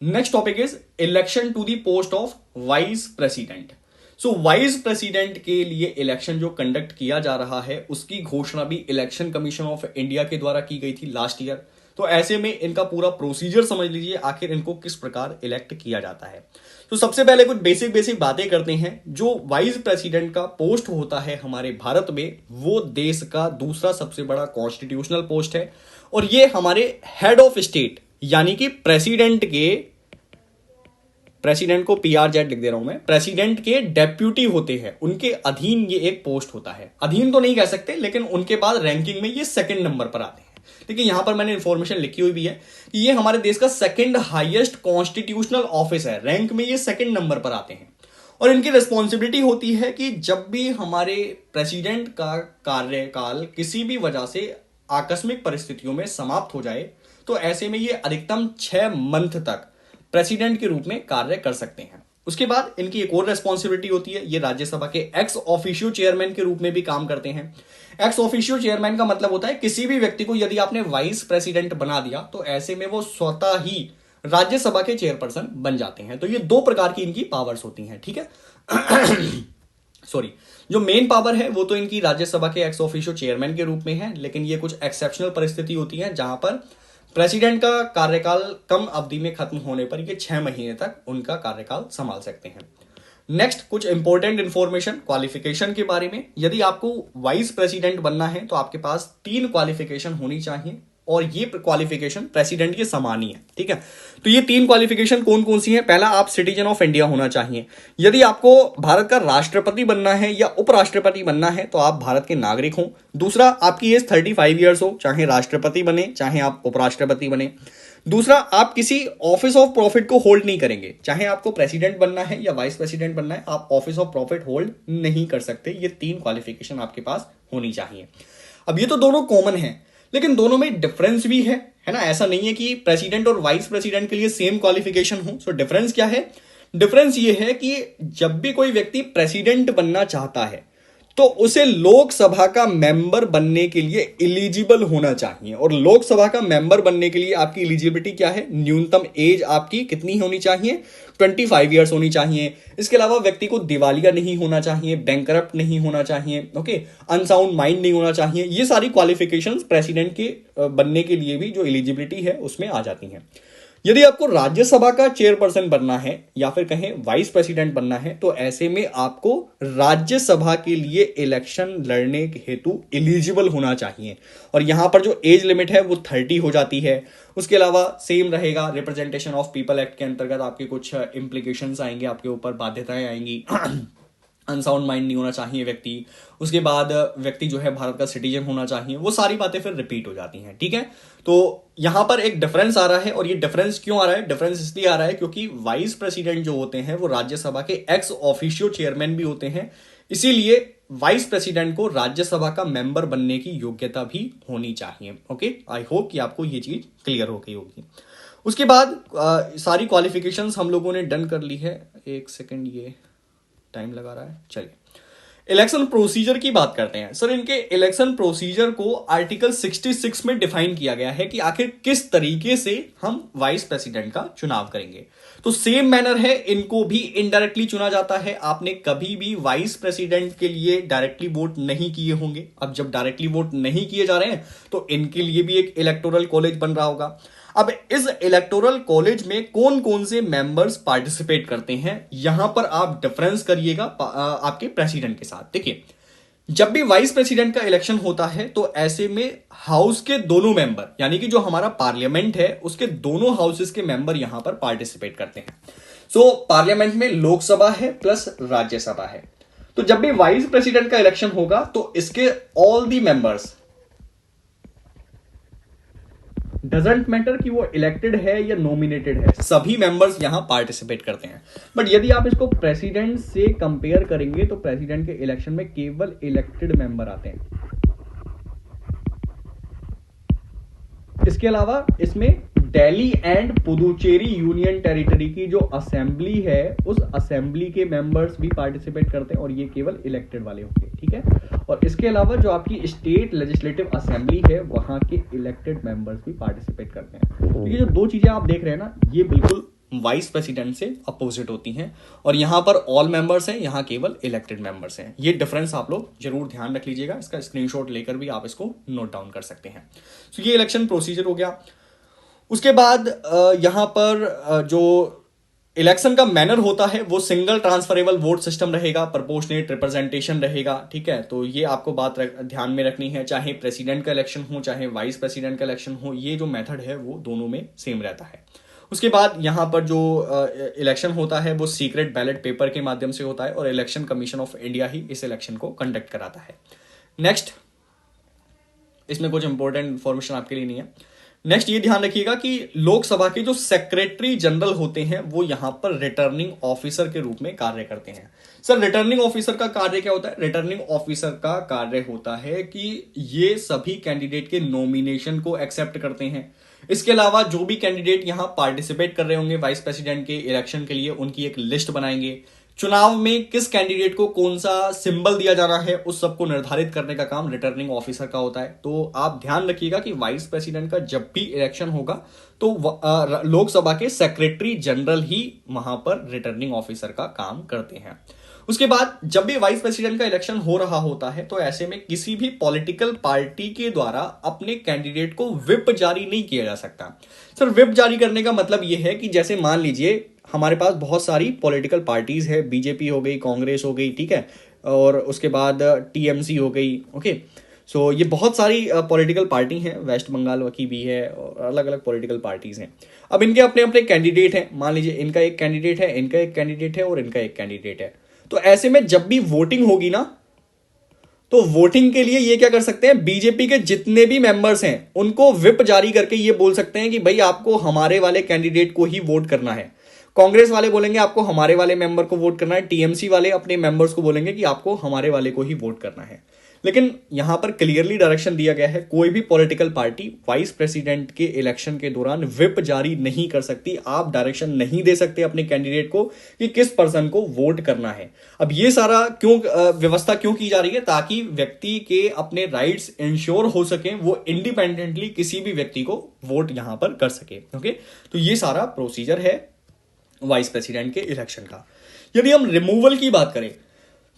Next topic is election to the post of vice president. So vice president के लिए इलेक्शन जो कंडक्ट किया जा रहा है उसकी घोषणा भी इलेक्शन कमीशन ऑफ इंडिया के द्वारा की गई थी लास्ट ईयर। तो ऐसे में इनका पूरा प्रोसीजर समझ लीजिए, आखिर इनको किस प्रकार इलेक्ट किया जाता है। तो सबसे पहले कुछ बेसिक बेसिक बातें करते हैं। जो वाइस प्रेसिडेंट का पोस्ट होता है हमारे भारत में, वो देश का दूसरा सबसे बड़ा कॉन्स्टिट्यूशनल पोस्ट है और ये हमारे हेड ऑफ स्टेट यानी कि प्रेसिडेंट को पीआरजेड लिख दे रहा हूं मैं, प्रेसिडेंट के डेप्यूटी होते हैं, उनके अधीन ये एक पोस्ट होता है। अधीन तो नहीं कह सकते, लेकिन उनके बाद रैंकिंग में ये सेकंड नंबर पर आते हैं। देखिए यहां पर मैंने इंफॉर्मेशन लिखी हुई भी है कि ये हमारे देश का सेकंड हाईएस्ट कॉन्स्टिट्यूशनल ऑफिस है, रैंक में ये सेकंड नंबर पर आते हैं। और इनकी रिस्पॉन्सिबिलिटी होती है कि जब भी हमारे प्रेसिडेंट का कार्यकाल किसी भी वजह से आकस्मिक परिस्थितियों में समाप्त हो जाए तो ऐसे में ये अधिकतम 6 मंथ तक प्रेसिडेंट के रूप में कार्य कर सकते हैं। उसके बाद इनकी एक और रेस्पॉन्सिबिलिटी होती है, ये राज्यसभा के एक्स ऑफिशियो चेयरमैन के रूप में भी काम करते हैं। एक्स ऑफिशियो चेयरमैन का मतलब होता है किसी भी व्यक्ति को यदि आपने वाइस प्रेसिडेंट बना दिया तो ऐसे में वो स्वतः ही राज्यसभा के चेयरपर्सन बन जाते हैं। तो ये 2 प्रकार की इनकी पावर्स होती हैं। ठीक है सॉरी, जो मेन पावर है वो तो इनकी राज्यसभा के एक्स ऑफिशियो चेयरमैन के रूप में है, लेकिन ये कुछ एक्सेप्शनल परिस्थिति होती है जहां पर प्रेसिडेंट का कार्यकाल कम अवधि में खत्म होने पर ये 6 महीने तक उनका कार्यकाल संभाल सकते हैं। नेक्स्ट कुछ इंपॉर्टेंट इंफॉर्मेशन क्वालिफिकेशन के बारे में। यदि आपको वाइस प्रेसिडेंट बनना है तो आपके पास 3 क्वालिफिकेशन होनी चाहिए और ये क्वालिफिकेशन प्रेसिडेंट के समान ही है। ठीक है, तो ये 3 क्वालिफिकेशन कौन कौन सी है? पहला, आप सिटीजन ऑफ इंडिया होना चाहिए। यदि आपको भारत का राष्ट्रपति बनना है या उपराष्ट्रपति बनना है तो आप भारत के नागरिक हो। दूसरा, आपकी एज 35 ईयर्स हो, चाहे राष्ट्रपति बने चाहे आप उपराष्ट्रपति बने। दूसरा, आप किसी ऑफिस ऑफ प्रॉफिट को होल्ड नहीं करेंगे, चाहे आपको प्रेसिडेंट बनना है या वाइस प्रेसिडेंट बनना है, आप ऑफिस ऑफ प्रॉफिट होल्ड नहीं कर सकते। ये 3 क्वालिफिकेशन आपके पास होनी चाहिए। अब ये तो दोनों कॉमन है, लेकिन दोनों में डिफरेंस भी है ना। ऐसा नहीं है कि प्रेसिडेंट और वाइस प्रेसिडेंट के लिए सेम क्वालिफिकेशन हो। सो डिफरेंस क्या है? डिफरेंस ये है कि जब भी कोई व्यक्ति प्रेसिडेंट बनना चाहता है तो उसे लोकसभा का मेंबर बनने के लिए एलिजिबल होना चाहिए। और लोकसभा का मेंबर बनने के लिए आपकी एलिजिबिलिटी क्या है? न्यूनतम एज आपकी कितनी होनी चाहिए? 25 ईयर्स होनी चाहिए। इसके अलावा व्यक्ति को दिवालिया नहीं होना चाहिए, बैंकरप्ट नहीं होना चाहिए, ओके, अनसाउंड माइंड नहीं होना चाहिए। ये सारी क्वालिफिकेशंस प्रेसिडेंट के बनने के लिए भी जो एलिजिबिलिटी है उसमें आ जाती हैं। यदि आपको राज्यसभा का चेयरपर्सन बनना है या फिर कहें वाइस प्रेसिडेंट बनना है तो ऐसे में आपको राज्यसभा के लिए इलेक्शन लड़ने हेतु एलिजिबल होना चाहिए। और यहां पर जो एज लिमिट है वो 30 हो जाती है। उसके अलावा सेम रहेगा, रिप्रेजेंटेशन ऑफ पीपल एक्ट के अंतर्गत आपके कुछ इंप्लीकेशंस आएंगे, आपके ऊपर बाध्यताएं आएंगी। अनसाउंड माइंड नहीं होना चाहिए व्यक्ति। उसके बाद व्यक्ति जो है भारत का सिटीजन होना चाहिए। वो सारी बातें फिर रिपीट हो जाती हैं। ठीक है, तो यहां पर एक डिफरेंस आ रहा है। और ये डिफरेंस क्यों आ रहा है? डिफरेंस इसलिए आ रहा है क्योंकि वाइस प्रेसिडेंट जो होते हैं वो राज्यसभा के एक्स ऑफिशियो चेयरमैन भी होते हैं, इसीलिए वाइस प्रेसिडेंट को राज्यसभा का मेंबर बनने की योग्यता भी होनी चाहिए। ओके, आई होप कि आपको ये चीज क्लियर हो गई होगी। उसके बाद सारी क्वालिफिकेशंस हम लोगों ने डन कर ली है। एक सेकंड, ये टाइम लगा रहा है। चलिए इलेक्शन प्रोसीजर की बात करते हैं। सर, इनके इलेक्शन प्रोसीजर को आर्टिकल 66 में डिफाइन किया गया है कि आखिर किस तरीके से हम वाइस प्रेसिडेंट का चुनाव करेंगे। तो सेम मैनर है, इनको भी इनडायरेक्टली चुना जाता है। आपने कभी भी वाइस प्रेसिडेंट के लिए डायरेक्टली वोट नहीं किए होंगे। अब जब डायरेक्टली वोट नहीं किए जा रहे हैं तो इनके लिए भी एक इलेक्टोरल कॉलेज बन रहा होगा। अब इस इलेक्टोरल कॉलेज में कौन कौन से मेंबर्स पार्टिसिपेट करते हैं, यहां पर आप डिफरेंस करिएगा आपके प्रेसिडेंट के साथ। देखिए, जब भी वाइस प्रेसिडेंट का इलेक्शन होता है तो ऐसे में हाउस के दोनों मेंबर, यानी कि जो हमारा पार्लियामेंट है उसके दोनों हाउसेस के मेंबर यहां पर पार्टिसिपेट करते हैं। सो पार्लियामेंट में लोकसभा है प्लस राज्यसभा है। तो जब भी वाइस प्रेसिडेंट का इलेक्शन होगा तो इसके all the members, doesn't matter कि वो इलेक्टेड है या नॉमिनेटेड है, सभी मेंबर्स यहां पार्टिसिपेट करते हैं। बट यदि आप इसको प्रेसिडेंट से कंपेयर करेंगे तो प्रेसिडेंट के इलेक्शन में केवल इलेक्टेड मेंबर आते हैं। इसके अलावा इसमें Delhi and Puducherry union territory की जो असेंबली है उस असेंबली के मेंबर्स भी पार्टिसिपेट करते हैं और ये केवल इलेक्टेड वाले होंगे, ठीक है। और इसके अलावा जो आपकी स्टेट लेजिस्लेटिव असेंबली है वहां के इलेक्टेड मेंबर्स भी पार्टिसिपेट करते हैं। तो ये जो दो चीजें आप देख रहे हैं ना, ये बिल्कुल वाइस प्रेसिडेंट से अपोजिट होती हैं। और यहां पर ऑल मेंबर्स हैं, यहां केवल इलेक्टेड मेंबर्स हैं। ये डिफरेंस आप लोग जरूर ध्यान रख लीजिएगा। इसका स्क्रीनशॉट लेकर भी आप इसको नोट डाउन कर सकते हैं। तो ये इलेक्शन प्रोसीजर हो गया। उसके बाद यहां पर जो इलेक्शन का मैनर होता है वो सिंगल ट्रांसफरेबल वोट सिस्टम रहेगा, प्रोपोर्शनेट रिप्रेजेंटेशन रहेगा, ठीक है। तो ये आपको बात ध्यान में रखनी है, चाहे प्रेसिडेंट का इलेक्शन हो चाहे वाइस प्रेसिडेंट का इलेक्शन हो, ये जो मेथड है वो दोनों में सेम रहता है। उसके बाद यहां पर जो इलेक्शन होता है वो सीक्रेट बैलेट पेपर के माध्यम से होता है और इलेक्शन कमीशन ऑफ इंडिया ही इस इलेक्शन को कंडक्ट कराता है। नेक्स्ट, इसमें कुछ इंपॉर्टेंट इंफॉर्मेशन आपके लिए नहीं है। नेक्स्ट ये ध्यान रखिएगा कि लोकसभा के जो सेक्रेटरी जनरल होते हैं वो यहां पर रिटर्निंग ऑफिसर के रूप में कार्य करते हैं। सर, रिटर्निंग ऑफिसर का कार्य क्या होता है? रिटर्निंग ऑफिसर का कार्य होता है कि ये सभी कैंडिडेट के नॉमिनेशन को एक्सेप्ट करते हैं। इसके अलावा जो भी कैंडिडेट यहां पार्टिसिपेट कर रहे होंगे वाइस प्रेसिडेंट के इलेक्शन के लिए, उनकी एक लिस्ट बनाएंगे। चुनाव में किस कैंडिडेट को कौन सा सिंबल दिया जाना है उस सबको निर्धारित करने का काम रिटर्निंग ऑफिसर का होता है। तो आप ध्यान रखिएगा कि वाइस प्रेसिडेंट का जब भी इलेक्शन होगा तो लोकसभा के सेक्रेटरी जनरल ही वहां पर रिटर्निंग ऑफिसर का काम करते हैं। उसके बाद जब भी वाइस प्रेसिडेंट का इलेक्शन हो रहा होता है तो ऐसे में किसी भी पॉलिटिकल पार्टी के द्वारा अपने कैंडिडेट को व्हिप जारी नहीं किया जा सकता। सर, व्हिप जारी करने का मतलब यह है कि जैसे मान लीजिए हमारे पास बहुत सारी पॉलिटिकल पार्टीज है, बीजेपी हो गई, कांग्रेस हो गई, ठीक है, और उसके बाद टीएमसी हो गई। ओके, सो ये बहुत सारी पॉलिटिकल पार्टी हैं, वेस्ट बंगाल की भी है और अलग अलग पॉलिटिकल पार्टीज हैं। अब इनके अपने अपने कैंडिडेट हैं। मान लीजिए इनका एक कैंडिडेट है, इनका एक कैंडिडेट है और इनका एक कैंडिडेट है। तो ऐसे में जब भी वोटिंग होगी ना, तो वोटिंग के लिए ये क्या कर सकते हैं, बीजेपी के जितने भी मेंबर्स हैं उनको व्हिप जारी करके ये बोल सकते हैं कि भाई आपको हमारे वाले कैंडिडेट को ही वोट करना है। कांग्रेस वाले बोलेंगे आपको हमारे वाले मेंबर को वोट करना है, टीएमसी वाले अपने मेंबर्स को बोलेंगे कि आपको हमारे वाले को ही वोट करना है। लेकिन यहां पर क्लियरली डायरेक्शन दिया गया है, कोई भी पॉलिटिकल पार्टी वाइस प्रेसिडेंट के इलेक्शन के दौरान व्हिप जारी नहीं कर सकती। आप डायरेक्शन नहीं दे सकते अपने कैंडिडेट को कि किस पर्सन को वोट करना है। अब ये सारा व्यवस्था क्यों की जा रही है? ताकि व्यक्ति के अपने राइट्स इंश्योर हो सके, वो इंडिपेंडेंटली किसी भी व्यक्ति को वोट यहां पर कर सके। ओके, तो ये सारा प्रोसीजर है वाइस प्रेसिडेंट के इलेक्शन का। यदि हम रिमूवल की बात करें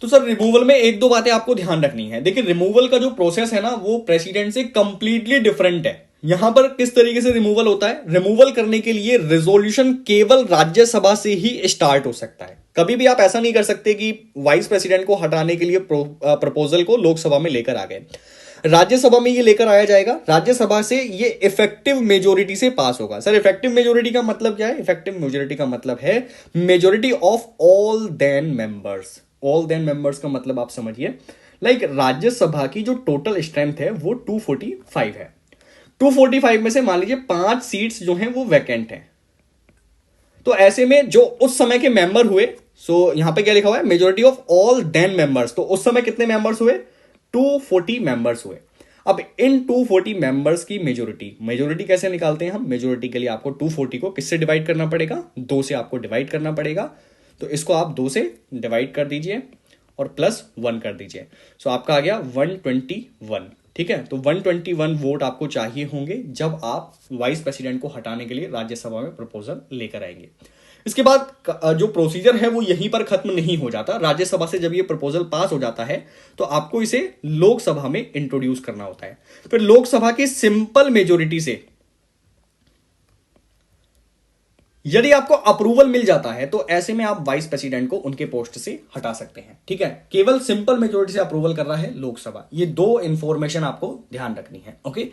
तो सर, रिमूवल में एक दो बातें आपको ध्यान रखनी है। देखिए, रिमूवल का जो प्रोसेस है ना वो प्रेसिडेंट से कंप्लीटली डिफरेंट है। यहां पर किस तरीके से रिमूवल होता है? रिमूवल करने के लिए रिजोल्यूशन केवल राज्यसभा से ही स्टार्ट हो सकता है। कभी भी आप ऐसा नहीं कर सकते कि वाइस प्रेसिडेंट को हटाने के लिए प्रपोजल को लोकसभा में लेकर आ गए। राज्यसभा में ये लेकर आया जाएगा, राज्यसभा से ये इफेक्टिव मेजोरिटी से पास होगा। सर, इफेक्टिव मेजोरिटी का मतलब क्या है? इफेक्टिव मेजोरिटी का मतलब है majority of all then members. All then members का मतलब आप समझिए, लाइक राज्यसभा की जो टोटल स्ट्रेंथ है वो 245 है। 245 में से मान लीजिए 5 सीट्स जो हैं वो वैकेंट हैं। तो ऐसे में जो उस समय के मेंबर हुए, सो यहां पे क्या लिखा हुआ है, majority of all then members, तो उस समय कितने मेंबर्स हुए, 240 मेंबर्स हुए। अब इन 240 मेंबर्स की मेजोरिटी कैसे निकालते हैं हम, मेजोरिटी के लिए आपको 240 को किससे डिवाइड करना पड़ेगा, 2 से आपको डिवाइड करना पड़ेगा। तो इसको आप 2 से डिवाइड कर दीजिए और +1 कर दीजिए, सो आपका आ गया 121। ठीक है, तो 121 वोट आपको चाहिए होंगे जब आप वाइस प्रेसिडेंट को हटाने के लिए राज्यसभा में प्रपोजल लेकर आएंगे। इसके बाद जो प्रोसीजर है वो यहीं पर खत्म नहीं हो जाता। राज्यसभा से जब ये प्रपोजल पास हो जाता है तो आपको इसे लोकसभा में इंट्रोड्यूस करना होता है। फिर लोकसभा की सिंपल मेजोरिटी से यदि आपको अप्रूवल मिल जाता है तो ऐसे में आप वाइस प्रेसिडेंट को उनके पोस्ट से हटा सकते हैं। ठीक है, केवल सिंपल मेजोरिटी से अप्रूवल कर रहा है लोकसभा। ये 2 इंफॉर्मेशन आपको ध्यान रखनी है। Okay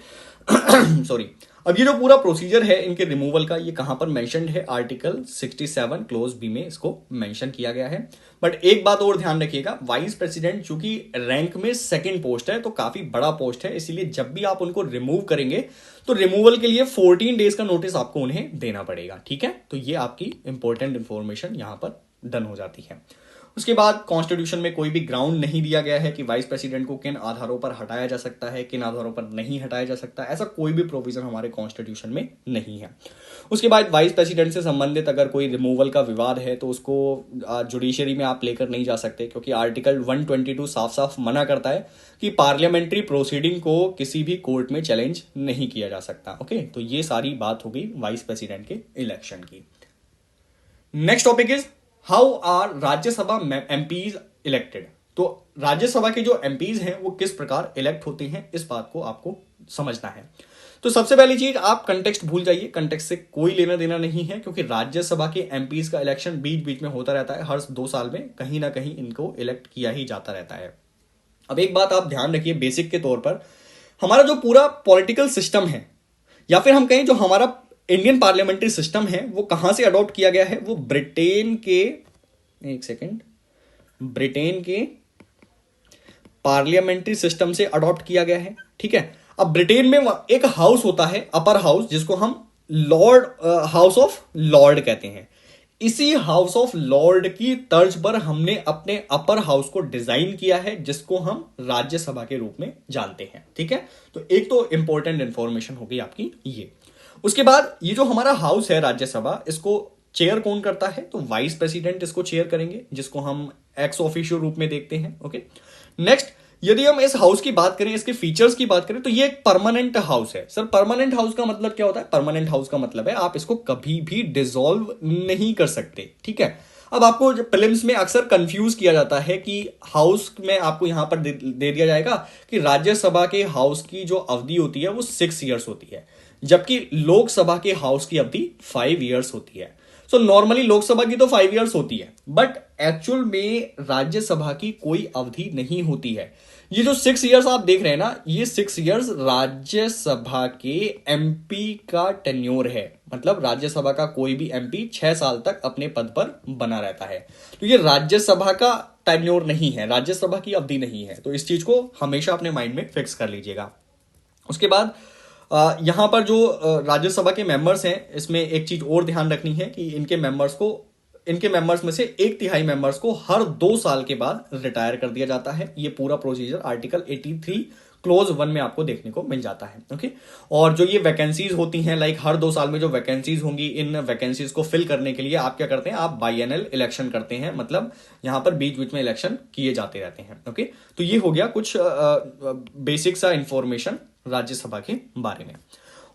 sorry. अब ये जो पूरा प्रोसीजर है इनके रिमूवल का, ये कहां पर मेंशन्ड है, आर्टिकल 67 क्लोज बी में इसको मेंशन किया गया है। बट एक बात और ध्यान रखिएगा, वाइस प्रेसिडेंट चूंकि रैंक में सेकंड पोस्ट है तो काफी बड़ा पोस्ट है, इसीलिए जब भी आप उनको रिमूव करेंगे तो रिमूवल के लिए 14 डेज का नोटिस आपको उन्हें देना पड़ेगा। ठीक है, तो ये आपकी इंपॉर्टेंट इंफॉर्मेशन यहां पर डन हो जाती है। उसके बाद कॉन्स्टिट्यूशन में कोई भी ग्राउंड नहीं दिया गया है कि वाइस प्रेसिडेंट को किन आधारों पर हटाया जा सकता है, किन आधारों पर नहीं हटाया जा सकता, ऐसा कोई भी प्रोविजन हमारे कॉन्स्टिट्यूशन में नहीं है। उसके बाद वाइस प्रेसिडेंट से संबंधित अगर कोई रिमूवल का विवाद है तो उसको जुडिशरी में आप लेकर नहीं जा सकते, क्योंकि आर्टिकल 122 साफ साफ मना करता है कि पार्लियामेंट्री प्रोसीडिंग को किसी भी कोर्ट में चैलेंज नहीं किया जा सकता। ओके, तो ये सारी बात हो गई वाइस प्रेसिडेंट के इलेक्शन की। Next topic is how are Rajya Sabha MPs elected. तो राज्यसभा के जो एमपीज हैं वो किस प्रकार इलेक्ट होते हैं, इस बात को आपको समझना है। तो सबसे पहली चीज, आप कंटेक्स्ट भूल जाइए, कंटेक्स्ट से कोई लेना देना नहीं है, क्योंकि राज्यसभा के एमपीज का इलेक्शन बीच बीच में होता रहता है, हर 2 साल में कहीं ना कहीं इनको इलेक्ट किया ही जाता रहता है। अब एक बात आप ध्यान रखिए बेसिक के तौर पर, हमारा जो पूरा पॉलिटिकल सिस्टम है या फिर हम कहें जो हमारा इंडियन पार्लियामेंट्री सिस्टम है वो कहां से अडॉप्ट किया गया है, वो ब्रिटेन के पार्लियामेंट्री सिस्टम से अडॉप्ट किया गया है। ठीक है, अब ब्रिटेन में एक हाउस होता है अपर हाउस, जिसको हम हाउस ऑफ लॉर्ड कहते हैं। इसी हाउस ऑफ लॉर्ड की तर्ज पर हमने अपने अपर हाउस को डिजाइन किया है, जिसको हम राज्यसभा के रूप में जानते हैं। ठीक है, तो एक तो इंपॉर्टेंट इंफॉर्मेशन होगी आपकी ये। उसके बाद ये जो हमारा हाउस है राज्यसभा, इसको चेयर कौन करता है, तो वाइस प्रेसिडेंट इसको चेयर करेंगे, जिसको हम एक्स ऑफिशियो रूप में देखते हैं। ओके, नेक्स्ट, यदि हम इस हाउस की बात करें, इसके फीचर्स की बात करें, तो ये एक परमानेंट हाउस है। सर परमानेंट हाउस का मतलब क्या होता है, परमानेंट हाउस का मतलब है आप इसको कभी भी डिसॉल्व नहीं कर सकते। ठीक है, अब आपको प्रीलिम्स में अक्सर कंफ्यूज किया जाता है कि हाउस में आपको यहां पर दे दिया जाएगा कि राज्यसभा के हाउस की जो अवधि होती है वो 6 ईयर्स होती है, जबकि लोकसभा के हाउस की अवधि 5 ईयर्स होती है। सो नॉर्मली लोकसभा की तो 5 ईयर्स होती है, बट एक्चुअल में राज्यसभा की कोई अवधि नहीं होती है। ये जो 6 ईयर्स आप देख रहे हैं ना, ये 6 ईयर्स राज्यसभा के एमपी का टेन्योर है, मतलब राज्यसभा का कोई भी एमपी 6 साल तक अपने पद पर बना रहता है। तो ये राज्यसभा का टेन्योर नहीं है, राज्यसभा की अवधि नहीं है, तो इस चीज को हमेशा अपने माइंड में फिक्स कर लीजिएगा। उसके बाद यहां पर जो राज्यसभा के मेंबर्स हैं, इसमें एक चीज और ध्यान रखनी है कि इनके मेंबर्स में से 1/3 मेंबर्स को हर 2 साल के बाद रिटायर कर दिया जाता है। ये पूरा प्रोसीजर आर्टिकल 83 क्लोज 1 में आपको देखने को मिल जाता है। ओके, और जो ये वैकेंसीज होती हैं, लाइक हर 2 साल में जो वैकेंसीज होंगी, इन वैकेंसीज को फिल करने के लिए आप क्या करते हैं, आप बाइएनल इलेक्शन करते हैं, मतलब यहां पर बीच बीच में इलेक्शन किए जाते रहते हैं। ओके, तो ये हो गया कुछ बेसिक सा इंफॉर्मेशन राज्यसभा के बारे में।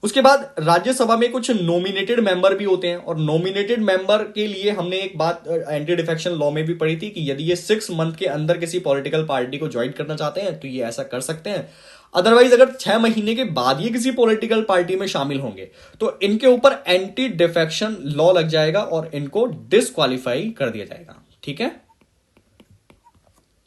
उसके बाद राज्यसभा में कुछ नॉमिनेटेड मेंबर भी होते हैं, और नॉमिनेटेड मेंबर के लिए हमने एक बात एंटी डिफेक्शन लॉ में भी पढ़ी थी कि यदि ये 6 मंथ के अंदर किसी पॉलिटिकल पार्टी को ज्वाइन करना चाहते हैं तो ये ऐसा कर सकते हैं। अदरवाइज अगर 6 महीने के बाद ये किसी पॉलिटिकल पार्टी में शामिल होंगे तो इनके ऊपर एंटी डिफेक्शन लॉ लग जाएगा और इनको डिस्क्वालीफाई कर दिया जाएगा। ठीक है,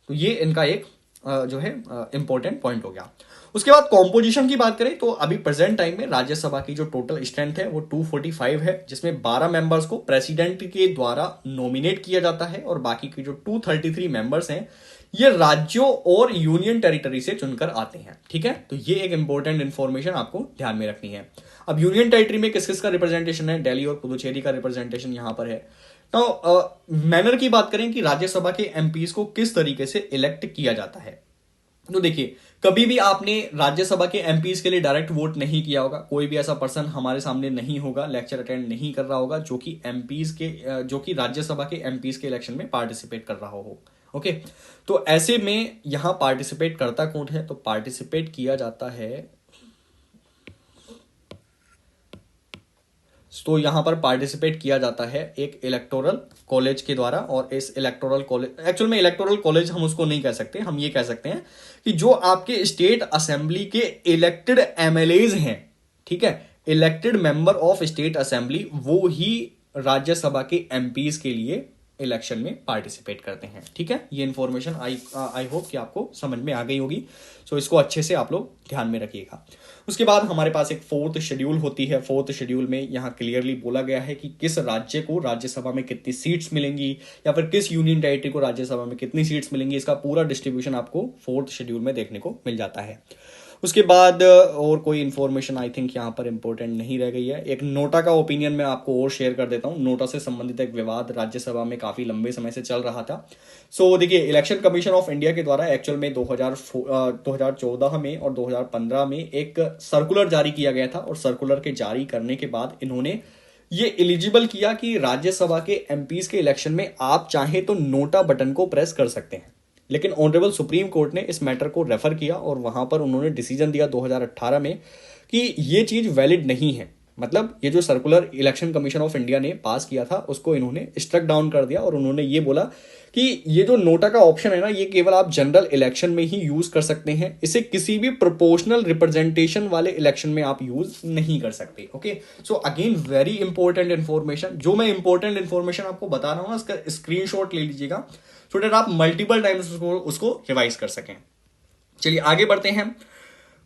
तो ये इनका एक जो है इंपॉर्टेंट पॉइंट हो गया। उसके बाद कॉम्पोजिशन की बात करें तो अभी प्रेजेंट टाइम में राज्यसभा की जो टोटल स्ट्रेंथ है वो 245 है, जिसमें 12 मेंबर्स को प्रेसिडेंट के द्वारा नॉमिनेट किया जाता है और बाकी की जो 233 मेंबर्स हैं ये राज्यों और यूनियन टेरिटरी से चुनकर आते हैं। ठीक है, तो ये एक इंपॉर्टेंट इंफॉर्मेशन आपको ध्यान में रखनी है। अब यूनियन टेरिटरी में किस किस का रिप्रेजेंटेशन है, दिल्ली और पुदुचेरी का रिप्रेजेंटेशन यहां पर है। तो मैनर की बात करें कि राज्यसभा के एमपीज को किस तरीके से इलेक्ट किया जाता है, तो देखिए कभी भी आपने राज्यसभा के एमपीज के लिए डायरेक्ट वोट नहीं किया होगा, कोई भी ऐसा पर्सन हमारे सामने नहीं होगा, लेक्चर अटेंड नहीं कर रहा होगा जो कि एमपीज के जो कि राज्यसभा के एमपीज के इलेक्शन में पार्टिसिपेट कर रहा हो। ओके, तो ऐसे में यहां पार्टिसिपेट करता कौन है, तो पार्टिसिपेट किया जाता है, तो यहां पर पार्टिसिपेट किया जाता है एक इलेक्टोरल कॉलेज के द्वारा। और इस इलेक्टोरल कॉलेज, एक्चुअल में इलेक्टोरल कॉलेज हम उसको नहीं कह सकते, हम ये कह सकते हैं कि जो आपके स्टेट असेंबली के इलेक्टेड एमएलएज हैं, ठीक है, elected member of state assembly, वो ही राज्यसभा के एमपीज के लिए इलेक्शन में पार्टिसिपेट करते हैं। ठीक है, ये इंफॉर्मेशन आई होप कि आपको समझ में आ गई होगी। सो इसको अच्छे से आप लोग ध्यान में रखिएगा। उसके बाद हमारे पास एक फोर्थ शेड्यूल होती है। फोर्थ शेड्यूल में यहां क्लियरली बोला गया है कि किस राज्य को राज्यसभा में कितनी सीट्स मिलेंगी या फिर किस यूनियन टेरिटरी को राज्यसभा में कितनी सीट्स मिलेंगी, इसका पूरा डिस्ट्रीब्यूशन आपको फोर्थ शेड्यूल में देखने को मिल जाता है। उसके बाद और कोई इंफॉर्मेशन आई थिंक यहां पर इंपॉर्टेंट नहीं रह गई है। एक नोटा का ओपिनियन मैं आपको और शेयर कर देता हूं। नोटा से संबंधित एक विवाद राज्यसभा में काफी लंबे समय से चल रहा था। सो देखिए, इलेक्शन कमीशन ऑफ इंडिया के द्वारा एक्चुअल में 2014 में और 2015 में एक सर्कुलर जारी किया गया था, और सर्कुलर के जारी करने के बाद इन्होंने ये एलिजिबल किया कि राज्यसभा के एमपीज के इलेक्शन में आप चाहे तो नोटा बटन को प्रेस कर सकते हैं। लेकिन ऑनरेबल सुप्रीम कोर्ट ने इस मैटर को रेफर किया और वहां पर उन्होंने डिसीजन दिया 2018 में कि ये चीज वैलिड नहीं है। मतलब ये जो circular election commission of India ने पास किया था उसको इन्होंने स्ट्रक डाउन कर दिया, और उन्होंने ये बोला कि ये जो नोटा का ऑप्शन है ना, ये केवल आप जनरल इलेक्शन में ही यूज कर सकते हैं, इसे किसी भी प्रोपोर्शनल रिप्रेजेंटेशन वाले इलेक्शन में आप यूज नहीं कर सकते। Okay, so again very important information. जो मैं इंपॉर्टेंट इन्फॉर्मेशन आपको बता रहा हूं ना, इसका स्क्रीनशॉट ले लीजिएगा सो दैट आप मल्टीपल टाइम्स उसको रिवाइज कर सकें। चलिए आगे बढ़ते हैं।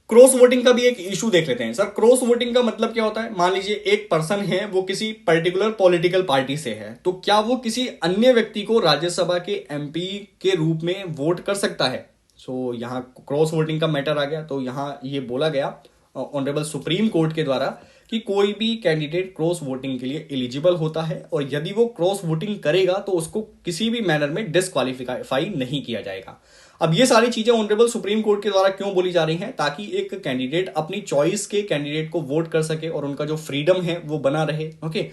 क्रॉस वोटिंग का भी एक इशू देख लेते हैं। सर, क्रॉस वोटिंग का मतलब क्या होता है? मान लीजिए एक पर्सन है, वो किसी पर्टिकुलर पॉलिटिकल पार्टी से है, तो क्या वो किसी अन्य व्यक्ति को राज्यसभा के एमपी के रूप में वोट कर सकता है? सो यहां क्रॉस वोटिंग का मैटर आ गया। तो यहां ये बोला गया ऑनरेबल सुप्रीम कोर्ट के द्वारा कि कोई भी कैंडिडेट क्रॉस वोटिंग के लिए एलिजिबल होता है, और यदि वो क्रॉस वोटिंग करेगा तो उसको किसी भी मैनर में डिस्क्वालीफाई नहीं किया जाएगा। अब ये सारी चीजें ऑनरेबल सुप्रीम कोर्ट के द्वारा क्यों बोली जा रही हैं? ताकि एक कैंडिडेट अपनी चॉइस के कैंडिडेट को वोट कर सके और उनका जो फ्रीडम है वो बना रहे। ओके,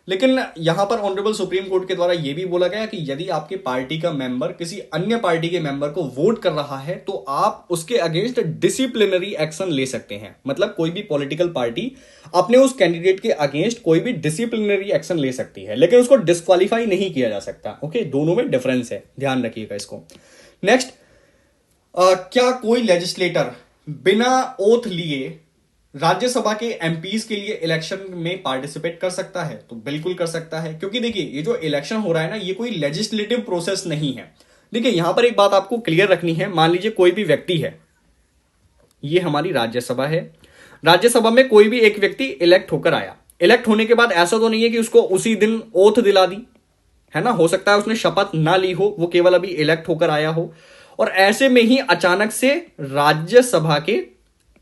लेकिन यहां पर ऑनरेबल सुप्रीम कोर्ट के द्वारा यह भी बोला गया कि यदि आपके पार्टी का मेंबर किसी अन्य पार्टी के मेंबर को वोट कर रहा है तो आप उसके अगेंस्ट डिसिप्लिनरी एक्शन ले सकते हैं। मतलब कोई भी पॉलिटिकल पार्टी अपने उस कैंडिडेट के अगेंस्ट कोई भी डिसिप्लिनरी एक्शन ले सकती है, लेकिन उसको डिस्क्वालीफाई नहीं किया जा सकता। ओके, दोनों में डिफरेंस है, ध्यान रखिएगा इसको। नेक्स्ट, क्या कोई लेजिस्लेटर बिना ओथ लिए राज्यसभा के एमपीज के लिए इलेक्शन में पार्टिसिपेट कर सकता है? तो बिल्कुल कर सकता है, क्योंकि देखिए ये जो इलेक्शन हो रहा है ना, ये कोई लेजिस्लेटिव प्रोसेस नहीं है। देखिए यहां पर एक बात आपको क्लियर रखनी है। मान लीजिए कोई भी व्यक्ति है, ये हमारी राज्यसभा है, राज्यसभा में कोई भी एक व्यक्ति इलेक्ट होकर आया। इलेक्ट होने के बाद ऐसा तो नहीं है कि उसको उसी दिन ओथ दिला दी, है ना, हो सकता है उसने शपथ ना ली हो, वो केवल अभी इलेक्ट होकर आया हो, और ऐसे में ही अचानक से राज्यसभा के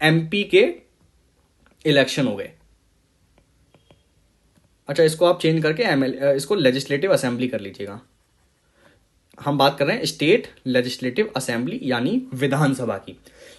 एमपी के इलेक्शन हो गए। अच्छा, इसको आप चेंज करके इसको लेजिस्लेटिव असेंबली कर लीजिएगा। हम बात कर रहे हैं स्टेट लेजिस्लेटिव असेंबली यानी विधानसभा की।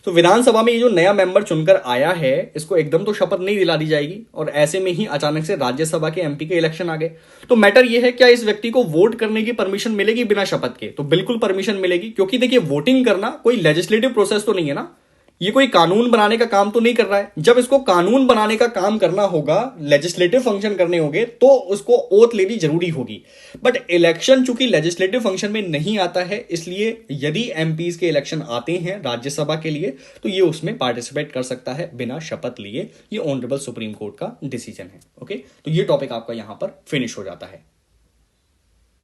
तो विधानसभा में ये जो नया मेंबर चुनकर आया है, इसको एकदम तो शपथ नहीं दिला दी जाएगी, और ऐसे में ही अचानक से राज्यसभा के एमपी के इलेक्शन आ गए। तो मैटर ये है, क्या इस व्यक्ति को वोट करने की परमिशन मिलेगी बिना शपथ के? तो बिल्कुल परमिशन मिलेगी, क्योंकि देखिए वोटिंग करना कोई लेजिस्लेटिव प्रोसेस तो नहीं है ना, ये कोई कानून बनाने का काम तो नहीं कर रहा है। जब इसको कानून बनाने का काम करना होगा, लेजिस्लेटिव फंक्शन करने होंगे, तो उसको ओथ लेनी जरूरी होगी। बट इलेक्शन चूंकि लेजिस्लेटिव फंक्शन में नहीं आता है, इसलिए यदि एमपीज के इलेक्शन आते हैं राज्यसभा के लिए तो ये उसमें पार्टिसिपेट कर सकता है बिना शपथ लिए। ये ऑनरेबल सुप्रीम कोर्ट का डिसीजन है। ओके, तो ये टॉपिक आपका यहां पर फिनिश हो जाता है।